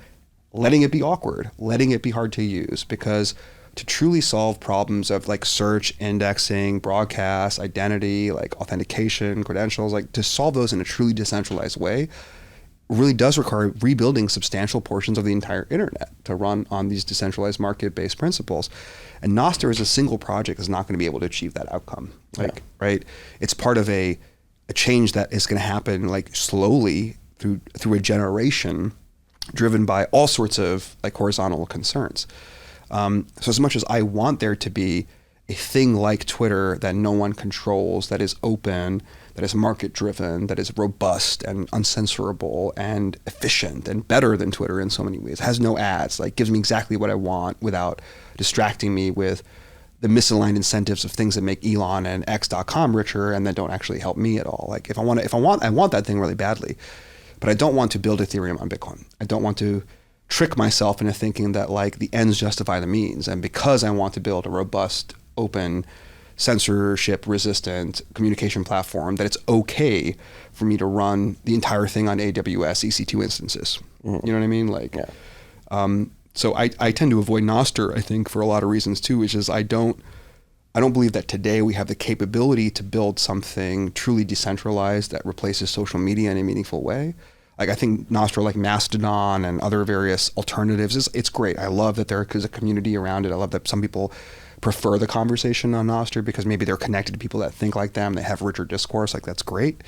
letting it be awkward, letting it be hard to use, because to truly solve problems of like search, indexing, broadcast, identity, like authentication, credentials, like to solve those in a truly decentralized way, really does require rebuilding substantial portions of the entire internet to run on these decentralized market-based principles. And Nostr as a single project is not going to be able to achieve that outcome. Right? It's part of a change that is going to happen like slowly through a generation, driven by all sorts of like horizontal concerns. So as much as I want there to be a thing like Twitter that no one controls, that is open, that is market driven, that is robust and uncensorable and efficient and better than Twitter in so many ways, has no ads, like gives me exactly what I want without distracting me with the misaligned incentives of things that make Elon and X.com richer and that don't actually help me at all. Like I want that thing really badly, but I don't want to build Ethereum on Bitcoin. I don't want to trick myself into thinking that like the ends justify the means. And because I want to build a robust, open, censorship resistant communication platform, that it's okay for me to run the entire thing on AWS EC2 instances. You know what I mean? Like, so I tend to avoid Nostr, I think, for a lot of reasons too, which is I don't believe that today we have the capability to build something truly decentralized that replaces social media in a meaningful way. Like I think Nostr, like Mastodon and other various alternatives, it's great. I love that there is a community around it. I love that some people prefer the conversation on Nostr because maybe they're connected to people that think like them. They have richer discourse. Like that's great.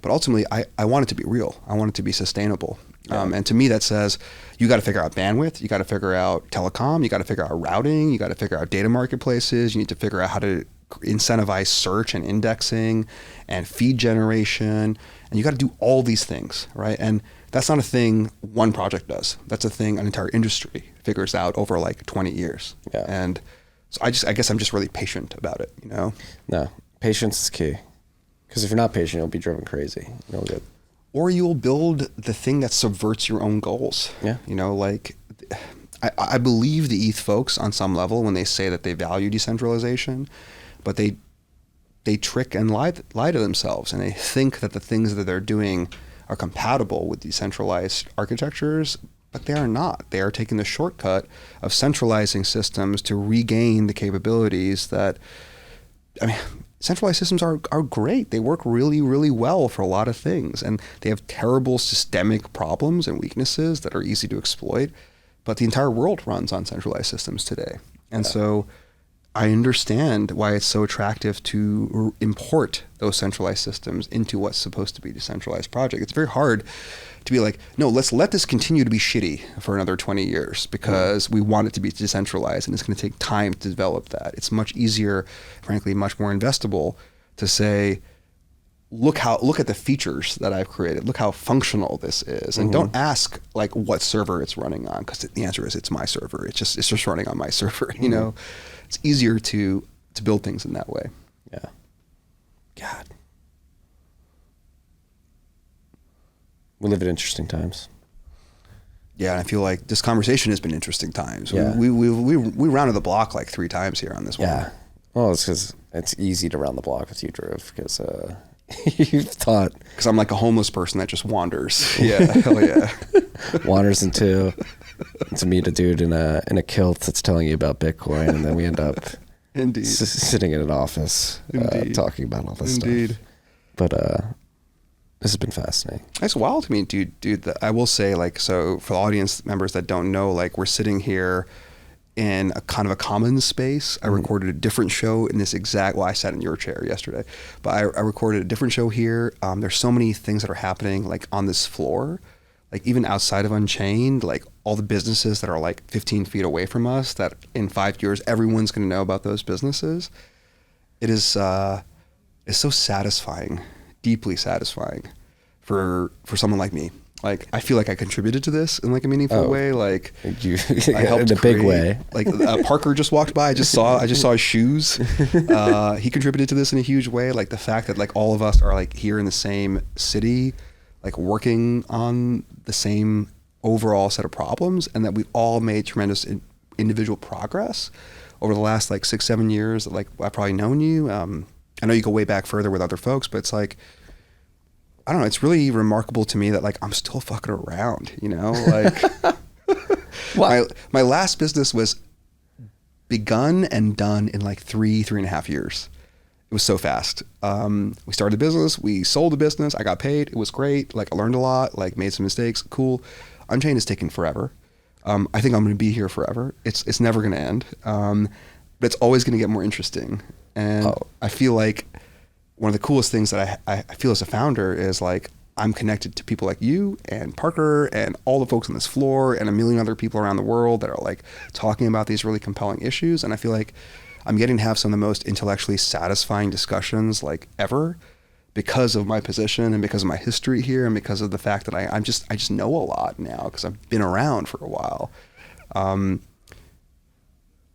But ultimately, I want it to be real. I want it to be sustainable. And to me, that says you got to figure out bandwidth. You got to figure out telecom. You got to figure out routing. You got to figure out data marketplaces. You need to figure out how to incentivize search and indexing and feed generation. And you got to do all these things, right? And that's not a thing one project does. That's a thing an entire industry figures out over like 20 years. Yeah. And so I guess I'm just really patient about it, you know? No, patience is key. Because if you're not patient, you'll be driven crazy. You'll get... Or you'll build the thing that subverts your own goals. Yeah. You know, like I believe the ETH folks on some level when they say that they value decentralization, but they trick and lie to themselves, and they think that the things that they're doing are compatible with decentralized architectures, but they are not. They are taking the shortcut of centralizing systems to regain the capabilities that, I mean, centralized systems are great. They work really, really well for a lot of things, and they have terrible systemic problems and weaknesses that are easy to exploit, but the entire world runs on centralized systems today. And so I understand why it's so attractive to import those centralized systems into what's supposed to be a decentralized project. It's very hard to be like, no, let's let this continue to be shitty for another 20 years because we want it to be decentralized and it's going to take time to develop that. It's much easier, frankly, much more investable to say, look at the features that I've created. Look how functional this is. And don't ask like what server it's running on, because the answer is it's my server. It's just running on my server, you know? It's easier to build things in that way. Yeah. God. We live at interesting times. Yeah, and I feel like this conversation has been interesting times. Yeah. We rounded the block like 3 times here on this one. Yeah. Well, it's because it's easy to round the block with you, Dhruv, because you've thought... Because I'm like a homeless person that just wanders. Yeah, hell yeah. Wanders into meet a dude in a kilt that's telling you about Bitcoin, and then we end up Indeed. Sitting in an office talking about all this Indeed. stuff. But this has been fascinating. It's wild to me, dude. I will say, like, so for the audience members that don't know, like, we're sitting here in a kind of a commons space. I recorded a different show in this exact, well, I sat in your chair yesterday, but I recorded a different show here. There's so many things that are happening, like, on this floor, like, even outside of Unchained, like, all the businesses that are, like, 15 feet away from us, that in 5 years, everyone's going to know about those businesses. It's so satisfying, deeply satisfying for someone like me. Like, I feel like I contributed to this in like a meaningful way. Like, you I helped in a big way. Like, Parker just walked by. I just saw his shoes. He contributed to this in a huge way. Like, the fact that like all of us are like here in the same city, like working on the same overall set of problems, and that we've all made tremendous individual progress over the last like 6-7 years that like I've probably known you. I know you go way back further with other folks, but it's like, I don't know, it's really remarkable to me that like I'm still fucking around, you know? Like my last business was begun and done in like 3.5 years. It was so fast. We started the business, we sold the business, I got paid, it was great. Like I learned a lot, like made some mistakes, cool. Unchained is taking forever. I think I'm going to be here forever. It's never going to end. But it's always going to get more interesting. And I feel like one of the coolest things that I feel as a founder is like, I'm connected to people like you and Parker and all the folks on this floor and a million other people around the world that are like talking about these really compelling issues. And I feel like I'm getting to have some of the most intellectually satisfying discussions like ever because of my position and because of my history here and because of the fact that I just know a lot now because I've been around for a while. I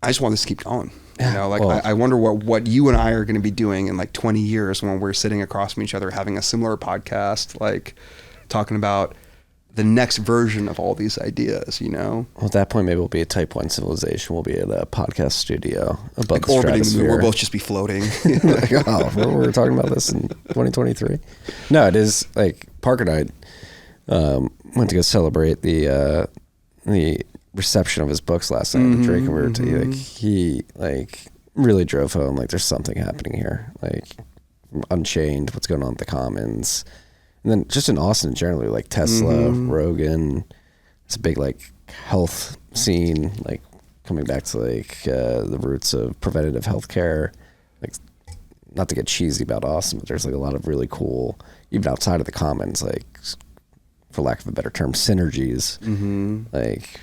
just want this to keep going. You know, like I wonder what you and I are going to be doing in like 20 years when we're sitting across from each other having a similar podcast, like talking about the next version of all these ideas, you know? Well, at that point, maybe we'll be a type 1 civilization. We'll be at a podcast studio above like the orbiting, stratosphere. we'll both just be floating. Like, we were talking about this in 2023. No, it is like Parker and I went to go celebrate the reception of his books last night at the Drake and Like he like really drove home like there's something happening here, like Unchained, what's going on with the Commons. And then just in Austin generally, like Tesla, Rogan, it's a big like health scene, like coming back to like the roots of preventative healthcare. Like, not to get cheesy about Austin, but there's like a lot of really cool, even outside of the Commons, like for lack of a better term, synergies, like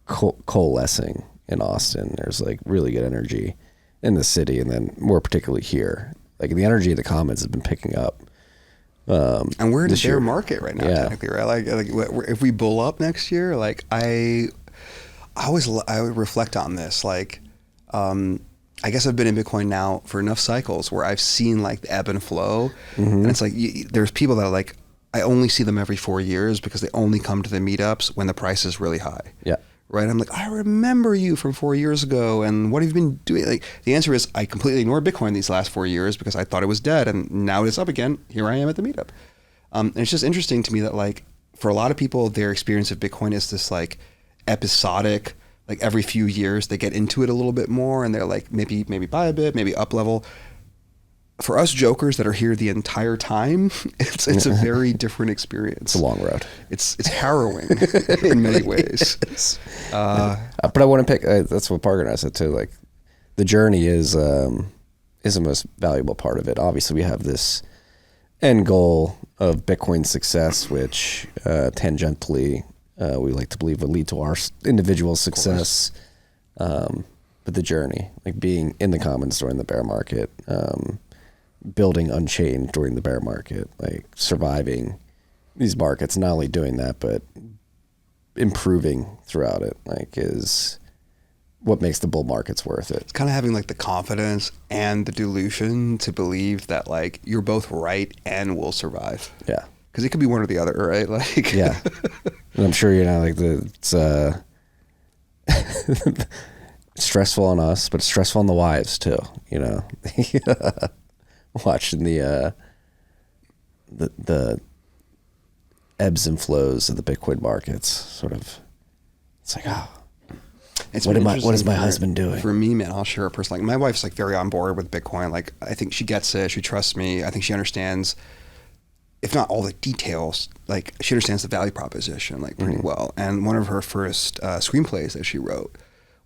coalescing in Austin. There's like really good energy in the city, and then more particularly here, like the energy of the Commons has been picking up. And we're in a bear market right now, technically, right? Like if we bull up next year, like I would reflect on this. Like, I guess I've been in Bitcoin now for enough cycles where I've seen like the ebb and flow, and it's like there's people that are like, I only see them every 4 years because they only come to the meetups when the price is really high. Yeah. Right. I'm like, I remember you from 4 years ago. And what have you been doing? Like, the answer is I completely ignored Bitcoin these last 4 years because I thought it was dead. And now it's up again. Here I am at the meetup. And it's just interesting to me that like for a lot of people, their experience of Bitcoin is this like episodic, like every few years they get into it a little bit more and they're like, maybe buy a bit, maybe up level. For us jokers that are here the entire time, it's a very different experience. It's a long road. It's harrowing in many ways. But I want to pick. That's what Parker and I said too. Like, the journey is the most valuable part of it. Obviously, we have this end goal of Bitcoin success, which tangentially we like to believe will lead to our individual success. But the journey, like being in the Commons during the bear market. Building Unchained during the bear market, like surviving these markets, not only doing that, but improving throughout it, like is what makes the bull markets worth it. It's kind of having like the confidence and the delusion to believe that like you're both right and will survive. Yeah. Because it could be one or the other, right? Like, yeah. And I'm sure you're not like it's stressful on us, but it's stressful on the wives too, you know. Watching the ebbs and flows of the Bitcoin markets, sort of, it's like, what is my husband doing? For me, man, I'll share a person. Like my wife's like very on board with Bitcoin. Like I think she gets it. She trusts me. I think she understands, if not all the details, like she understands the value proposition like pretty well. And one of her first screenplays that she wrote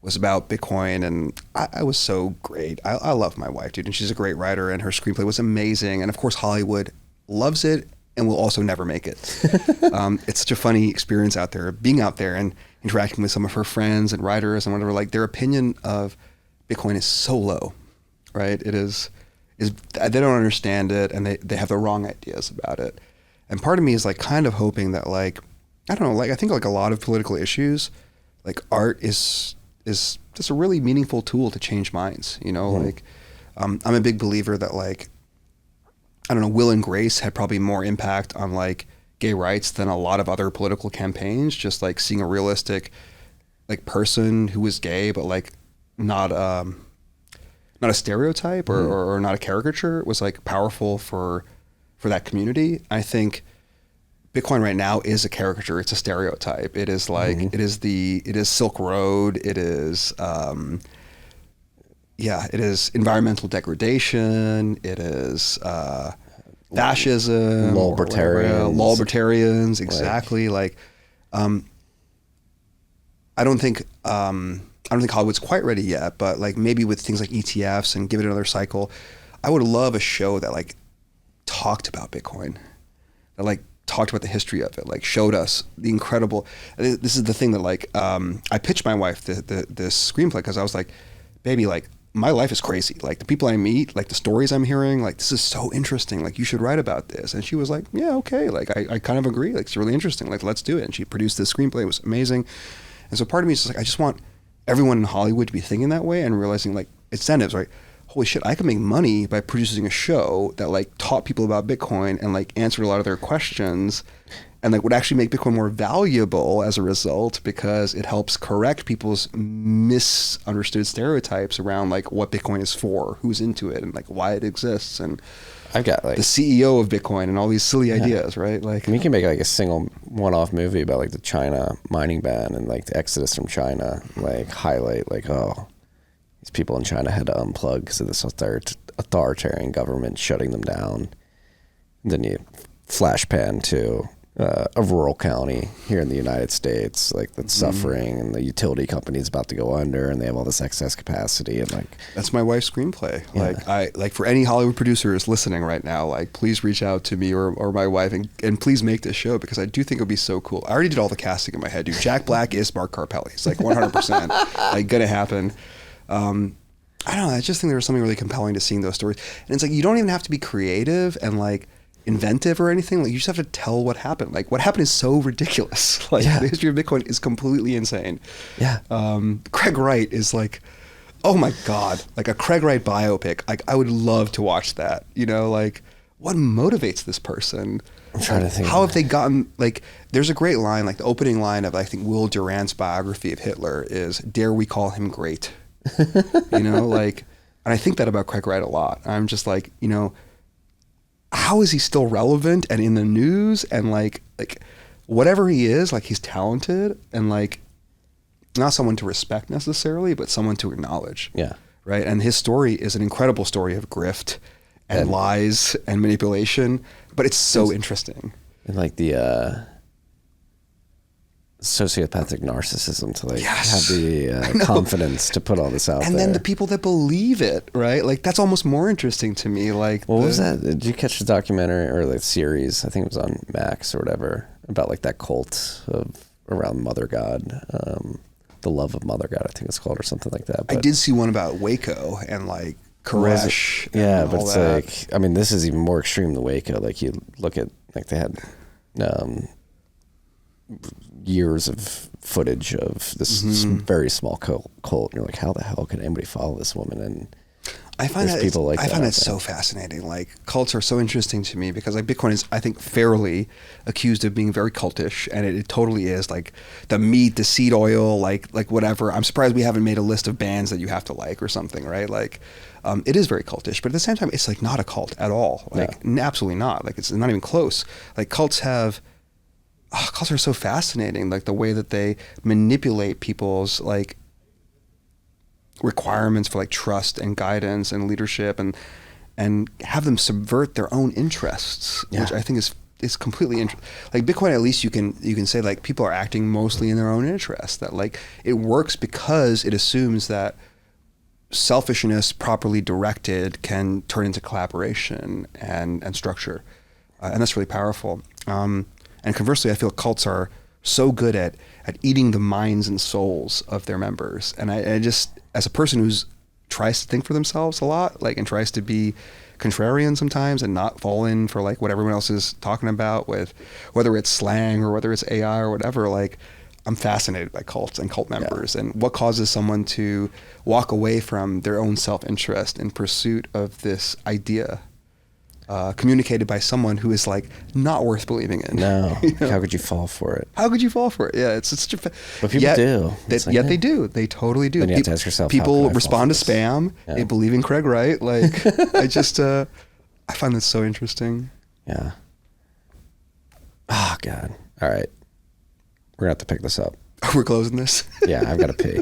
was about Bitcoin, and I was so great. I love my wife, dude, and she's a great writer, and her screenplay was amazing. And of course, Hollywood loves it and will also never make it. It's such a funny experience out there, being out there and interacting with some of her friends and writers and whatever. Like their opinion of Bitcoin is so low, right? It is they don't understand it, and they have the wrong ideas about it. And part of me is like kind of hoping that like, I don't know, like I think like a lot of political issues, like art is just a really meaningful tool to change minds, you know, like, I'm a big believer that like, I don't know, Will and Grace had probably more impact on like gay rights than a lot of other political campaigns, just like seeing a realistic like person who was gay, but like not a stereotype or not a caricature was like powerful for that community. I think Bitcoin right now is a caricature. It's a stereotype. It is like, it is Silk Road. It is it is environmental degradation. It is fascism, lulbertarians, exactly. I don't think Hollywood's quite ready yet, but like maybe with things like ETFs and give it another cycle, I would love a show that like talked about Bitcoin, that like talked about the history of it, like showed us the incredible. This is the thing that like I pitched my wife this screenplay because I was like, baby, like my life is crazy. Like the people I meet, like the stories I'm hearing, like this is so interesting. Like you should write about this. And she was like, yeah, okay. Like I kind of agree. Like it's really interesting. Like let's do it. And she produced this screenplay. It was amazing. And so part of me is just like, I just want everyone in Hollywood to be thinking that way and realizing like incentives, right? Holy shit, I can make money by producing a show that like taught people about Bitcoin and like answered a lot of their questions and like would actually make Bitcoin more valuable as a result because it helps correct people's misunderstood stereotypes around like what Bitcoin is for, who's into it, and like why it exists. And I've got like the CEO of Bitcoin and all these silly ideas, right? Like we can make like a single one-off movie about like the China mining ban and like the exodus from China, like highlight like, oh, these people in China had to unplug because of this authoritarian government shutting them down. And then you flash pan to a rural county here in the United States, like that's suffering, and the utility company is about to go under, and they have all this excess capacity, and like that's my wife's screenplay. Yeah. Like for any Hollywood producers listening right now, like please reach out to me or my wife and please make this show because I do think it would be so cool. I already did all the casting in my head, dude. Jack Black is Mark Carpelli. It's like 100% like gonna happen. I don't know. I just think there was something really compelling to seeing those stories, and it's like you don't even have to be creative and like inventive or anything. Like you just have to tell what happened. Like what happened is so ridiculous. Like the history of Bitcoin is completely insane. Yeah. Craig Wright is like, oh my God, like a Craig Wright biopic. Like I would love to watch that. You know, like what motivates this person? I'm trying to think. How have they gotten, like, there's a great line, like the opening line of, I think, Will Durant's biography of Hitler is, dare we call him great? You know, like, and I think that about Craig Wright a lot. I'm just like, you know, how is he still relevant and in the news and like whatever he is, like he's talented and like not someone to respect necessarily, but someone to acknowledge. Yeah. Right. And his story is an incredible story of grift and lies and manipulation, but it's so interesting. And like the sociopathic narcissism to like have the confidence to put all this out there. And then the people that believe it, right? Like that's almost more interesting to me. Like what was that? Did you catch the documentary or the series? I think it was on Max or whatever about like that cult of around Mother God, the love of Mother God, I think it's called, or something like that. But I did see one about Waco and like Koresh. Yeah, and but all it's that. like, I mean, this is even more extreme than Waco. Like you look at, like they had years of footage of this very small cult. And you're like, how the hell can anybody follow this woman? And I find that people like I that find out that so fascinating. Like cults are so interesting to me because like Bitcoin is, I think, fairly accused of being very cultish, and it totally is. Like the meat, the seed oil, like whatever. I'm surprised we haven't made a list of bands that you have to like or something, right? Like it is very cultish, but at the same time, it's like not a cult at all. Like absolutely not. Like it's not even close. Like cults are so fascinating. Like the way that they manipulate people's like requirements for like trust and guidance and leadership and have them subvert their own interests, which I think is completely like Bitcoin. At least you can say like people are acting mostly in their own interest, that like it works because it assumes that selfishness properly directed can turn into collaboration and structure, and that's really powerful. And conversely, I feel cults are so good at eating the minds and souls of their members. And I just, as a person who's tries to think for themselves a lot, like, and tries to be contrarian sometimes and not fall in for like what everyone else is talking about, with whether it's slang or whether it's AI or whatever, like I'm fascinated by cults and cult members and what causes someone to walk away from their own self-interest in pursuit of this idea. Communicated by someone who is like not worth believing in. No, you know? How could you fall for it? How could you fall for it? Yeah, it's such a. But people do. They do. They totally do. Then you have to ask yourself, people how respond to can I fall for spam. this? They believe in Craig Wright. Like I just, I find that so interesting. Yeah. Oh God. All right, we're gonna have to pick this up. We're closing this. Yeah, I've got to pee.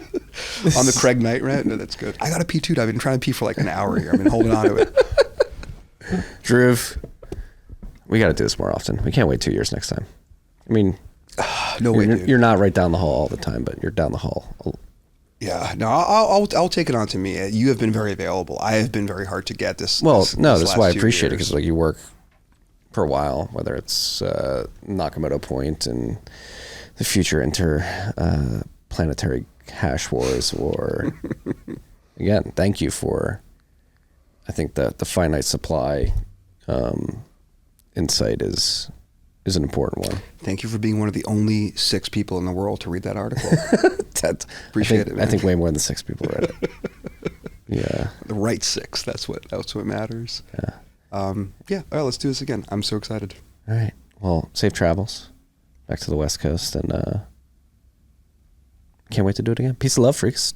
On the Craig Knight rant? No, that's good. I got to pee too. I've been trying to pee for like an hour here. I've been holding on to it. Dhruv, we got to do this more often. We can't wait 2 years next time. I mean, No way, dude. you're not right down the hall all the time, but you're down the hall. Yeah, no, I'll take it on to me. You have been very available. I have been very hard to get this. Well, no, that's last why I 2 appreciate it, years. because like you work for a while, whether it's Nakamoto Point and the future interplanetary hash wars, or again, thank you for, I think that the finite supply insight is an important one. Thank you for being one of the only 6 people in the world to read that article. Appreciate it, man. I think way more than 6 people read it. Yeah. The right 6. That's what matters. Yeah. Yeah. All right, let's do this again. I'm so excited. All right. Well, safe travels back to the West Coast, and can't wait to do it again. Peace and love, freaks.